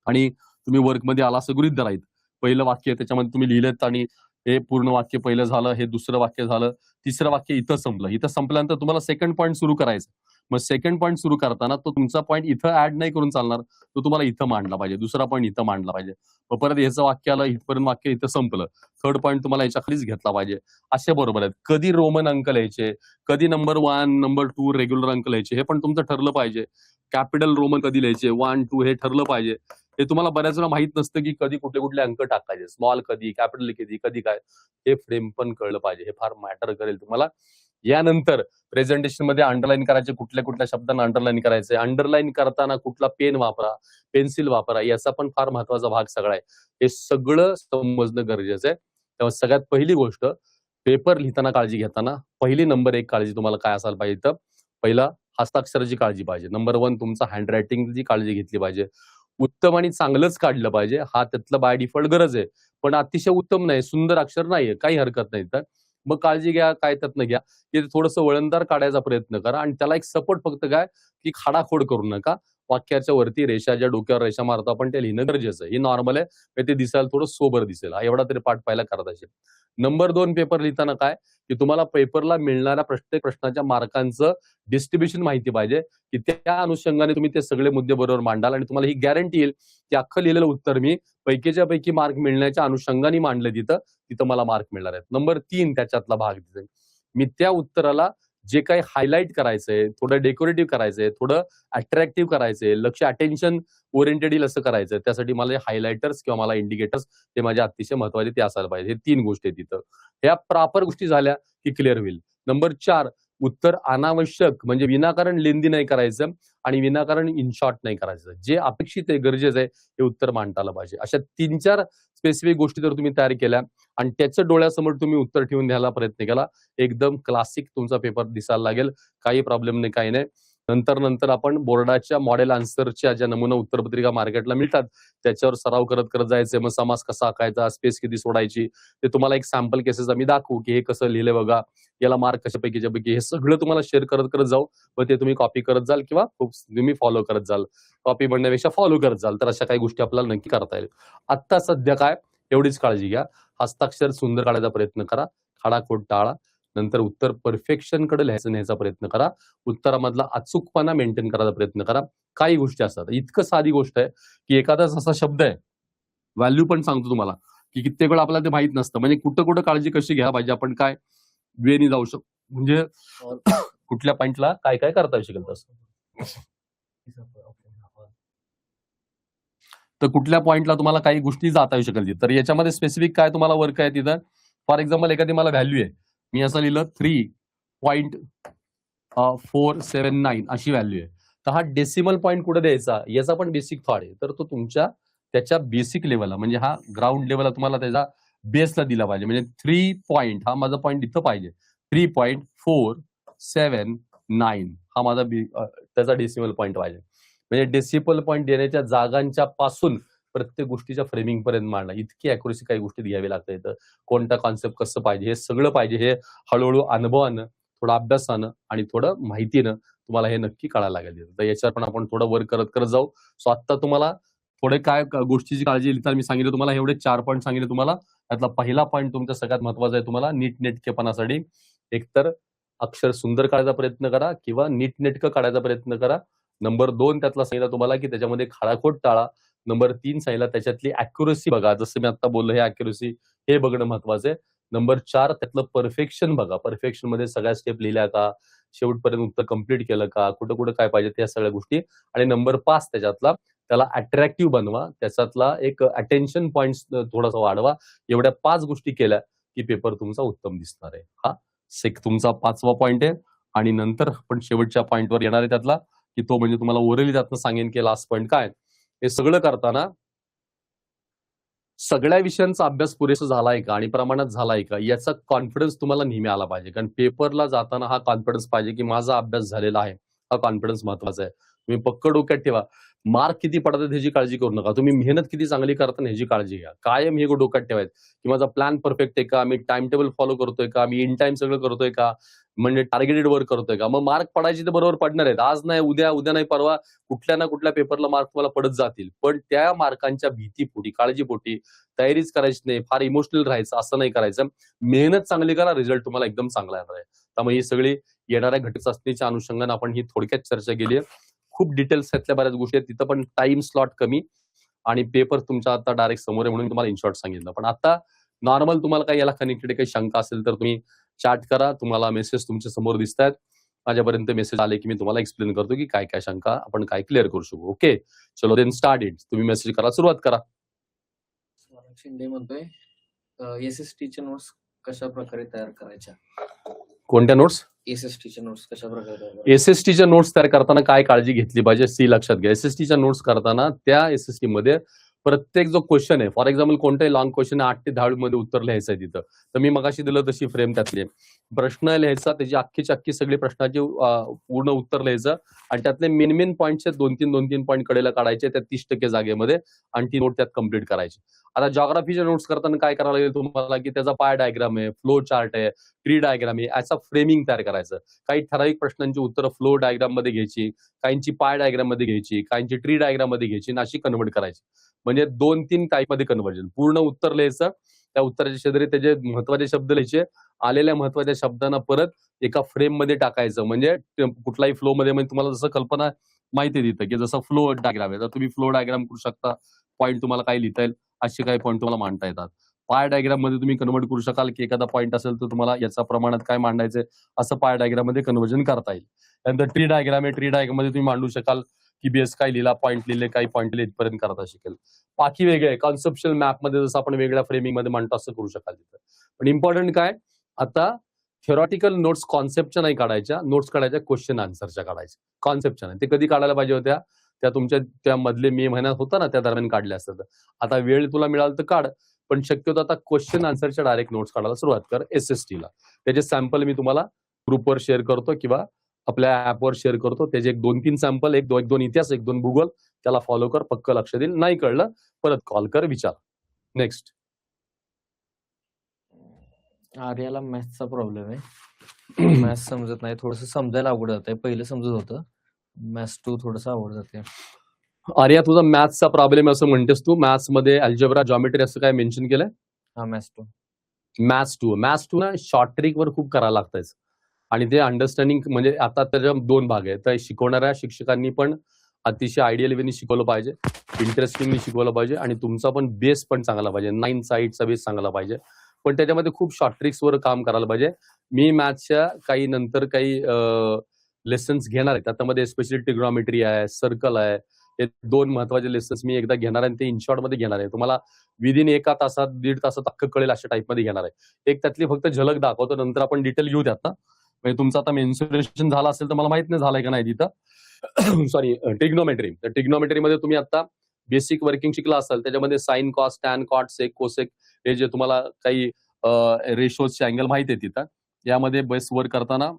S2: आणि तुम्ही वर्कमध्ये आला असं गृहीत धरायचं. पहिलं वाक्य त्याच्यामध्ये तुम्ही लिहिलेत आणि हे पूर्ण वाक्य पहिलं झालं, हे दुसरं वाक्य झालं, तिसरं वाक्य इथं संपलं. इथं संपल्यानंतर तुम्हाला सेकंड पॉईंट सुरू करायचं. मग सेकंड पॉईंट सुरू करताना तो तुमचा पॉईंट इथं ऍड नाही करून चालणार, तो तुम्हाला इथं मांडला पाहिजे. दुसरा पॉईंट इथं मांडला पाहिजे. मग परत याचं वाक्य आलं, इथपर्यंत वाक्य इथं संपलं. थर्ड पॉईंट तुम्हाला याच्या खालीच घेतला पाहिजे. असे बरोबर आहेत. कधी रोमन अंक लिहायचे, कधी नंबर 1, नंबर 2 रेग्युलर अंक लिहायचे, हे पण तुमचं ठरलं पाहिजे. कॅपिटल रोमन कधी लिहायचे, 1, 2 हे ठरलं पाहिजे. हे तुम्हाला बऱ्याच वेळा माहित नसतं की कधी कुठले कुठले अंक टाकायचे, स्मॉल कधी, कॅपिटल कधी काय, हे फ्रेम पण कळलं पाहिजे. हे फार मॅटर करेल तुम्हाला. यानंतर प्रेझेंटेशन मध्ये अंडरलाईन करायचे, कुठल्या कुठल्या शब्दांना अंडरलाईन करायचे, अंडरलाईन करताना कुठला पेन वापरा, पेन्सिल वापरा, याचा पण फार महत्वाचा भाग सगळा आहे. हे सगळं समजणं गरजेचं आहे. तेव्हा सगळ्यात पहिली गोष्ट, पेपर लिहिताना काळजी घेताना पहिली नंबर 1 काळजी तुम्हाला काय असायला पाहिजे, तर पहिला हस्ताक्षराची काळजी पाहिजे. नंबर 1 तुमचा हँड रायटिंगची काळजी घेतली पाहिजे. उत्तम आणि चांगलंच काढलं पाहिजे, हा त्यातला बाय डिफॉल्ट गरज आहे. पण अतिशय उत्तम नाही, सुंदर अक्षर नाहीये, काही हरकत नाही. तर मग काळजी घ्या, काय त्यातनं घ्या की थोडंसं वळणदार काढायचा प्रयत्न करा आणि त्याला एक सपोर्ट फक्त काय, की खाडाखोड करू नका. वाक्याच्या वरती रेषा, ज्या डोक्यावर रेषा मारतो आपण, ते लिहिणं गरजेचं आहे. हे नॉर्मल आहे, ते दिसायला थोडं सोबर दिसेल. हा एवढा तरी पाठ पहिला करत असेल. नंबर 2 पेपर लिहिताना काय, की तुम्हाला पेपरला मिळणाऱ्या प्रत्येक प्रश्नाच्या मार्कांचं डिस्ट्रीब्युशन माहिती पाहिजे, की त्या अनुषंगाने तुम्ही ते सगळे मुद्दे बरोबर मांडाल आणि तुम्हाला ही गॅरंटी येईल की अख्खं लिहिलेलं उत्तर मी पैकीच्या पैकी मार्क मिळण्याच्या अनुषंगाने मांडलं, तिथं मला मार्क मिळणार आहेत. नंबर 3 त्याच्यातला भाग दिसेल, मी त्या उत्तराला जे काही हायलाईट करायचंय, थोडं डेकोरेटिव्ह करायचंय, थोडं अट्रॅक्टिव्ह करायचंय, लक्ष अटेन्शन ओरिएंटेड येईल असं करायचंय, त्यासाठी मला हायलायटर्स किंवा मला इंडिकेटर्स ते माझे अतिशय महत्वाचे ते असायला पाहिजे. हे 3 गोष्टी आहेत तिथं. ह्या प्रॉपर गोष्टी झाल्या की क्लिअर होईल. नंबर 4, उत्तर अनावश्यक म्हणजे विनाकारण लेंदी नाही करायचं आणि विनाकारण इन शॉर्ट नाही करायचं. जे अपेक्षित आहे, गरजेचं आहे, हे उत्तर मांडता आलं पाहिजे. अशा 3-4 स्पेसिफिक गोष्टी जर तुम्ही तयार केल्या आणि त्याचं डोळ्यासमोर तुम्ही उत्तर ठेवून द्यायला प्रयत्न केला, एकदम क्लासिक तुमचा पेपर दिसायला लागेल. काही प्रॉब्लेम नाही, काही नाही. नंतर आपण बोर्डाच्या मॉडेल आन्सरच्या ज्या नमुना उत्तरपत्रिका मार्केटला मिळतात, त्याच्यावर सराव करत करत जायचे. मग समास कसा आखायचा, स्पेस किती सोडायची, ते तुम्हाला एक सॅम्पल केसेस आम्ही दाखवू की हे कसं लिहिलंय बघा, याला मार्क कशापैकीच्या पैकी, हे सगळं तुम्हाला शेअर करत करत जाऊ. मग ते तुम्ही कॉपी करत जाल किंवा तुम्ही फॉलो करत जाल. कॉपी म्हणण्यापेक्षा फॉलो करत जाल, तर अशा काही गोष्टी आपल्याला नक्की करता येईल. आता सध्या काय, एवढीच काळजी घ्या. हस्ताक्षर सुंदर काढायचा प्रयत्न करा, खाडाखोड टाळा. नंतर उत्तर परफेक्शन कडे न्यायचा प्रयत्न करा. उत्तरामधला अचूकपणा मेंटेन करायचा प्रयत्न करा. काही गोष्टी असतात, इतकं साधी गोष्ट आहे की एखादाच असा शब्द आहे, व्हॅल्यू पण सांगतो तुम्हाला, की कित्येक वेळा आपल्याला ते माहित नसतं. म्हणजे कुठं कुठं काळजी कशी घ्यायला पाहिजे, आपण काय वेनी जाऊ शकतो, म्हणजे कुठल्या पॉइंटला काय काय करता येऊ शकेल तसं. तर कुठल्या पॉइंटला तुम्हाला काही गोष्टी जाता येऊ शकेल. तर याच्यामध्ये स्पेसिफिक काय तुम्हाला वर्क आहे तिथं. फॉर एक्झाम्पल एखादी मला व्हॅल्यू आहे, मी असं लिहिलं 3.479 अशी व्हॅल्यू आहे. तर हा डेसिमल पॉईंट कुठे द्यायचा, याचा पण बेसिक थॉट आहे. तर तो तुमच्या त्याच्या बेसिक लेवलला, म्हणजे हा ग्राउंड लेवलला तुम्हाला त्याचा बेसला दिला पाहिजे. म्हणजे 3 पॉईंट, हा माझा पॉईंट इथं पाहिजे. 3.479 हा माझा त्याचा डेसिमल पॉईंट पाहिजे. म्हणजे डेसिमल पॉईंट देण्याच्या जागांच्या पासून प्रत्येक गोष्टीच्या फ्रेमिंग पर्यंत मांडणं, इतकी अॅक्युरेसी काही गोष्टी घ्यावी लागते. इथं कोणता कॉन्सेप्ट कसं पाहिजे, हे सगळं पाहिजे. हे हळूहळू अनुभवानं, थोडं अभ्यासानं आणि थोडं माहितीनं तुम्हाला हे नक्की कळायला लागेल. तर याच्यावर पण आपण थोडं वर्क करत करत जाऊ. सो आता तुम्हाला थोडे काय गोष्टीची काळजी घेतली मी सांगितलं तुम्हाला, एवढे 4 पॉईंट सांगितले तुम्हाला. त्यातला पहिला पॉईंट तुमचा सगळ्यात महत्वाचा आहे तुम्हाला नीटनेटकेपणासाठी. एकतर अक्षर सुंदर काढायचा प्रयत्न करा किंवा नीटनेटकं काढायचा प्रयत्न करा. नंबर 2 त्यातला सांगितलं तुम्हाला की त्याच्यामध्ये खाडाखोड टाळा. नंबर 3 सांगितलं त्याच्यातली अॅक्युरसी बघा. जसं मी आता बोललो हे अॅक्युरसी हे बघणं महत्वाचं आहे. नंबर 4 त्यातलं परफेक्शन बघा. परफेक्शन मध्ये सगळ्या स्टेप लिहिल्या का, शेवटपर्यंत उत्तर कंप्लीट केलं का, कुठं कुठं काय पाहिजे त्या सगळ्या गोष्टी. आणि नंबर 5 त्याच्यातला त्याला अट्रॅक्टिव्ह बनवा. त्याच्यातला एक अटेन्शन पॉइंट थोडासा वाढवा. एवढ्या 5 गोष्टी केल्या की पेपर तुमचा उत्तम दिसणार आहे. हा तुमचा 5वा पॉइंट आहे. आणि नंतर आपण शेवटच्या पॉइंटवर येणार आहे त्यातला की तो म्हणजे तुम्हाला ओरली त्यातनं सांगेन की लास्ट पॉइंट काय. हे सगळं करताना सगळ्या विषयांचा अभ्यास पुरेसा झालाय का आणि प्रमाणात झालाय का याचा कॉन्फिडन्स तुम्हाला नेहमी आला पाहिजे. कारण पेपरला जाताना हा कॉन्फिडन्स पाहिजे की माझा अभ्यास झालेला आहे. हा कॉन्फिडन्स महत्वाचा आहे. तुम्ही पक्क डोक्यात ठेवा. मार्क किती पडतात ह्याची काळजी करू नका. तुम्ही मेहनत किती चांगली करता ह्याची काळजी घ्या. कायम हे डोक्यात ठेवायचं की माझा प्लॅन परफेक्ट आहे का, मी टाइम टेबल फॉलो करतोय का, मी इन टाइम सगळं करतोय का, म्हणजे टार्गेटेड वर्क करतोय का. मग मार्क पडायचे तर बरोबर पडणार आहेत. आज नाही उद्या, उद्या नाही परवा कुठल्या ना कुठल्या पेपरला मार्क तुम्हाला पडत जातील. पण त्या मार्कांच्या भीतीपोटी, काळजीपोटी तयारीच करायची नाही, फार इमोशनल राहायचं असं नाही करायचं. मेहनत चांगली करा, रिझल्ट तुम्हाला एकदम चांगला येणार आहे. त्यामुळे ही सगळी येणाऱ्या घटक चाचणीच्या अनुषंगाने आपण ही थोडक्यात चर्चा केली आहे. खूप डिटेल्स त्यातल्या बऱ्याच गोष्टी आहेत. तिथं पण टाइम स्लॉट कमी आणि पेपर तुमचा आता डायरेक्ट समोर आहे म्हणून तुम्हाला इन शॉर्ट सांगितलं. पण आता नॉर्मल तुम्हाला काही याला कनेक्टेड काही शंका असेल तर तुम्ही चॅट करा. तुम्हाला मेसेज तुमच्या समोर दिसत आहेत. माझ्यापर्यंत मेसेज आले की मी तुम्हाला एक्सप्लेन करतो की काय काय शंका आपण काय क्लिअर करू शकू. ओके, चलो देन स्टार्ट इट. तुम्ही मेसेज करा, सुरुवात करा.
S1: शिंदे म्हणतोय एसएसटीच्या नोट्स कशा प्रकारे तयार करायच्या.
S2: कोणत्या नोट्स?
S1: एसएसटीच्या नोट्स कशा प्रकारे.
S2: एसएसटीच्या नोट्स तयार करताना काय काळजी घेतली पाहिजे सी लक्षात घ्या. एसएसटीच्या नोट्स करताना त्या एसएसटी मध्ये प्रत्येक जो क्वेश्चन आहे, फॉर एक्झाम्पल कोणताही लॉंग क्वेश्चन 8 ते 10 मध्ये उत्तर लिहायचं आहे तिथं, तर मी मगाशी दिलं तशी फ्रेम त्यातली प्रश्न लिहायचा, त्याची अख्खी सगळी प्रश्नाची पूर्ण उत्तर लिहायचं आणि त्यातले मेन पॉईंटचे 2-3 पॉईंट कडेला काढायचे त्या 30% जागेमध्ये आणि ती नोट त्यात कम्प्लीट करायची. आता जॉग्राफीच्या नोट्स करताना काय करायला लागेल तुम्हाला की त्याचा पाय डायग्राम आहे, फ्लो चार्ट आहे, ट्री डायग्राम आहे, याचा फ्रेमिंग तयार करायचं. काही ठराविक प्रश्नांची उत्तरं फ्लो डायग्राम मध्ये घ्यायची, काहींची पाय डायग्राम मध्ये घ्यायची, काहींची ट्री डायग्राम मध्ये घ्यायची आणि अशी कन्वर्ट करायची. म्हणजे 2-3 टाईप मध्ये कन्व्हर्जन. पूर्ण उत्तर लिहायचं, त्या उत्तराच्या शेजारी त्याचे महत्वाचे शब्द लिहायचे, आलेल्या महत्वाच्या शब्दांना परत एका फ्रेम मध्ये टाकायचं. म्हणजे कुठलाही फ्लो मध्ये म्हणजे तुम्हाला जसं कल्पना माहिती आहे तिथं की जसं फ्लो डायग्राम आहे तर तुम्ही फ्लो डायग्राम करू शकता. पॉईंट तुम्हाला काय लिहिता येईल असे काही पॉईंट तुम्हाला मांडता येतात. पाय डायग्राम मध्ये तुम्ही कन्वर्ट करू शकाल की एखादा पॉईंट असेल तर तुम्हाला याचा प्रमाणात काय मांडायचंय असं पाय डायग्राम मध्ये कन्वर्जन करता येईल. त्यानंतर ट्री डायग्राम आहे, ट्री डायग्राम मध्ये तुम्ही मांडू शकाल की बेस काय लिहिला, पॉईंट लिहिले, काही पॉईंट लिहिले इथपर्यंत करता शिकेल. बाकी वेगळे आहे कॉन्सेप्शुअल मॅप मध्ये जसं आपण वेगळ्या फ्रेमिंग मध्ये मांडतो असं करू शकाल तिथं. पण इम्पॉर्टंट काय आता थेरॉटिकल नोट्स कॉन्सेप्टच्या नाही काढायच्या, नोट्स काढायच्या क्वेश्चन आन्सरच्या काढायच्या. कॉन्सेप्टच्या नाही. ते कधी काढायला पाहिजे होत्या त्या तुमच्या त्या मधले मे महिन्यात होता ना त्या दरम्यान काढल्या असतात. आता वेळ तुला मिळाल तर काढ, पण शक्यतो आता क्वेश्चन आन्सरच्या डायरेक्ट नोट्स काढायला सुरुवात कर एसएसटी ला. त्याचे सॅम्पल मी तुम्हाला ग्रुपवर शेअर करतो किंवा आपल्या ऍपवर शेअर करतो. त्याचे 1-2-3 सॅम्पल, 1-2 इतिहास, 1-2 भूगोल, त्याला फॉलो कर, पक्क लक्ष देईल. नाही कळलं परत कॉल कर, विचार. नेक्स्ट.
S1: आर्याला मॅथ्सचा प्रॉब्लेम आहे. मॅथ्स समजत नाही, थोडस समजायला अवघड जात आहे. पहिलं समजत होतं, मॅथ्स 2 थोडस अवघड जाते.
S2: आर्या तुझा मॅथ्सचा प्रॉब्लेम असं म्हणतेस तू. मॅथ्स मध्ये अल्जेब्रा, जॉमेट्री असं काय मेन्शन केलंय?
S1: हा मॅथ्स 2.
S2: मॅथ्स टू ना शॉर्ट ट्रिक वर खूप करायला लागतंय आणि ते अंडरस्टँडिंग म्हणजे आता त्याच्या 2 भाग आहेत. तर शिकवणाऱ्या शिक्षकांनी पण अतिशय आयडियल वेनी शिकवलं पाहिजे, इंटरेस्टिंगली शिकवलं पाहिजे आणि तुमचा पण बेस पण चांगला पाहिजे. 9 साईडचा बेस चांगला पाहिजे. पण त्याच्यामध्ये खूप शॉर्ट ट्रिक्स वर काम करायला पाहिजे. मी मॅथ्सच्या काही नंतर काही लेसन्स घेणार आहे. त्यामध्ये स्पेशली ट्रिग्नॉमेट्री आहे, सर्कल आहे. हे 2 महत्वाचे लेसन्स मी एकदा घेणार आहे आणि ते इन शॉर्ट मध्ये घेणार आहे. तुम्हाला विदिन 1 तासात 1.5 तासात अख्खं कळेल अशा टाईप मध्ये घेणार आहे. एक त्यातली फक्त झलक दाखवतो, नंतर आपण डिटेल घेऊ त्यात ना. म्हणजे तुमचं आता मेन्सुरेशन झालं असेल तर मला माहित नाही झालंय का नाही तिथं. Sorry, trigonometry. तर ट्रिग्नोमेट्री मध्ये तुम्ही आता बेसिक वर्किंग शिकला असाल, त्याच्यामध्ये sign, cos, tan, cot, sec, cosec हे जे तुम्हाला काही रेशोचे अँगल माहिती आहे तिथं. यामध्ये बेस वर करताना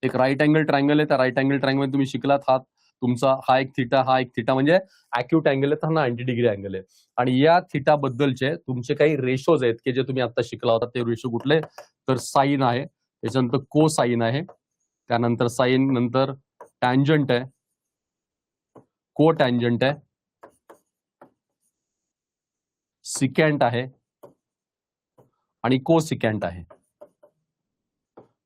S2: एक राईट अँगल ट्रायंगल आहे. त्या राईट अँगल ट्रायंगल मध्ये तुम्ही शिकलात हा तुमचा हा एक थिटा म्हणजे अॅक्यूट अँगल आहे, हा 90 डिग्री अँगल आहे. आणि या थिटा बद्दलचे तुमचे काही रेशोज आहेत की जे तुम्ही आता शिकला होता. ते रेशो कुठले तर साइन आहे, त्याच्यानंतर को साइन आहे, त्यानंतर साइन, नंतर टँजंट आहे, को टँजंट आहे, सिकॅन्ट आहे आणि कोसिकॅन्ट आहे.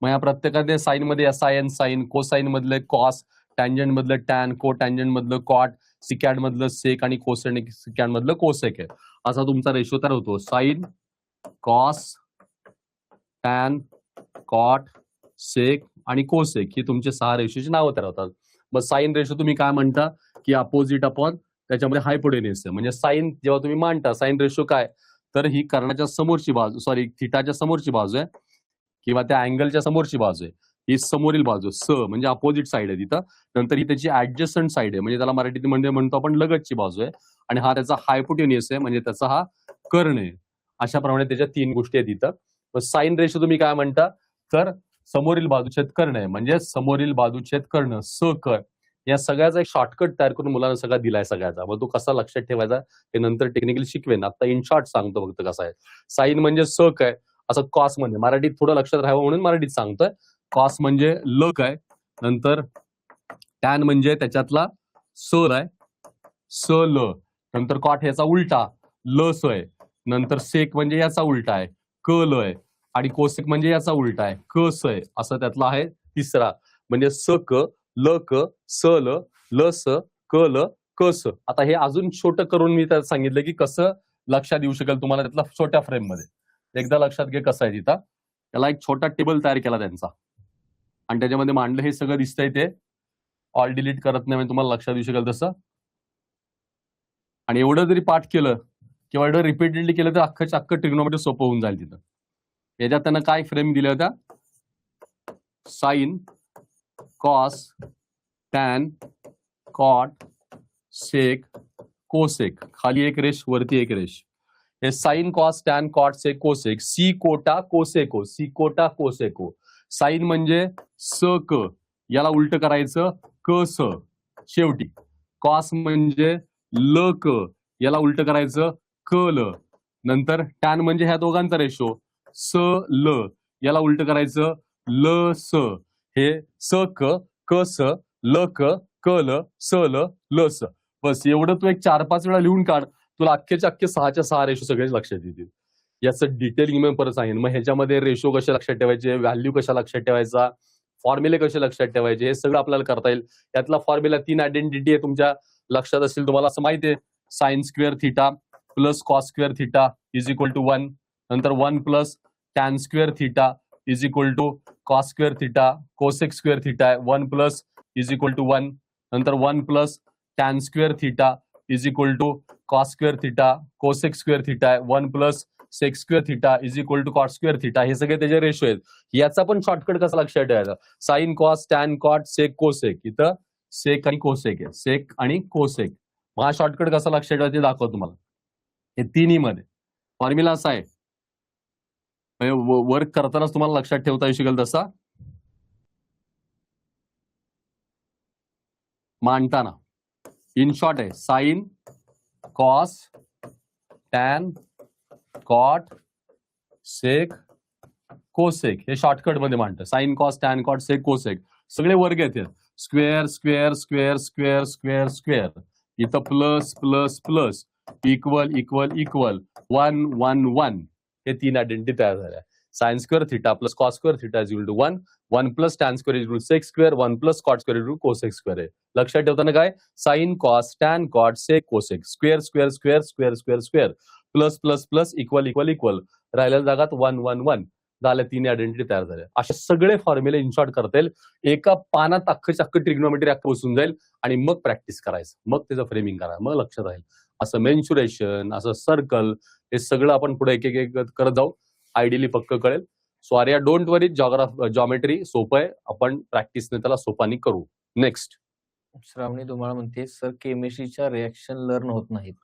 S2: मग या प्रत्येकाने साइन मध्ये साइन साइन, कोसाइन मधले कॉस, टँजंट मधलं टॅन, को टँजंट मधलं कॉट, सिकॅन्ट मधलं सेक आणि कोसेकॅन्ट मधलं कोसेक आहे. असा तुमचा रेशो तयार होतो. साइन, कॉस, टॅन, कॉट, सेक आणि कोसेक ही तुमचे 6 रेशोची नावं तयार होतात. मग साइन रेशो तुम्ही काय म्हणता की अपोजिट अपॉन त्याच्यामध्ये हायपोटेन्युस आहे. म्हणजे साइन जेव्हा तुम्ही मांडता साइन रेशो काय, तर ही कर्णाच्या समोरची बाजू, सॉरी थिटाच्या समोरची बाजू आहे किंवा त्या अँगलच्या समोरची बाजू आहे. ही समोरील बाजू स म्हणजे अपोजिट साइड आहे तिथं. नंतर ही त्याची ऍडजस्टंट साइड आहे, म्हणजे त्याला मराठीत म्हणजे म्हणतो आपण लगतची बाजू आहे. आणि हा त्याचा हायपोटेन्युस आहे, म्हणजे त्याचा हा कर्ण आहे. अशा प्रमाणे त्याच्या 3 गोष्टी आहेत तिथं. मग साइन रेशो तुम्ही काय म्हणता, तर समोरील बाजूछेद कर्ण आहे, म्हणजे समोरील बाजूछेद कर्ण स कर्ण. या सगळ्याचा एक शॉर्टकट तयार करून मुलांना सगळा दिलाय सगळ्याचा. मग तो कसा लक्षात ठेवायचा हे नंतर टेक्निकली शिकवेन. आता इन शॉर्ट सांगतो फक्त कसा आहे. साइन म्हणजे सक आहे, असं कॉस म्हणजे मराठीत थोडं लक्षात राहावं म्हणून मराठीत सांगतोय. कॉस म्हणजे लक आहे, नंतर टॅन म्हणजे त्याच्यातला सर आहे, स ल, नंतर कॉट ह्याचा उलटा ल स आहे, नंतर सेक म्हणजे याचा उलटा आहे क ल आहे, आणि कोसेक म्हणजे याचा उलटा आहे क स आहे. असं त्यातला आहे तिसरा, म्हणजे स क ल क स ल ल स क ल क स. आता हे अजून छोटं करून मी त्यात सांगितलं की कसं लक्षात येऊ शकेल तुम्हाला त्यातला छोट्या फ्रेम मध्ये. एकदा लक्षात घे कसं आहे तिथं. त्याला एक छोटा टेबल तयार केला त्यांचा आणि त्याच्यामध्ये मांडलं. हे सगळं दिसतंय ते ऑल डिलीट करत नाही, म्हणजे तुम्हाला लक्षात येऊ शकेल तसं. आणि एवढं जरी पाठ केलं किंवा एवढं रिपीटेडली केलं तर अख्खं ट्रिग्नोमेट्री सोपं होऊन जाईल तिथं. याच्यात त्यांना काय फ्रेम दिल्या होत्या, sine, cos, tan, cot, sec, cosec, खाली एक रेष वरती एक रेष. हे sine, cos, tan, cot, sec, cosec, सी कोटा कोसेको, सी कोटा कोसेको. साइन म्हणजे स क, याला उलट करायचं क स शेवटी. कॉस म्हणजे ल क, याला उलट करायचं क ल. नंतर टॅन म्हणजे ह्या दोघांचा रेशो स ल, याला उलट करायचं ल स. हे स क स ल क ल स ल ल स. बस एवढं तू एक 4-5 वेळा लिहून काढ, तुला अख्खेच्या अख्खे 6च्या 6 रेशो सगळे लक्षात येतील. याचं डिटेलिंग मी परत सांगेन. मग ह्याच्यामध्ये रेशो कसे लक्षात ठेवायचे, व्हॅल्यू कशा लक्षात ठेवायचा, फॉर्म्युले कसे लक्षात ठेवायचे, हे सगळं आपल्याला करता येईल. यातला फॉर्म्युला 3 आयडेंटिटी आहे, तुमच्या लक्षात असेल तुम्हाला. असं माहिती आहे, sine square theta plus cos square theta is equal to 1, नंतर 1 plus tan square theta is equal to cos square theta, cosec square theta आहे 1 प्लस इज इक्वल टू 1, नंतर 1 plus tan square theta is equal to cos square theta, cosec square theta आहे 1 plus sec square theta is equal to cot square theta. हे सगळे त्याचे ratio आहेत. याचा पण shortcut कसा लक्षात ठेवायचा, sign, cos, tan, cot, sec, cosec. इथं सेक आणि कोसेक आहे, सेक आणि कोसेक. मग हा शॉर्टकट कसा लक्षात ठेवायचा ते दाखवतो तुम्हाला. हे तिन्ही मध्ये फॉर्म्युला असा आहे, वर्क करतानाच तुम्हाला लक्षात ठेवता येऊ शकेल तसा. मांडताना इन शॉर्ट आहे sine, cos, tan, cot, sec, cosec. हे शॉर्टकट मध्ये मांडतं. Sine, cos, tan, cot, sec, cosec सगळे वर्ग आहेत. Square square square square square square, इथं plus plus plus, equal equal equal, 1 1 1. हे 3 आयडेंटिटी तयार झाल्या. Sine square theta plus cos square theta is equal to 1, 1 plus tan square is equal to sec square, 1 plus cot square is equal to cosec square आहे. लक्षात ठेवताना काय, sine, cos, tan, cot, sec, cosec, square square square square square square, plus plus plus, equal equal equal, राहिलेल्या जागात 1 1 1 झाल्या. 3 identity तयार झाल्या. असे सगळे फॉर्म्युले इन शॉर्ट करता येईल. एका पानात अख्खं ट्रिग्नोमेट्री अख्खं बसून जाईल आणि मग प्रॅक्टिस करायचं, मग त्याचं फ्रेमिंग करा, मग लक्षात राहील. असं मेन्शुरेशन, असं सर्कल, हे सगळं आपण पुढे एक एक करत जाऊ. आयडियली पक्क कळेल. So Arya don't worry, geometry सोपं आहे, आपण प्रॅक्टिसने त्याला सोपानी करू. नेक्स्ट
S1: श्रावणी तुम्हाला म्हणते सर केमिस्ट्रीच्या रिएक्शन लर्न होत नाहीत.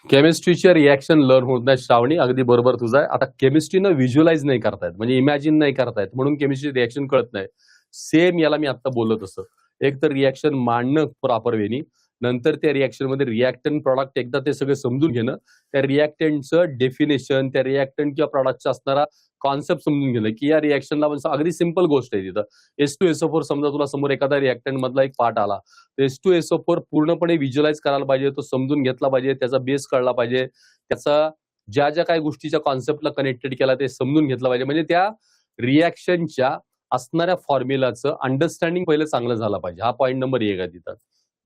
S2: केमिस्ट्रीचे रिएक्शन लर्न होत नाही श्रावणी, अगदी बरोबर तुझं आहे. आता केमिस्ट्रीनं व्हिज्युअलाइज नाही करतायत, म्हणजे इमॅजिन नाही करतायत, म्हणून केमिस्ट्री रिएक्शन कळत नाही. सेम याला मी आता बोलत असं, एक तर रिएक्शन मांडणं प्रॉपर वेनी, नंतर त्या रिॲक्शन मध्ये रिॲक्टंट प्रॉडक्ट एकदा ते सगळं समजून घेणं, त्या रिॲक्टंटचं डेफिनेशन, त्या रिॲक्टंट किंवा प्रॉडक्टचा असणारा कॉन्सेप्ट समजून घेणं, की या रिॲक्शनला म्हणजे अगदी सिंपल गोष्ट आहे तिथं. H2SO4 समजा तुला समोर एखादा रिॲक्टंट मधला एक पार्ट आला, तर H2SO4 पूर्णपणे व्हिज्युअलाइज करायला पाहिजे, तो समजून घेतला पाहिजे, त्याचा बेस कळला पाहिजे, त्याचा ज्या काही गोष्टीच्या कॉन्सेप्टला कनेक्टेड केला ते समजून घेतलं पाहिजे. म्हणजे त्या रिॲक्शनच्या असणाऱ्या फॉर्म्युलाचं अंडरस्टँडिंग पहिलं चांगलं झालं पाहिजे. हा पॉईंट नंबर 1 आहे तिथं.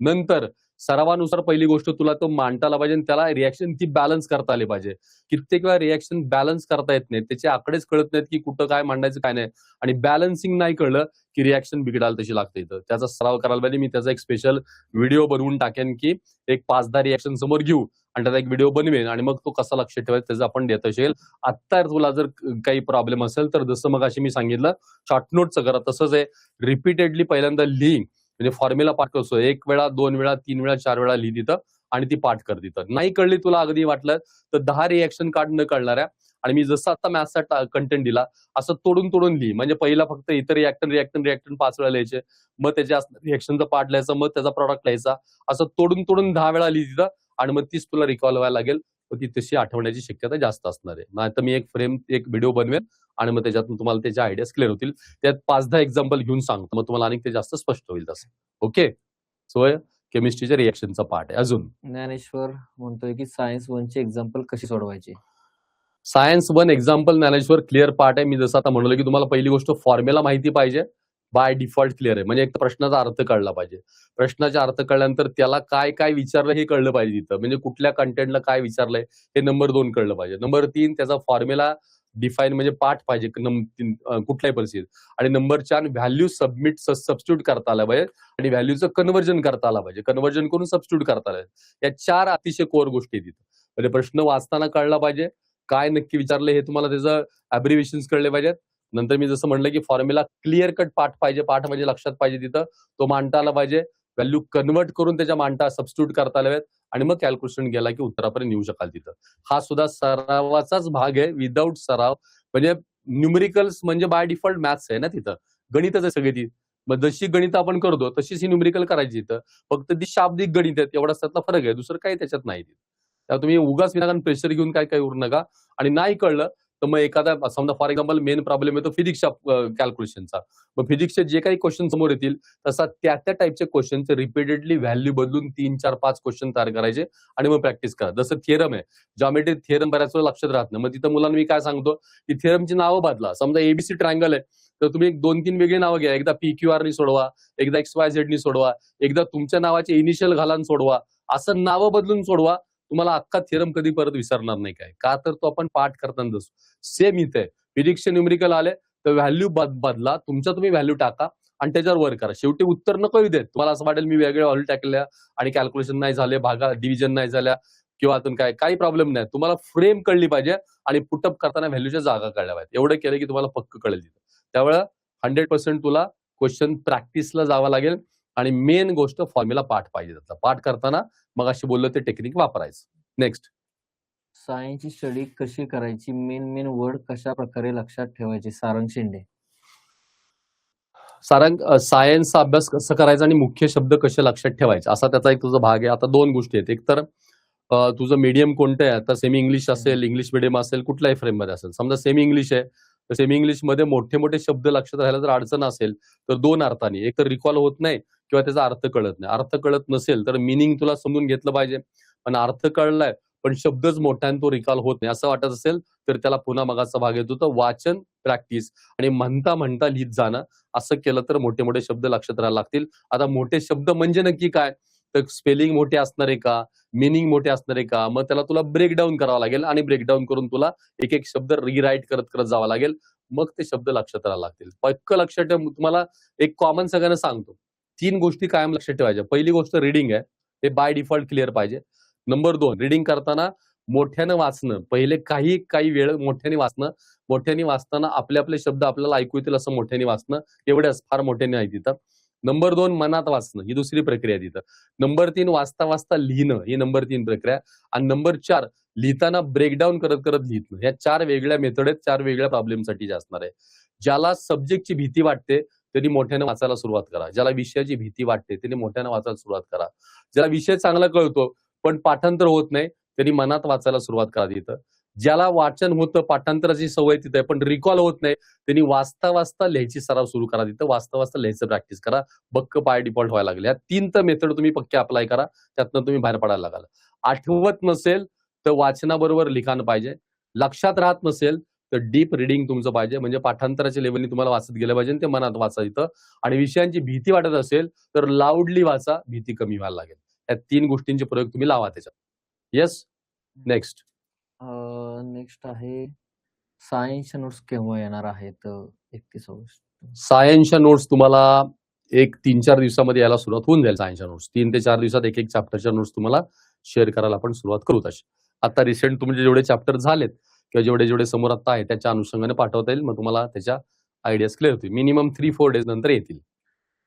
S2: नंतर सरावानुसार पहिली गोष्ट तुला तो मांडता आला पाहिजे आणि त्याला रिॲक्शन ती बॅलन्स करता आली पाहिजे. कित्येक वेळा रिॲक्शन बॅलन्स करता येत नाही, त्याचे आकडेच कळत नाहीत की कुठं काय मांडायचं काय नाही, आणि बॅलन्सिंग नाही कळलं की रिॲक्शन बिघडायला तशी लागते. इथं त्याचा सराव करायला पाहिजे. मी त्याचा एक स्पेशल व्हिडिओ बनवून टाकेन की एक 5-10 रिॲक्शन समोर घेऊ आणि त्याचा एक व्हिडिओ बनवेन आणि मग तो कसा लक्ष ठेवायचा त्याचं आपण देत असेल. आत्ता तुला जर काही प्रॉब्लेम असेल तर जसं मग अशी मी सांगितलं शॉर्ट नोटचं करा, तसंच आहे रिपीटेडली पहिल्यांदा लिही, म्हणजे फॉर्म्युला पाठ करतो 1 वेळा 2 वेळा 3 वेळा 4 वेळा लिही तिथं आणि ती पाठ कर तिथं. नाही कळली तुला अगदी वाटलं तर 10 रिॲक्शन कार्ड न कळणाऱ्या, आणि मी जसं आता मॅथ्सचा कंटेंट दिला असं तोडून तोडून लिही. म्हणजे पहिला फक्त इतर रिॲक्टन 5 वेळा लिहायचे, मग त्याच्या रिॲक्शनचा पार्ट लिहायचा, मग त्याचा प्रॉडक्ट लिहायचा, असं तोडून तोडून 10 वेळा लिही तिथं, आणि मग तीच तुला रिकॉल व्हायला लागेल. मग ती तशी आठवण्याची शक्यता जास्त असणार आहे. नाहीतर मी एक व्हिडिओ बनवेन आणि मग त्याच्यातून तुम्हाला त्याच्या आयडियाज क्लिअर होतील. त्यात 5-10 एक्झाम्पल घेऊन सांगतो, मग तुम्हाला आणि ते जास्त स्पष्ट होईल तसं. ओके, सो केमिस्ट्रीच्या रिॲक्शनचा पार्ट आहे. अजून
S1: ज्ञानेश्वर म्हणतोय की सायन्स 1 ची एक्झाम्पल कशी सोडवायची?
S2: Science 1 example Dnyaneshwar clear part आहे. मी जसं आता म्हणलो की तुम्हाला पहिली गोष्ट फॉर्म्युला माहिती पाहिजे, बाय डिफॉल्ट क्लिअर आहे. म्हणजे एक तर प्रश्नाचा अर्थ कळला पाहिजे. प्रश्नाचा अर्थ कळल्यानंतर त्याला काय काय विचारलं हे कळलं पाहिजे तिथं, म्हणजे कुठल्या कंटेंटला काय विचारलंय हे नंबर 2 कळलं पाहिजे. नंबर 3 त्याचा फॉर्म्युला डिफाईन म्हणजे पाठ पाहिजे कुठल्याही परिस्थितीत. आणि नंबर 4 व्हॅल्यू सबस्टिट्यूट करता आला पाहिजे आणि व्हॅल्यूचं कन्व्हर्जन करता आला पाहिजे, कन्व्हर्जन करून सबस्टिट्यूट करता आलं पाहिजे. या 4 अतिशय कोर गोष्टी तिथं. म्हणजे प्रश्न वाचताना कळला पाहिजे, काय नक्की विचारलं हे तुम्हाला त्याचं अब्रिव्हिएशन्स कळले पाहिजेत. नंतर मी जसं म्हणलं की फॉर्म्युला क्लिअर कट पाठ पाहिजे, पाठ म्हणजे लक्षात पाहिजे तिथं, तो मांडता आला पाहिजे, व्हॅल्यू कन्वर्ट करून त्याच्या मांडता सबस्टिट्यूट करता आले पाहिजेत, आणि मग कॅल्क्युलेशन गेला की उत्तरापर्यंत येऊ शकाल तिथं. हा सुद्धा सरावाचाच भाग आहे. विदाऊट सराव म्हणजे न्यूमेरिकल्स म्हणजे बाय डिफॉल्ट मॅथ्स आहे ना तिथं, गणितच आहे सगळी ती. मग जशी गणित आपण करतो तशीच ही न्यूमेरिकल करायची इथं, फक्त ती शाब्दिक गणित आहेत एवढाच त्यातला फरक आहे, दुसरं काही त्याच्यात नाही. त्यात तुम्ही उगाच विनाकारण प्रेशर घेऊन काय काय उरू नका. आणि नाही कळलं तर मग एखादा समजा फॉर एक्झाम्पल मेन प्रॉब्लेम येतो फिजिक्सच्या कॅल्क्युलेशनचा, मग फिजिक्सचे जे काही क्वेश्चन समोर येतील तसा त्या टाईपचे क्वेश्चनचे रिपीटेडली व्हॅल्यू बदलून 3, 4, 5 क्वेश्चन तयार करायचे आणि मग प्रॅक्टिस करा. जसं थिअरम आहे, जॉमेट्री थिअरम बऱ्याच वेळा लक्षात राहत नाही, मग तिथं मुलांना मी काय सांगतो की थिअरमची नावं बदला. समजा एबीसी ट्रायंगल आहे तर तुम्ही 2-3 वेगळी नावं घ्या, एकदा PQR नी सोडवा, एकदा XYZ नी सोडवा, एकदा तुमच्या नावाचे इनिशियल घालान सोडवा, असं नावं बदलून सोडवा. तुम्हाला अख्खा थिअरम कधी परत विसरणार नाही. काय का तर तो आपण पाठ करताना जसो सेम इथे आहे. फिजिक्सचे न्यूमेरिकल आले तर व्हॅल्यू बदला, तुमच्या तुम्ही व्हॅल्यू टाका आणि त्याच्यावर वर करा. शेवटी उत्तर नको येऊ देत. तुम्हाला असं वाटेल मी वेगळे व्हॅल्यू टाकल्या आणि कॅल्क्युलेशन नाही झाले, डिव्हिजन नाही झाल्या किंवा अजून काही प्रॉब्लेम नाही. तुम्हाला फ्रेम कळली पाहिजे आणि पुटअप करताना व्हॅल्यूच्या जागा कळल्या पाहिजेत. एवढं केलं की तुम्हाला पक्क कळेल. त्यामुळे 100% तुला क्वेश्चन प्रॅक्टिसला जावं लागेल आणि मेन गोष्ट फॉर्म्युला पाठ पाहिजे. त्याचा पाठ करताना मग अशी बोललं ते टेक्निक वापरायचं. नेक्स्ट,
S1: सायन्सची स्टडी कशी करायची, मेन वर्ड कशा प्रकारे लक्षात ठेवायचे? सारंग शिंदे.
S2: सायन्सचा अभ्यास कसं करायचा आणि मुख्य शब्द कसे लक्षात ठेवायचे असा त्याचा एक तुझा भाग आहे. आता 2 गोष्टी आहेत. एक तर तुझं मीडियम कोणतं आहे, आता सेमी इंग्लिश असेल, इंग्लिश मीडियम असेल, कुठल्याही फ्रेम मध्ये असेल. समजा सेमी इंग्लिश आहे तर सेमी इंग्लिश मध्ये मोठे मोठे शब्द लक्षात राहायला जर अडचण असेल तर 2 अर्थाने, एक तर रिकॉल होत नाही किंवा त्याचा अर्थ कळत नाही. अर्थ कळत नसेल तर मिनिंग तुला समजून घेतलं पाहिजे, पण अर्थ कळलाय पण शब्दच मोठ्याने तो रिकॉल होत नाही असं वाटत असेल तर त्याला पुन्हा मगाचा भाग येतो तर वाचन, प्रॅक्टिस आणि म्हणता म्हणता लिहित जाणं. असं केलं तर मोठे मोठे शब्द लक्षात राहायला लागतील. आता मोठे शब्द म्हणजे नक्की काय, तर स्पेलिंग मोठे असणार आहे का, मिनिंग मोठे असणार आहे का, मग त्याला तुला ब्रेकडाऊन करावं लागेल आणि ब्रेकडाऊन करून तुला एक एक शब्द रिराईट करत करत जावं लागेल. मग ते शब्द लक्षात राहायला लागतील. पक्क लक्षात ठेव. तुम्हाला एक कॉमन सगळ्यांना सांगतो, 3 गोष्टी कायम लक्षात ठेवायच्या. पहिली गोष्ट रीडिंग आहे, ते बाय डिफॉल्ट क्लिअर पाहिजे. नंबर 2 रीडिंग करताना मोठ्यानं वाचणं. पहिले काही वेळ मोठ्याने वाचणं. मोठ्याने वाचताना आपले शब्द आपल्याला ऐकू येतील असं मोठ्याने वाचणं. एवढ्याच, फार मोठ्याने आहे तिथं. नंबर 2 मनात वाचणं, ही दुसरी प्रक्रिया आहे तिथं. नंबर 3 वाचता वाचता लिहिणं, ही नंबर 3 प्रक्रिया. आणि नंबर 4 लिहिताना ब्रेकडाऊन करत करत लिहिणं. ह्या 4 वेगळ्या मेथड आहेत, 4 वेगळ्या प्रॉब्लेमसाठी जे असणार आहे. ज्याला सब्जेक्टची भीती वाटते त्यांनी मोठ्याने वाचायला सुरुवात करा. ज्याला विषयाची भीती वाटते त्यांनी मोठ्याने वाचायला सुरुवात करा. ज्याला विषय चांगला कळतो पण पाठांतर होत नाही त्यांनी मनात वाचायला सुरुवात करा तिथं. ज्याला वाचन होतं, पाठांतराची सवय तिथे आहे पण रिकॉल होत नाही त्यांनी वाचता वाचता लिहायची सराव सुरू करा. तिथं वाचता वाचता लिहायचं प्रॅक्टिस करा. बक्क पाय डिफॉल्ट व्हायला लागले. या 3 तर मेथड तुम्ही पक्के अप्लाय करा. त्यातनं तुम्ही बाहेर पडायला लागाल. आठवत नसेल तर वाचनाबरोबर लिखाण पाहिजे. लक्षात राहत नसेल तर डीप रिडिंग तुमचं पाहिजे. म्हणजे पाठांतराच्या लेवलनी तुम्हाला वाचत गेलं पाहिजे ते मनात वाचायचं. आणि विषयांची भीती वाटत असेल तर लाऊडली वाचा. भीती कमी व्हायला लागेल. या 3 गोष्टींचे प्रयोग तुम्ही लावा त्याच्यात. येस. नेक्स्ट
S1: नेक्स्ट आहे सायन्सच्या नोट्स केव्हा येणार आहेत? 31 ऑगस्ट.
S2: सायन्सच्या नोट्स तुम्हाला एक 3-4 दिवसामध्ये यायला सुरुवात होऊन जाईल. सायन्सच्या नोट्स 3 ते 4 दिवसात एक चॅप्टरच्या नोट्स तुम्हाला शेअर करायला आपण सुरुवात करू. तशी आता रिसेंट तुमचे जेवढे चॅप्टर झालेत किंवा जेवढे जेवढे समोर आता आहे त्याच्या अनुषंगाने पाठवता येईल. मग तुम्हाला त्याच्या आयडियाज क्लिअर होतील. मिनिमम 3-4 डेज नंतर येतील.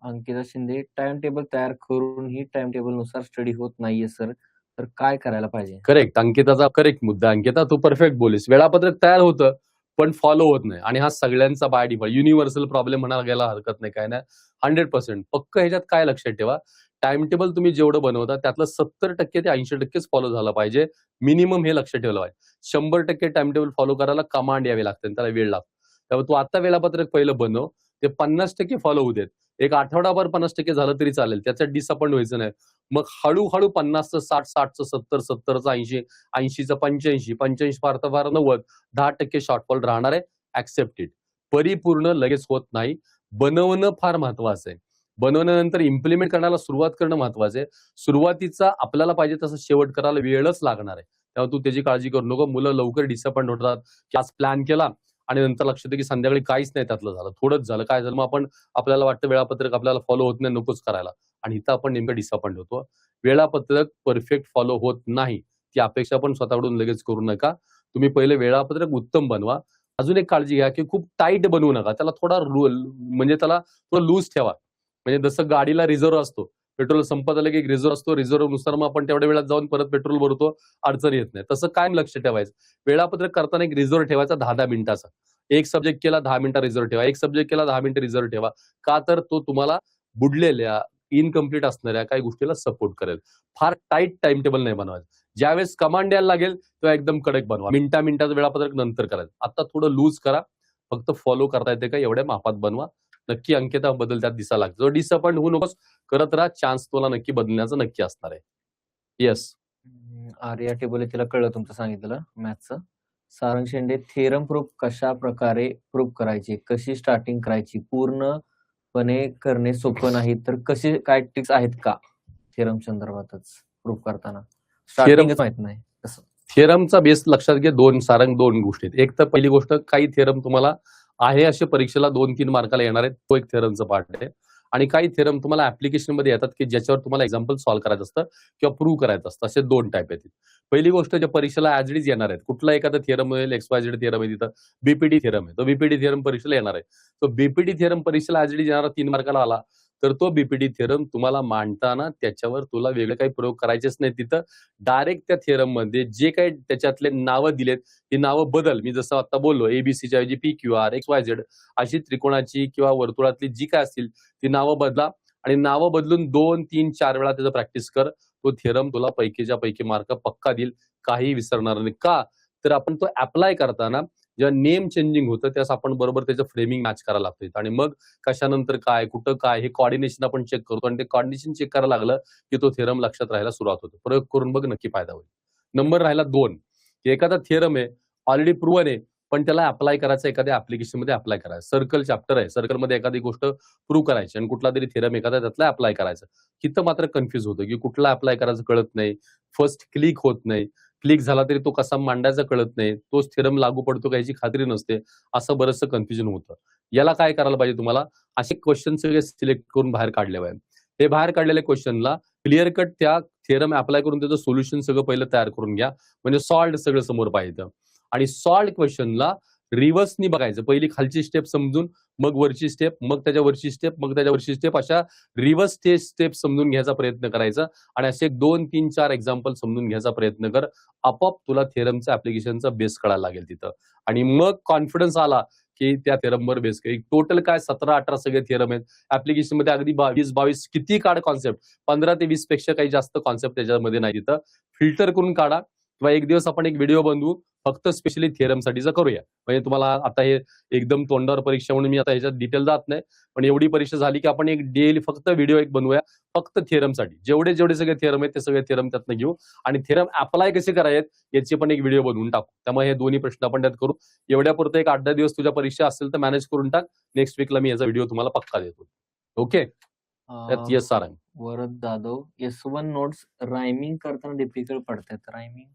S1: अंकिता शिंदे, टाइम टेबल तयार करूनही टाइम टेबल नुसार स्टडी होत नाहीये सर, तर काय करायला पाहिजे?
S2: करेक्ट. अंकिताचा करेक्ट मुद्दा. अंकिता तू परफेक्ट बोलीस. वेळापत्रक तयार होतं पण फॉलो होत नाही आणि हा सगळ्यांचा बाय डिफॉल्ट युनिव्हर्सल प्रॉब्लेम म्हणायला गेला हरकत नाही. काय नाही 100% पक्क. ह्याच्यात काय लक्षात ठेवा, टाइम टेबल तुम्ही जेवढं बनवता त्यातलं 70% ते 80%च फॉलो झालं पाहिजे. मिनिमम हे लक्षात ठेवलं पाहिजे. 100% टाइम टेबल फॉलो करायला कमांड यावी लागते त्याला वेळ लागतो. त्यामुळे तू आता वेळापत्रक पहिलं बनव. ते 50% फॉलो होऊ देत. एक आठवडाभर 50% झालं तरी चालेल. त्याच्यात डिसअपॉइंट व्हायचं नाही. मग हळूहळू 50चं 60, 60चं 70, 70चं 80, 80चं 85, 85 फार तर फार 90, 10% शॉर्टफॉल राहणार आहे. Accept it. परिपूर्ण लगेच होत नाही. बनवणं फार महत्वाचं आहे. बनवल्यानंतर इम्प्लिमेंट करायला सुरुवात करणं महत्वाचं आहे. सुरुवातीचा आपल्याला पाहिजे तसं शेवट करायला वेळच लागणार आहे. तेव्हा तू त्याची काळजी करू नको. मुलं लवकर डिसअपॉइंट होतात की आज प्लॅन केला आणि नंतर लक्षात येतं की संध्याकाळी काहीच नाही त्यातलं झालं, थोडंच झालं. काय झालं मग आपण आपल्याला वाटतं वेळापत्रक आपल्याला फॉलो होत नाही, नकोच करायला. आणि इथं आपण नेमकं डिसअपॉइंट होतो. वेळापत्रक परफेक्ट फॉलो होत नाही ती अपेक्षा पण स्वतःकडून लगेच करू नका. तुम्ही पहिले वेळापत्रक उत्तम बनवा. अजून एक काळजी घ्या की खूप टाईट बनवू नका. त्याला थोडा म्हणजे त्याला थोडं लूज ठेवा. म्हणजे जसं गाडीला रिझर्व्ह असतो, पेट्रोल संपत आलं की एक रिझर्व्ह असतो. रिझर्व्ह नुसार मग आपण तेवढ्या वेळात जाऊन परत पेट्रोल भरतो, अडचण येत नाही. तसं कायम लक्ष ठेवायचं. वेळापत्रक करताना एक रिझर्व्ह ठेवायचा 10-10 मिनिटाचा. एक सब्जेक्ट केला 10 मिनिटं रिझर्व्ह ठेवा. एक सब्जेक्ट केला 10 मिनिटं रिझर्व्ह ठेवा. का तर तो तुम्हाला बुडलेल्या इनकम्प्लीट असणाऱ्या काही गोष्टीला सपोर्ट करेल. फार टाईट टाइम टेबल नाही बनवायचं. ज्यावेळेस कमांड यायला लागेल तेव्हा एकदम कडक बनवा. मिनिटाचं वेळापत्रक नंतर करायचं. आता थोडं लूज करा. फक्त फॉलो करता येते का एवढ्या मापात बनवा. नक्की अंकिता बदल त्यात दिसायला लागतो. जो डिसअपॉइंट होऊ नकोस, करत राहा. चान्स तुला नक्की बदलण्याचं नक्की असणार आहे. येस.
S1: आर्या टेबल तिला कळलं तुमचं सांगितलं मॅथ्सचं. सारंग शेंडे, थेरम प्रूफ कशा प्रकारे प्रूफ करायची, कशी स्टार्टिंग करायची, पूर्णपणे करणे सोपं नाही तर कसे काय ट्रिक्स आहेत का थेरम संदर्भातच प्रूफ करताना? स्टार्टिंगच माहित नाही कसं.
S2: थेरमचा बेस लक्षात घे. दोन गोष्टी आहेत. एक तर पहिली गोष्ट, काही थेरम तुम्हाला आहे असे परीक्षेला 2-3 मार्काला येणार आहेत. तो एक थेरमचा पार्ट आहे. आणि काही थेरम तुम्हाला ऍप्लिकेशन मध्ये येतात की ज्याच्यावर तुम्हाला एक्झाम्पल सॉल्व्ह करायचं असतं किंवा प्रूव्ह करायचं असतं. असे 2 टाईप आहेत. पहिली गोष्ट ज्या परीक्षेला ऍज इट इज येणार आहेत. कुठला एखादा थेरम मिळेल, XYZ थेरम आहे तिथं, बीपीडी थेरम आहे. तो बीपीडी थेरम परीक्षेला येणार आहे. तो बीपीडी थेरम परीक्षेला ऍज इट इज येणारा 3 मार्काला आला तर तो बीपीडी थेरम तुम्हाला मांडताना त्याच्यावर तुला वेगळे काही प्रयोग करायचेच नाही. तिथं डायरेक्ट त्या थेरम मध्ये जे काही त्याच्यातले नावं दिलेत ती नावं बदल. मी जसं आता बोललो एबीसीच्या ऐवजी PQR, XYZ अशी त्रिकोणाची किंवा वर्तुळातली जी काय असतील ती नावं बदला आणि नावं बदलून 2, 3, 4 वेळा त्याचं प्रॅक्टिस कर. तो थेरम तुला पैकीच्या पैकी मार्क पक्का देईल. काही विसरणार नाही. का तर आपण तो अप्लाय करताना जेव्हा नेम चेंजिंग होतं त्यास आपण बरोबर त्याचं फ्रेमिंग मॅच करायला लागतं आणि मग कशानंतर काय, कुठं काय हे कॉर्डिनेशन आपण चेक करतो आणि ते कॉर्डिनेशन चेक करायला लागलं की तो थेरम लक्षात राहायला सुरुवात होतो. प्रयोग करून बघ, नक्की फायदा होईल. नंबर राहिला 2 की एखादा थेरम आहे ऑलरेडी प्रूव्हन आहे पण त्याला अप्लाय करायचं, एखाद्या ऍप्लिकेशन मध्ये अप्लाय करायचं. सर्कल चॅप्टर आहे, सर्कल मध्ये एखादी गोष्ट प्रूव्ह करायची आणि कुठला तरी थेरम एखादा त्यातला अप्लाय करायचं. तिथं मात्र कन्फ्युज होतं की कुठला अप्लाय करायचं कळत नाही. फर्स्ट क्लिक होत नाही. क्लिक झाला तरी तो कसा मांडायचा कळत नाही. तोच थेरम लागू पडतो का याची खात्री नसते. असं बरंचसं कन्फ्युजन होतं. याला काय करायला पाहिजे तुम्हाला, असे क्वेश्चन सगळे सिलेक्ट करून बाहेर काढले पाहिजे. हे बाहेर काढलेल्या क्वेश्चनला क्लिअर कट त्या थेरम अप्लाय करून त्याचं सोल्युशन सगळं पहिलं तयार करून घ्या. म्हणजे सॉल्ड सगळं समोर पाहिजे. आणि सॉल्ड क्वेश्चनला रिव्हर्सनी बघायचं. पहिली खालची स्टेप समजून मग वरची स्टेप, मग त्याच्या वरची स्टेप, मग त्याच्या वरची स्टेप, अशा रिव्हर्स स्टेप समजून घ्यायचा प्रयत्न करायचा. आणि असे 2, 3, 4 एक्झाम्पल समजून घ्यायचा प्रयत्न कर. आपोआप तुला थेरमचा ऍप्लिकेशनचा बेस कळायला लागेल तिथं. आणि मग कॉन्फिडन्स आला की त्या थेरमवर बेस केली. टोटल काय 17-18 सगळे थेरम आहेत. ऍप्लिकेशन मध्ये अगदी 20-22 किती काढ कॉन्सेप्ट, 15 ते 20 पेक्षा काही जास्त कॉन्सेप्ट त्याच्यामध्ये नाही. तिथं फिल्टर करून काढा किंवा एक दिवस आपण एक व्हिडिओ बनवू फक्त स्पेशली थेरमसाठीचा करूया. म्हणजे तुम्हाला आता हे एकदम तोंडावर परीक्षा म्हणून मी आता ह्याच्यात डिटेल जात नाही, पण एवढी परीक्षा झाली की आपण एक डेली फक्त व्हिडिओ एक बनवूया फक्त थेरमसाठी. जेवढे जेवढे सगळे थेरम आहेत ते सगळे थेरम त्यातनं घेऊ आणि थेरम अप्लाय कसे करायचे याची पण एक व्हिडिओ बनवून टाकू. त्यामुळे हे दोन्ही प्रश्न आपण त्यात करू. एवढ्यापुरतं एक 8-10 दिवस तुझ्या परीक्षा असेल तर मॅनेज करून टाक. नेक्स्ट वीकला मी याचा व्हिडिओ तुम्हाला पक्का देतो. ओके, त्यात येस सर आहे.
S1: Varad Jadhav, S1 notes rhyming करताना डिफिकल्ट पडतात. रायमिंग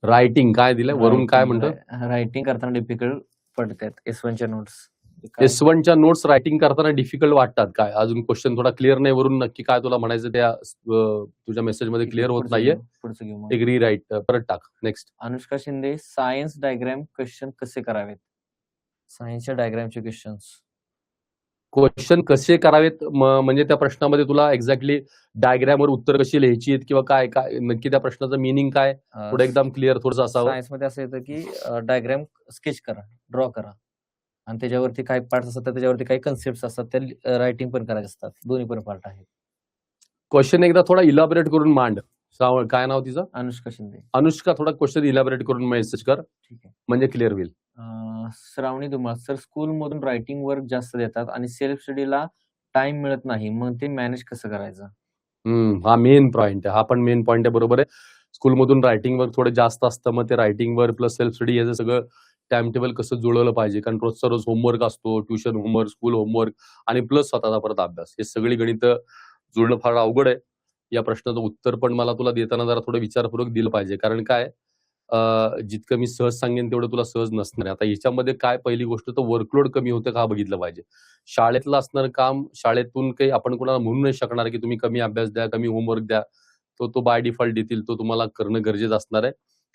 S2: रायटिंग काय दिलंय वरून काय म्हणतो,
S1: रायटिंग करताना डिफिकल्ट पडतात S1 च्या नोट्स.
S2: S1च्या नोट्स रायटिंग करताना डिफिकल्ट वाटतात काय? अजून क्वेश्चन थोडा क्लिअर नाही. वरून नक्की काय तुला म्हणायचं त्या तुझ्या मेसेज मध्ये क्लिअर होत नाहीये.
S1: पुढचं घेऊ मग.
S2: एक रीराईट परत टाक. Next.
S1: Anushka Shinde, science diagram question कसे करावेत? सायन्सच्या डायग्रामचे
S2: क्वेश्चन कसे करावेत म्हणजे त्या प्रश्नामध्ये तुला एक्झॅक्टली डायग्रामवर उत्तर कशी लिहायची आहेत किंवा काय काय नक्की त्या प्रश्नाचं मिनिंग काय पुढे एकदम क्लिअर थोडंसं असावं.
S1: सायन्स मध्ये असं येतं की डायग्राम स्केच करा, ड्रॉ करा आणि त्याच्यावरती काही पार्ट असतात त्याच्यावरती काही कन्सेप्ट असतात त्या रायटिंग पण करायचे असतात. दोन्ही पण पार्ट आहेत.
S2: क्वेश्चन एकदा थोडा इलॅबोरेट करून मांड. काय नाव तिचं?
S1: अनुष्का शिंदे.
S2: अनुष्का, थोडा क्वेश्चन इलॅबोरेट करून मेसेज कर,
S1: ठीक आहे.
S2: म्हणजे क्लिअर होईल.
S1: श्रावणी धुमाळ, सर स्कूल मधून रायटिंग वर्क जास्त देतात आणि सेल्फ स्टडीला टाइम मिळत नाही, मग ते मॅनेज कसं करायचं?
S2: हा मेन पॉइंट आहे. हा पण मेन पॉइंट आहे. बरोबर आहे. स्कूलमधून रायटिंग वर्क थोडं जास्त असतं. मग ते writing work plus self study याचं सगळं टाइम टेबल कसं जुळवलं पाहिजे. कारण रोजचा रोज होमवर्क असतो, ट्युशन होमवर्क, स्कूल होमवर्क आणि प्लस स्वतःचा परत अभ्यास. हे सगळी गणित जुळणं फार अवघड आहे. या प्रश्नाचं उत्तर पण मला तुला देताना जरा थोडं विचारपूर्वक दिलं पाहिजे. कारण काय जितकं मी सहज सांगेन तेवढं तुला सहज नसणार आहे. आता याच्यामध्ये काय पहिली गोष्ट तर वर्कलोड कमी होतं का बघितलं पाहिजे. शाळेतलं असणारं काम शाळेतून काही आपण कोणाला म्हणू नाही शकणार की तुम्ही कमी अभ्यास द्या, कमी होमवर्क द्या. तो बाय डिफॉल्ट देतील, तो तुम्हाला करणं गरजेचं असणार आहे.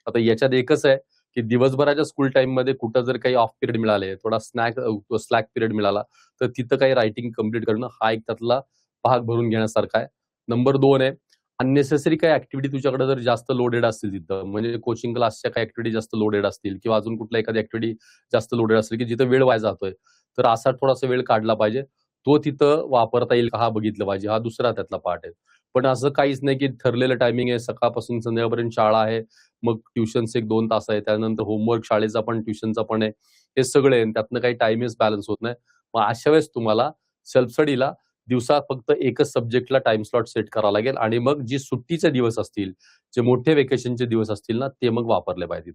S2: आता याच्यात एकच आहे की दिवसभराच्या स्कूल टाइम मध्ये कुठं जर काही ऑफ पिरियड मिळाले, थोडा स्लॅक पिरियड मिळाला तर तिथं काही रायटिंग कम्प्लीट करणं हा एक त्यातला भाग भरून घेण्यासारखा आहे. नंबर 2 आहे अननेसेसरी काही ऍक्टिव्हिटी तुझ्याकडे जर जास्त लोडेड असतील तिथं, म्हणजे कोचिंग क्लासच्या काही ऍक्टिव्हिटी जास्त लोडेड असतील किंवा अजून कुठल्या एखादी ऍक्टिव्हिटी जास्त लोडेड असेल की जिथं वेळ वाया जातोय, तर असा थोडासा वेळ काढला पाहिजे. तो तिथं वापरता येईल का हा बघितलं पाहिजे. हा दुसरा त्यातला पार्ट आहे. पण असं काहीच नाही की ठरलेलं टायमिंग आहे, सकाळपासून संध्याकाळपर्यंत शाळा आहे, मग ट्युशन्स 1-2 तास आहे, त्यानंतर होमवर्क शाळेचा पण ट्युशनचा पण आहे, हे सगळे आहे. त्यातनं काही टाइमच बॅलन्स होत नाही. मग अशा वेळेस तुम्हाला सेल्फ स्टडीला दिवसात फक्त एकच सब्जेक्टला टाइम स्लॉट सेट करावा लागेल आणि मग जी सुट्टीचे दिवस असतील, जे मोठे वेकेशनचे दिवस असतील ना, ते मग वापरले पाहिजे.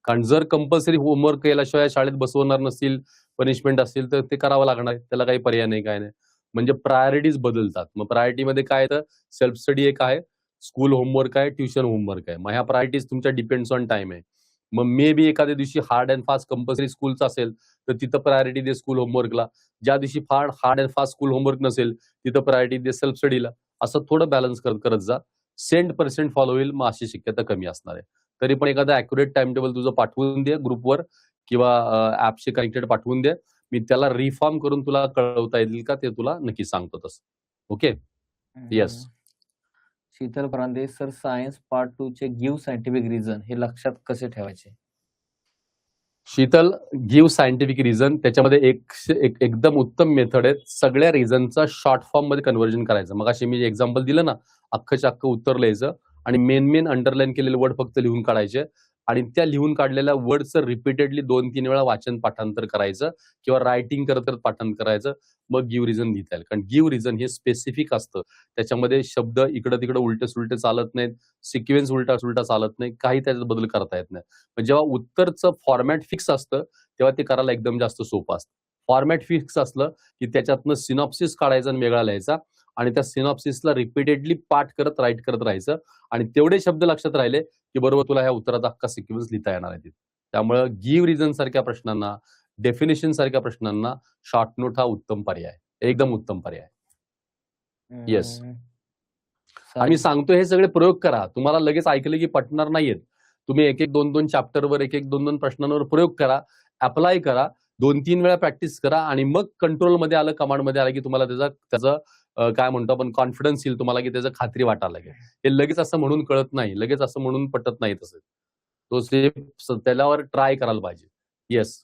S2: कारण जर कंपल्सरी होमवर्क केल्याशिवाय शाळेत बसवणार नसतील, पनिशमेंट असतील तर ते करावं लागणार. त्याला काही पर्याय नाही, काय नाही. म्हणजे प्रायोरिटीज बदलतात. मग प्रायोरिटीमध्ये काय येतं, सेल्फ स्टडी एक आहे, स्कूल होमवर्क आहे, ट्युशन होमवर्क आहे. मग ह्या प्रायोरिटीज तुमच्या डिपेंड्स ऑन टाइम आहे. मग मे बी एखाद्या दिवशी हार्ड अँड फास्ट कंपल्सरी स्कूलचं असेल तर तिथं प्रायोरिटी दे स्कूल होमवर्कला. ज्या दिवशी फार hard and fast school homework नसेल तिथं प्रायोरिटी दे सेल्फ स्टडीला. असं थोडं बॅलन्स करत जा. 100% फॉलो होईल, मग अशी शक्यता कमी असणार आहे. तरी पण एखादा ॲक्युरेट टाइम टेबल तुझं पाठवून दे ग्रुपवर किंवा ऍपशी कनेक्टेड पाठवून दे. मी त्याला रिफॉर्म करून तुला कळवता येईल का ते तुला नक्की सांगतो तसं. Okay, yes.
S1: Sheetal Parande, sir science part 2 चे गिव्ह सायंटिफिक रिझन हे लक्षात कसे ठेवायचे?
S2: शीतल, गिव्ह सायंटिफिक रिझन त्याच्यामध्ये एकदम उत्तम मेथड आहे. सगळ्या रिझनचा शॉर्ट फॉर्म मध्ये कन्व्हर्जन करायचं. मग अशी मी एक्झाम्पल दिलं ना, अख्खच्या अख्खं उत्तर लिहायचं आणि मेन अंडरलाईन केलेले वर्ड फक्त लिहून काढायचे आणि त्या लिहून काढलेल्या वर्डचं रिपीटेडली 2-3 वेळा वाचन पाठांतर करायचं किंवा रायटिंग करत पाठांतर करायचं. मग गिव्ह रिझन लिहिता येईल. कारण गिव्ह रिझन हे स्पेसिफिक असतं. त्याच्यामध्ये शब्द इकडं तिकडं उलटे सुलटे चालत नाहीत, सिक्वेन्स उलटा सुलटा चालत नाही, काही त्याच्यात बदल करता येत नाही. पण जेव्हा उत्तरचं फॉर्मॅट फिक्स असतं तेव्हा ते करायला एकदम जास्त सोपं असतं. फॉर्मॅट फिक्स असलं की त्याच्यातनं सिनॉप्सिस काढायचा आणि वेगळा लिहायचा आणि त्या सिनॉप्सिसला रिपीटेडली पाठ करत राईट करत राहायचं आणि तेवढे शब्द लक्षात राहिले की बरोबर तुला ह्या उत्तराचा अख्खा सिक्वेन्स लिहिता येणार आहे. त्यामुळे गिव्ह रिझन सारख्या प्रश्नांना, डेफिनेशन सारख्या प्रश्नांना शॉर्ट नोट हा उत्तम पर्याय, एकदम उत्तम पर्याय. येस. आम्ही सांगतो हे सगळे प्रयोग करा. तुम्हाला लगेच ऐकलं की पटणार नाहीयेत. तुम्ही 1-1, 2-2 चॅप्टरवर 1-1, 2-2 प्रश्नांवर प्रयोग करा, अप्लाय करा, 2-3 वेळा प्रॅक्टिस करा आणि मग कंट्रोलमध्ये आलं, कमांडमध्ये आलं की तुम्हाला त्याचं काय म्हणतो आपण कॉन्फिडन्स येईल तुम्हाला की त्याचं खात्री वाटायला लागेल. हे लगेच असं म्हणून कळत नाही, लगेच असं म्हणून पटत नाही. तसं तो त्याच्यावर ट्राय करायला पाहिजे. येस.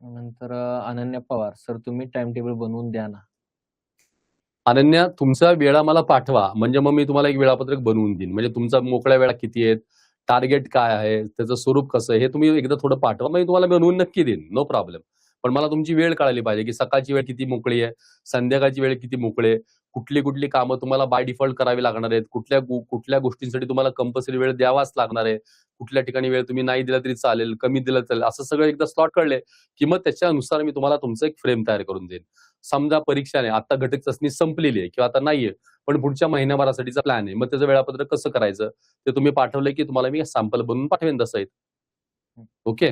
S1: नंतर अनन्या पवार, सर तुम्ही टाइम टेबल बनवून द्या ना.
S2: अनन्या, तुमचा वेळा मला पाठवा, म्हणजे मग मी तुम्हाला एक वेळापत्रक बनवून देईन. म्हणजे तुमचा मोकळ्या वेळा किती आहेत, टार्गेट काय आहे, त्याचं स्वरूप कसं आहे, हे तुम्ही एकदा थोडं पाठवा, मग मी तुम्हाला बनवून नक्की देईन, नो प्रॉब्लेम. पण मला तुमची वेळ कळाली पाहिजे, की सकाळची वेळ किती मोकळी आहे, संध्याकाळची वेळ किती मोकळी आहे, कुठली कुठली कामं तुम्हाला बाय डिफॉल्ट करावी लागणार आहेत, कुठल्या गोष्टींसाठी तुम्हाला कंपल्सरी वेळ द्यावाच लागणार आहे, कुठल्या ठिकाणी वेळ तुम्ही नाही दिला तरी चालेल, कमी दिला चालेल, असं सगळं एकदा स्लॉट कळले की मग त्याच्यानुसार मी तुम्हाला तुमचं एक फ्रेम तयार करून देईन. समजा परीक्षा नाही, आता घटक चाचणी संपलेली आहे किंवा आता नाहीये, पण पुढच्या महिन्याभरासाठीचा प्लॅन आहे, मग त्याचं वेळापत्रक कसं करायचं ते तुम्ही पाठवलंय की तुम्हाला मी सॅम्पल बनवून पाठवेन तसं. ओके.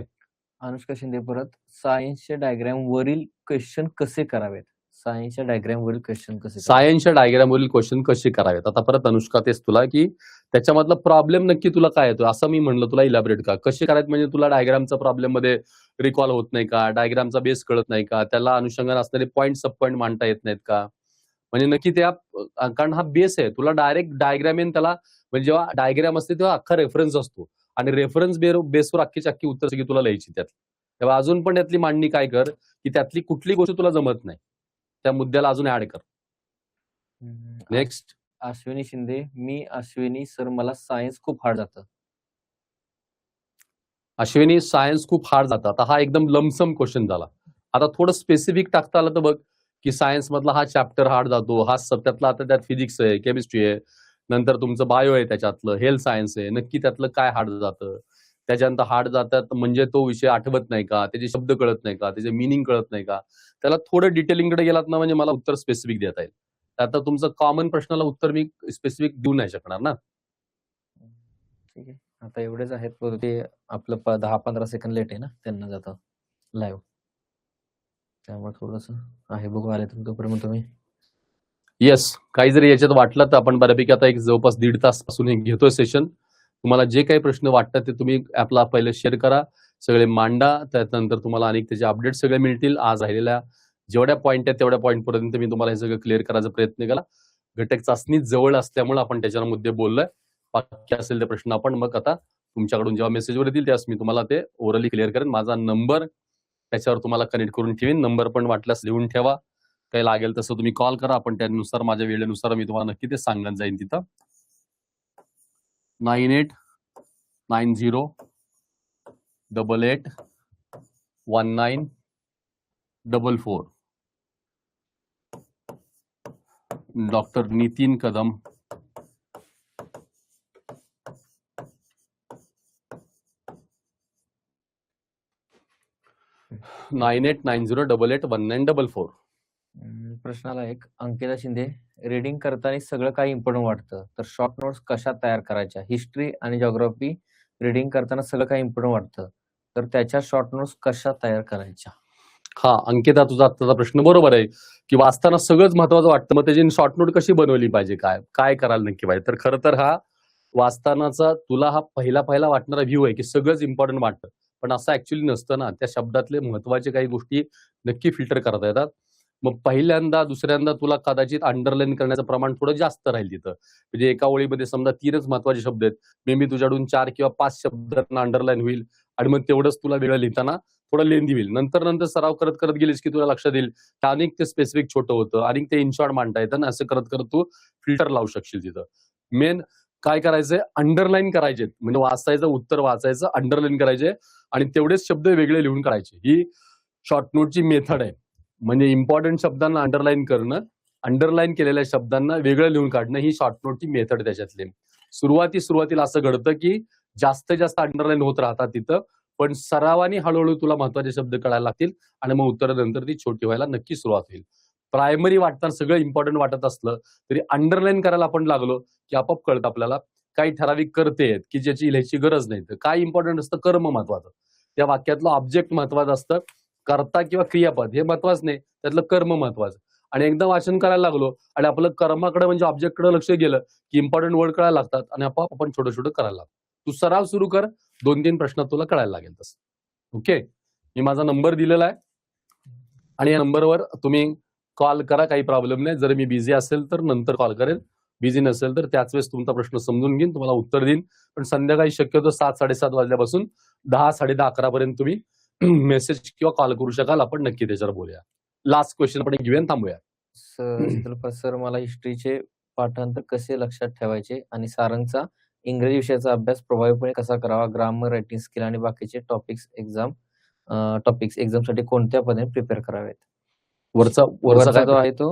S1: अनुष्का शिंदे परत, सायन्सच्या डायग्राम वरील क्वेश्चन कसे करावेत? सायन्सच्या डायग्राम वरील क्वेश्चन कसे करावेत?
S2: सायन्सच्या डायग्रामवरील क्वेश्चन कसे करावेत? आता परत अनुष्का तेच तुला की त्याच्यामधला प्रॉब्लेम नक्की तुला काय येतो, असं मी म्हणलं तुला इलॅबरेट का कसे करायचं, म्हणजे तुला डायग्रामचा प्रॉब्लेम मध्ये रिकॉल होत नाही का, डायग्रामचा बेस कळत नाही का, त्याला अनुषंगाने असणारे पॉईंट सब पॉईंट मांडता येत नाहीत का, म्हणजे नक्की त्या कारण हा बेस आहे, तुला डायरेक्ट डायग्राम येऊन त्याला, म्हणजे जेव्हा डायग्राम असते तेव्हा अख्खा रेफरन्स असतो आणि रेफरन्स बेसवर अख्खीची अख्खी उत्तर सगळी तुला लिहायची त्यात. तेव्हा अजून पण त्यातली मांडणी काय कर की त्यातली कुठली गोष्ट तुला जमत नाही त्या मुद्द्याला अजून ऍड कर. नेक्स्ट.
S1: अश्विनी शिंदे, मी अश्विनी सर, मला सायन्स खूप हार्ड जातं.
S2: अश्विनी, सायन्स खूप हार्ड जातं. आता हा एकदम लमसम क्वेश्चन झाला. आता थोडं स्पेसिफिक टाकता आलं तर बघ की सायन्स मधला हा चॅप्टर हार्ड जातो, हा त्यातला आता त्यात फिजिक्स आहे, केमिस्ट्री आहे, नंतर तुमचं बायो आहे, त्याच्यातलं हेल्थ सायन्स आहे, नक्की त्यातलं काय हार्ड जातं, त्याच्यानंतर हार्ड जातात म्हणजे तो विषय आठवत नाही का, त्याचे शब्द कळत नाही का, त्याचे मिनिंग कळत नाही का, त्याला थोडं डिटेलिंगकडे गेलात ना म्हणजे मला उत्तर स्पेसिफिक देता येईल. आता तुमचं कॉमन प्रश्नाला उत्तर मी स्पेसिफिक देऊ नाही शकणार ना.
S1: ठीक आहे, आता एवढेच आहेत, ते आपलं 10-15 सेकंद लेट आहे ना, त्यांना जातं लाईव्ह, त्यामुळे थोडस आहे, बघू आले तोपर्यंत तुम्ही.
S2: येस, काही जरी याच्यात वाटलं तर आपण बऱ्यापैकी आता एक जवळपास 1.5 तास पासून एक घेतोय सेशन. तुम्हाला जे काही प्रश्न वाटतात ते तुम्ही ऍपला पहिले शेअर करा, सगळे मांडा, त्यानंतर तुम्हाला अनेक त्याचे अपडेट सगळे मिळतील. आज राहिलेल्या जेवढ्या पॉईंट आहेत तेवढ्या पॉईंट पर्यंत मी तुम्हाला हे सगळं क्लिअर करायचा प्रयत्न केला. घटक चाचणी जवळ असल्यामुळे आपण त्याच्यावर मुद्दे बोललोय. बाकी असेल ते प्रश्न आपण मग आता तुमच्याकडून जेव्हा मेसेजवर येतील त्यावेळेस मी तुम्हाला ते ओरली क्लिअर करेन. माझा नंबर त्याच्यावर तुम्हाला कनेक्ट करून ठेवीन, नंबर पण वाटल्यास लिहून ठेवा, काही लागेल तसं तुम्ही कॉल करा, आपण त्यानुसार माझ्या वेळेनुसार मी तुम्हाला नक्की ते सांगत जाईन. तिथं 9890881944 डॉक्टर नितीन कदम.
S1: हम्म.
S2: 9890881944.
S1: प्रश्नाला एक, अंकिता शिंदे, रीडिंग करताना सगळं काही इम्पॉर्टंट वाटतं, तर शॉर्ट नोट्स कशा तयार करायच्या? हिस्ट्री आणि जिओग्राफी रीडिंग करताना सगळं काही इम्पॉर्टंट वाटतं, तर त्याच्या शॉर्ट नोट्स कशा तयार करायच्या?
S2: हा अंकिता, तुझा आत्ताचा प्रश्न बरोबर आहे की वाचताना सगळंच महत्वाचं वाटतं, मग त्याची शॉर्ट नोट कशी बनवली पाहिजे, काय काय करायला नक्की पाहिजे. तर खरं तर हा वाचतानाचा तुला हा पहिला वाटणारा व्ह्यू आहे की सगळंच इम्पॉर्टंट वाटतं, पण असं ऍक्च्युअली नसतं ना. त्या शब्दातले महत्वाचे काही गोष्टी नक्की फिल्टर करता येतात. मग पहिल्यांदा दुसऱ्यांदा तुला कदाचित अंडरलाईन करण्याचं प्रमाण थोडं जास्त राहील तिथं. म्हणजे एका ओळीमध्ये समजा 3च महत्वाचे शब्द आहेत, मे बी तुझ्याकडून 4 किंवा 5 शब्दांना अंडरलाईन होईल आणि मग तेवढंच तुला वेगळं लिहिताना थोडं लेंदी होईल. नंतर सराव करत करत गेलीस की तुला लक्षात येईल अनेक ते स्पेसिफिक छोटं होतं आणि ते इन शॉर्ट मांडता येतं ना. असं करत करत तू फिल्टर लावू शकशील तिथं. मेन काय करायचंय, अंडरलाईन करायचे, म्हणजे वाचायचं, उत्तर वाचायचं, अंडरलाईन करायचे आणि तेवढेच शब्द वेगळे लिहून काढायचे. ही शॉर्ट नोटची मेथड आहे. म्हणजे इम्पॉर्टंट शब्दांना अंडरलाईन करणं, अंडरलाईन केलेल्या शब्दांना वेगळं लिहून काढणं, ही शॉर्ट नोटची मेथड त्याच्यातली. सुरुवातीला असं घडतं की जास्त अंडरलाईन होत राहतात तिथं, पण सरावाने हळूहळू तुला महत्वाचे शब्द कळायला लागतील आणि मग उत्तरानंतर ती छोटी व्हायला नक्की सुरुवात होईल. प्रायमरी वाटताना सगळं इम्पॉर्टंट वाटत असलं तरी अंडरलाईन करायला आपण लागलो की आपोआप कळतं आपल्याला काही ठराविक करते आहेत की ज्याची लिहायची गरज नाही. तर काय इम्पॉर्टंट असतं, कर्म महत्वाचं, त्या वाक्यातलं ऑब्जेक्ट महत्वाचं असतं, कर्ता किंवा क्रियापद हे महत्वाचं नाही, त्यातलं कर्म महत्वाचं. आणि एकदा वाचन करायला लागलो आणि आपलं कर्माकडे म्हणजे ऑब्जेक्टकडे लक्ष गेलं की इम्पॉर्टंट वर्ड कळायला लागतात आणि आपोआप आपण छोटं छोटं करायला लागतो. तू सराव सुरू कर, 2-3 प्रश्नात तुला कळायला लागेल तसं. ओके, मी माझा नंबर दिलेला आहे आणि या नंबरवर तुम्ही कॉल करा, काही प्रॉब्लेम नाही. जर मी बिझी असेल तर नंतर कॉल करेल, बिझी नसेल तर त्याच वेळेस तुमचा प्रश्न समजून घेईन, तुम्हाला उत्तर देईन. पण संध्याकाळी शक्यतो 7-7:30 वाजल्यापासून 10-10:30-11 पर्यंत तुम्ही मेसेज किंवा कॉल करू शकाल, आपण नक्की त्याच्यावर बोलूया. लास्ट क्वेश्चन आपण घेऊया आणि थांबूया.
S1: शीतल सर, मला हिस्ट्रीचे पाठांतर कसे लक्षात ठेवायचे आणि सारंगचा इंग्रजी विषयाचा अभ्यास प्रभावीपणे कसा करावा, ग्रामर, रायटिंग स्किल आणि बाकीचे टॉपिक्स एक्झामसाठी कोणत्या पद्धतीने प्रिपेअर करावेत?
S2: वरचा काय
S1: जो आहे तो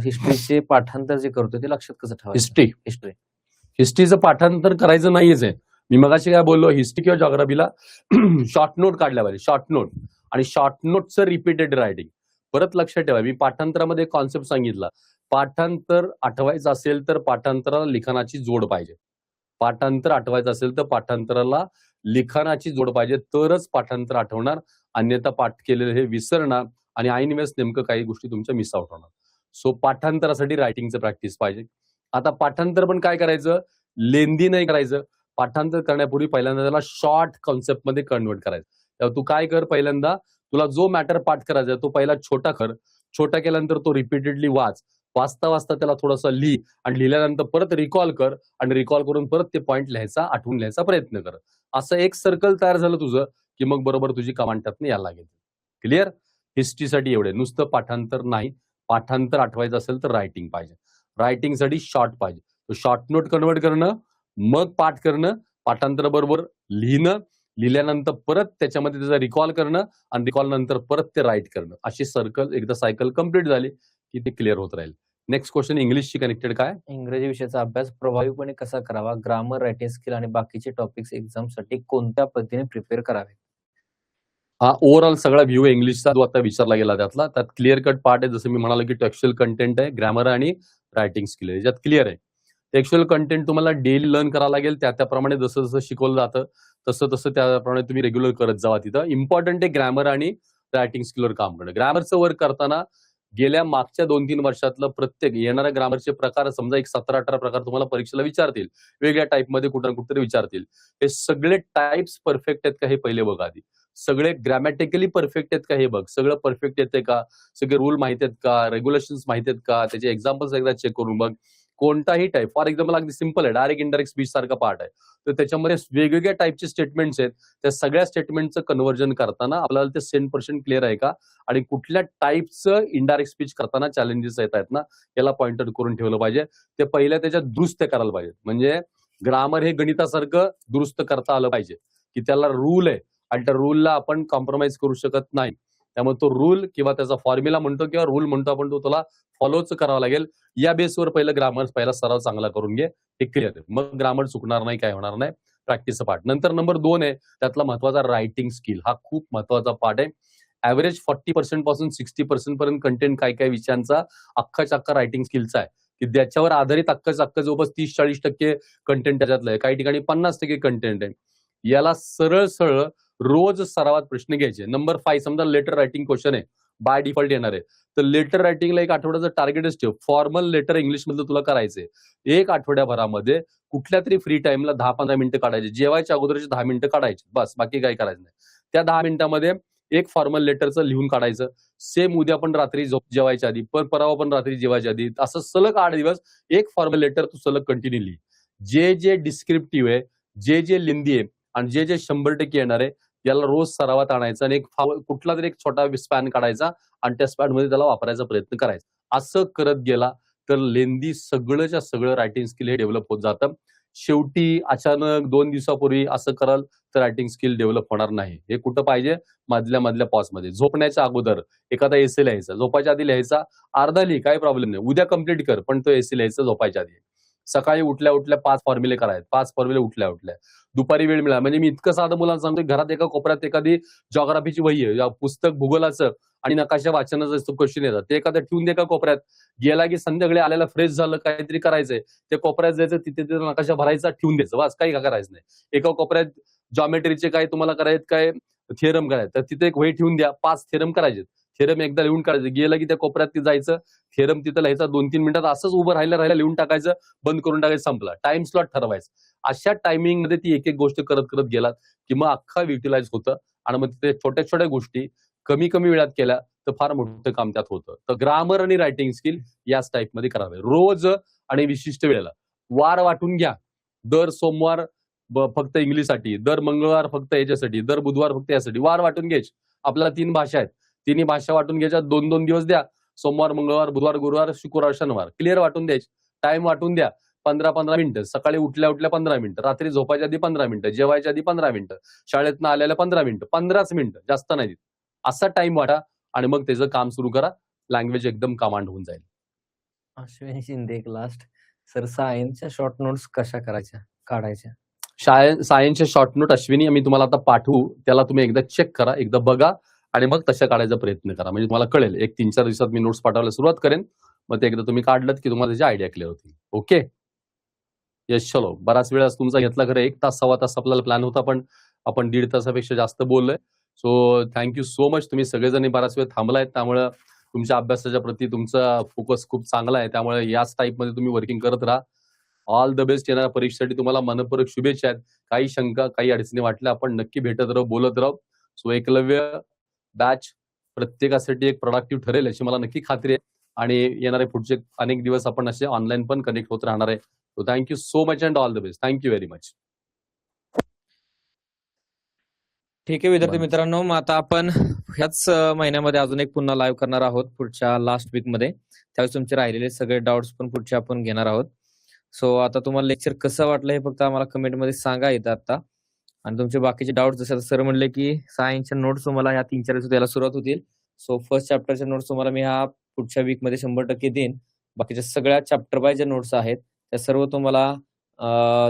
S1: हिस्ट्रीचे पाठांतर जे करतो ते लक्षात कसं ठेवायचं?
S2: हिस्ट्रीचं पाठांतर करायचं नाहीच आहे. मी मगाशी काय बोललो, हिस्ट्री किंवा जॉग्राफीला शॉर्ट नोट काढल्या पाहिजे, शॉर्ट नोट आणि शॉर्ट नोटचं रिपीटेड रायटिंग. परत लक्षात ठेवा, मी पाठांतरामध्ये कॉन्सेप्ट सांगितला. पाठांतर आठवायचं असेल तर पाठांतराला लिखाणाची जोड पाहिजे. पाठांतर आठवायचं असेल तर पाठांतराला लिखाणाची जोड पाहिजे, तरच पाठांतर आठवणार. अन्यथा पाठ केलेलं हे विसरणार आणि ऐन वेळेस नेमकं काही गोष्टी तुमच्या मिस आउट होणार. सो पाठांतरासाठी रायटिंगचं प्रॅक्टिस पाहिजे. आता पाठांतर पण काय करायचं, लेंदी नाही करायचं. पाठांतर करण्यापूर्वी पहिल्यांदा त्याला शॉर्ट कॉन्सेप्ट मध्ये कन्वर्ट करायचं. तेव्हा तू काय कर, पहिल्यांदा तुला जो मॅटर पाठ करायचा तो पहिला छोटा कर. छोटा केल्यानंतर तो रिपीटेडली वाच. वाचता वाचता त्याला थोडासा लिही आणि लिहिल्यानंतर परत रिकॉल कर आणि रिकॉल करून परत ते पॉईंट लिहायचा, आठवून लिहायचा प्रयत्न कर. असं एक सर्कल तयार झालं तुझं की मग बरोबर तुझी कमांड त्यातनं यायला लागेल. क्लिअर? हिस्ट्रीसाठी एवढे. नुसतं पाठांतर नाही, पाठांतर आठवायचं असेल तर रायटिंग पाहिजे. रायटिंगसाठी शॉर्ट पाहिजे. तो शॉर्ट नोट कन्वर्ट करणं, मग पाठ करणं, पाठांतराबरोबर लिहिणं, लिहिल्यानंतर परत त्याच्यामध्ये त्याचा रिकॉल करणं आणि रिकॉल नंतर परत ते राईट करणं. अशी सर्कल एकदा सायकल कंप्लीट झाली की ते क्लिअर होत राहील. नेक्स्ट क्वेश्चन इंग्लिशशी कनेक्टेड काय? इंग्रजी विषयाचा अभ्यास प्रभावीपणे कसा करावा, ग्रामर, रायटिंग स्किल आणि बाकीचे टॉपिक्स एक्झामसाठी कोणत्या पद्धतीने प्रिपेअर करावे? हा ओव्हरऑल सगळा व्ह्यू इंग्लिशचा जो आता विचारला गेला त्यातला, त्यात क्लिअर कट पार्ट आहे. जसं मी म्हणालो की टेक्स्च्युअल कंटेंट आहे, ग्रामर आणि रायटिंग स्किल आहे, याच्यात क्लिअर आहे. टेक्स्च्युअल कंटेंट तुम्हाला डेली लर्न करावं लागेल. त्याप्रमाणे जसं जसं शिकवलं जातं तसं तसं त्याप्रमाणे तुम्ही रेग्युलर करत जावा. तिथं इम्पॉर्टंट आहे ग्रामर आणि रायटिंग स्किलवर काम करणं. ग्रामरचं वर्क करताना गेल्या मागच्या 2-3 वर्षातलं प्रत्येक येणाऱ्या ग्रामरचे प्रकार, समजा एक 17-18 प्रकार तुम्हाला परीक्षेला विचारतील, वेगळ्या टाईपमध्ये कुठं कुठेतरी विचारतील. हे सगळे टाइप्स परफेक्ट आहेत का हे पहिले बघा आधी. सगळे ग्रॅमॅटिकली परफेक्ट आहेत का हे बघ. सगळं परफेक्ट येते का, सगळे रूल माहिती आहेत का, रेग्युलेशन्स माहिती आहेत का, त्याचे एक्झाम्पल्स एकदा चेक करून बघ. कोणताही टाईप, फॉर एक्झाम्पल अगदी सिंपल आहे, डायरेक्ट इनडायरेक्ट स्पीच सारखा पार्ट आहे, तर त्याच्यामध्ये वेगवेगळ्या टाईपचे स्टेटमेंट्स आहेत. त्या सगळ्या स्टेटमेंटचं कन्व्हर्जन करताना आपल्याला ते 100% क्लिअर आहे का आणि कुठल्या टाईपचं इनडायरेक्ट स्पीच करताना चॅलेंजेस येत आहेत ना, याला पॉइंट आउट करून ठेवलं पाहिजे. ते पहिल्या त्याच्यात दुरुस्त करायला पाहिजे. म्हणजे ग्रामर हे गणितासारखं दुरुस्त करता आलं पाहिजे की त्याला रूल आहे आणि त्या रूलला आपण कॉम्प्रोमाइज करू शकत नाही. त्यामुळे तो रूल किंवा त्याचा फॉर्म्युला म्हणतो किंवा रूल म्हणतो आपण, तो तुला फॉलोच करावा लागेल. या बेसवर पहिलं ग्रामर पहिला सराव चांगला करून घे, हे क्लिअर आहे. मग ग्रामर चुकणार नाही, काय होणार नाही. प्रॅक्टिसचा पार्ट. नंतर नंबर 2 आहे त्यातला महत्वाचा रायटिंग स्किल. हा खूप महत्वाचा पार्ट आहे. ऍव्हरेज 40% पासून 60% पर्यंत कंटेंट काय काय विषयांचा अख्खाच्या अख्खा रायटिंग स्किलचा आहे की त्याच्यावर आधारित अख्खाच्या अख्खा जवळपास 30-40% कंटेंट त्याच्यातलं आहे. काही ठिकाणी 50% कंटेंट आहे. याला सरळ सरळ रोज सरावात प्रश्न घ्यायचे. नंबर 5, समजा लेटर रायटिंग क्वेश्चन आहे, बाय डिफॉल्ट येणार आहे, तर लेटर रायटिंगला एक आठवड्याचं टार्गेटच ठेव. फॉर्मल लेटर इंग्लिश मधलं तुला करायचंय. एक आठवड्याभरामध्ये कुठल्या तरी फ्री टाइमला 10-15 मिनिटं काढायचे. जेवायच्या अगोदरचे 10 मिनिटं काढायचे, बस, बाकी काही करायचं नाही. त्या 10 मिनिटांमध्ये एक फॉर्मल लेटरचं लिहून काढायचं. सेम उद्या पण रात्री जेवायच्या आधी, परवा पण रात्री जेवायच्या आधी, असं सलग 8 दिवस एक फॉर्मल लेटर तू सलग कंटिन्यू लिही. जे जे डिस्क्रिप्टिव्ह आहे, जे जे लेंदी आहे आणि जे जे 100% येणार आहे, याला रोज सरावात आणायचं आणि एक कुठला तरी एक छोटा स्पॅन काढायचा आणि त्या स्पॅन मध्ये त्याला वापरायचा प्रयत्न करायचा. असं करत गेला तर लेंदी सगळंच्या सगळं रायटिंग स्किल हे डेव्हलप होत जातं. शेवटी अचानक 2 दिवसापूर्वी असं कराल तर रायटिंग स्किल डेव्हलप होणार नाही. हे कुठं पाहिजे, मधल्या पॉजमध्ये. झोपण्याच्या अगोदर एखादा एसे लिहायचा, झोपायच्या आधी लिहायचा, अर्धा लिही, काही प्रॉब्लेम नाही, उद्या कंप्लीट कर, पण तो एसे लिहायचा झोपायच्या आधी. सकाळी उठल्या 5 फॉर्म्युले करायचे, 5 फॉर्म्युले उठल्या. दुपारी वेळ मिळाला म्हणजे मी इतकं साधं मुलांना सांगतो, घरात एका कोपऱ्यात एखादी जॉग्राफीची वही आहे, पुस्तक भूगोलाचं आणि नकाशा वाचनाचं क्वेश्चन येतात, ते एखादं ठेवून दे का कोपऱ्यात. गेला की संध्याकाळी आलेला फ्रेश झालं, काहीतरी करायचंय, ते कोपऱ्यात जायचं, तिथे नकाशा भरायचा, ठेवून द्यायचं, बस, काही करायचं नाही. एका कोपऱ्यात जॉमेट्रीचे काय तुम्हाला करायचं, काय थिअरम करायचं, तर तिथे एक वही ठेवून द्या, 5 थिअरम करायचे. थिअरम एकदा लिहून काढायचं, गेलं की त्या कोपऱ्यात जायचं, थिअरम तिथं लिहायचा, 2-3 मिनिटात असंच उभं राहिलं लिहून टाकायचं, बंद करून टाकायचं, संपला. टाइम स्लॉट ठरवायचं. अशा टायमिंग मध्ये ती एक एक गोष्ट करत करत गेलात की मग अख्खा युटिलाइज होतं आणि मग ते छोट्या छोट्या गोष्टी कमी वेळात केल्या तर फार मोठं काम त्यात होतं. तर ग्रामर आणि रायटिंग स्किल याच टाईप मध्ये करावे. रोज आणि विशिष्ट वेळेला वार वाटून घ्या. दर सोमवार फक्त इंग्लिशसाठी, दर मंगळवार फक्त याच्यासाठी, दर बुधवार फक्त यासाठी. वार वाटून घ्यायचे. आपल्याला 3 भाषा आहेत. तिन्ही भाषा वाटून घ्यायच्या. 2-2 दिवस द्या. सोमवार, मंगळवार, बुधवार, गुरुवार, शुक्रवार, शनिवार. क्लिअर वाटून द्यायचे. टाइम वाटून द्या. 15-15 मिनिटं. सकाळी उठल्या 15 मिनिटं. रात्री झोपायच्या आधी 15 मिनिटं. जेवायच्या आधी 15 मिनिटं. शाळेतनं आल्याला 15 मिनिटं. 15च मिनिटं. जास्त नाही. असा टाइम वाटा आणि मग त्याचं काम सुरू करा. लँग्वेज एकदम कमांड होऊन जाईल.
S1: अश्विनी शिंदे एक लास्ट. सर सायन्सच्या शॉर्ट नोट्स कशा काढायच्या?
S2: सायन्सचे शॉर्ट नोट अश्विनी आम्ही तुम्हाला आता पाठवू. त्याला तुम्ही एकदा चेक करा, एकदा बघा आणि मग तशा काढायचा प्रयत्न करा. म्हणजे तुम्हाला कळेल. एक 3-4 दिवसात मी नोट्स पाठवायला सुरुवात करेन. मग ते एकदा तुम्ही काढलं की तुम्हाला त्याची आयडिया क्लिअर होतील. ओके. येस, चलो. बराच वेळ तुमचा घेतला. खरं 1 तास 1.25 तास आपल्याला प्लॅन होता, पण आपण 1.5 तासापेक्षा जास्त बोललोय. So thank you so much. तुम्ही सगळेजण बराच वेळ थांबलायत. त्यामुळे तुमच्या अभ्यासाच्या प्रती तुमचा फोकस खूप चांगला आहे. त्यामुळे याच टाईपमध्ये तुम्ही वर्किंग करत राहा. All the best. येणाऱ्या परीक्षेसाठी तुम्हाला मनपूर्वक शुभेच्छा आहेत. काही शंका, काही अडचणी वाटल्या आपण नक्की भेटत राहू, बोलत राहू. सो एकलव्य बॅच प्रत्येकासाठी एक प्रोडक्टिव्ह ठरेल याची मला नक्की खात्री आहे. आणि येणारे पुढचे अनेक दिवस आपण असे ऑनलाईन पण कनेक्ट होत राहणार आहे. So thank you so much and all the best. Thank you very much.
S1: ठीक आहे विद्यार्थी
S2: बरं.
S1: मित्रांनो, मग आता आपण ह्याच महिन्यामध्ये अजून एक पुन्हा लाईव्ह करणार आहोत पुढच्या लास्ट वीक मध्ये. त्यावेळेस तुमचे राहिलेले सगळे डाऊट्स पण पुढचे आपण घेणार आहोत. सो आता तुम्हाला लेक्चर कसं वाटलं हे फक्त आम्हाला कमेंटमध्ये सांगा इथं आता. आणि तुमचे बाकीचे डाऊट्स, जसे सर म्हणले की सायन्सच्या नोट्स तुम्हाला ह्या 3-4 दिवसात द्यायला सुरुवात होतील. सो फर्स्ट चॅप्टरच्या नोट्स तुम्हाला मी ह्या पुढच्या वीक मध्ये 100% देईन. बाकीच्या सगळ्या चॅप्टर वाईज ज्या नोट्स आहेत त्या सर्व तुम्हाला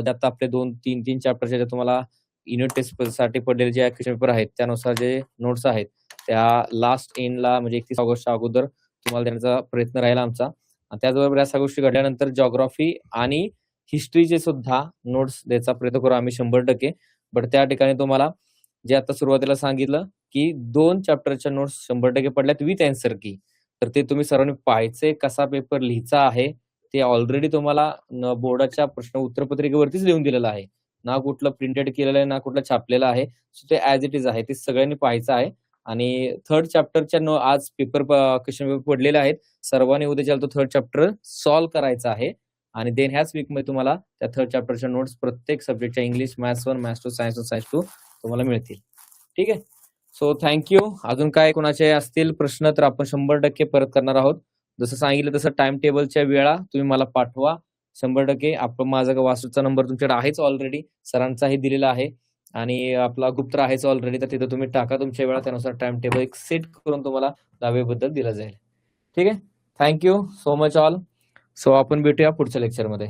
S1: ज्यात आपले 2-3 चॅप्टरचे तुम्हाला युनिट टेस्ट साठी पडलेले जे क्वेश्चन पेपर आहेत त्यानुसार जे नोट्स आहेत त्या लास्ट एंडला म्हणजे 31 ऑगस्टच्या अगोदर तुम्हाला देण्याचा प्रयत्न राहील आमचा. आणि त्याचबरोबर या सगळ्या गोष्टी घडल्यानंतर जॉग्राफी आणि हिस्ट्रीचे सुद्धा नोट्स द्यायचा प्रयत्न करू आम्ही 100%. बट त्या ठिकाणी तुम्हाला जे आता सुरुवातीला सांगितलं की 2 चॅप्टरच्या नोट्स 100% पडल्यात विथ अँसर की. तर ते तुम्ही सर्वांनी पाहायचे, कसा पेपर लिहायचा आहे ते ऑलरेडी तुम्हाला बोर्डाच्या प्रश्न उत्तरपत्रिकेवरतीच लिहून दिलेलं आहे. ना कुठलं प्रिंटेड केलेलं आहे, ना कुठलं छापलेलं आहे. सो ते ऍज इट इज आहे, ते सगळ्यांनी पाहायचं आहे. आणि थर्ड चॅप्टरच्या आज पेपर क्वेश्चन पेपर पडलेले आहेत. सर्वांनी उद्या तो थर्ड चॅप्टर सॉल्व्ह करायचा आहे. आणि देन ह्याच वीक मध्ये तुम्हाला त्या थर्ड चॅप्टरच्या नोट्स प्रत्येक सब्जेक्टच्या English, maths 1, maths 2, science 1, science 2 तुम्हाला मिळतील. ठीक आहे. So thank you. अजून काय कोणाचे असतील प्रश्न तर आपण 100% परत करणार आहोत. जसं सांगितलं तसं टाइम टेबलच्या वेळा तुम्ही मला पाठवा 100%. आपण माझा वासूचा नंबर तुमच्याकडे आहेच ऑलरेडी, सरांचाही दिलेला आहे. आणि आपला ग्रुप तर आहेच ऑलरेडी, तर तिथं तुम्ही टाका तुमच्या वेळा, त्यानुसार टाइम टेबल एक सेट करून तुम्हाला दहावीबद्दल दिला जाईल. ठीक आहे. Thank you so much all. So आपण भेटूया पुढच्या लेक्चरमध्ये.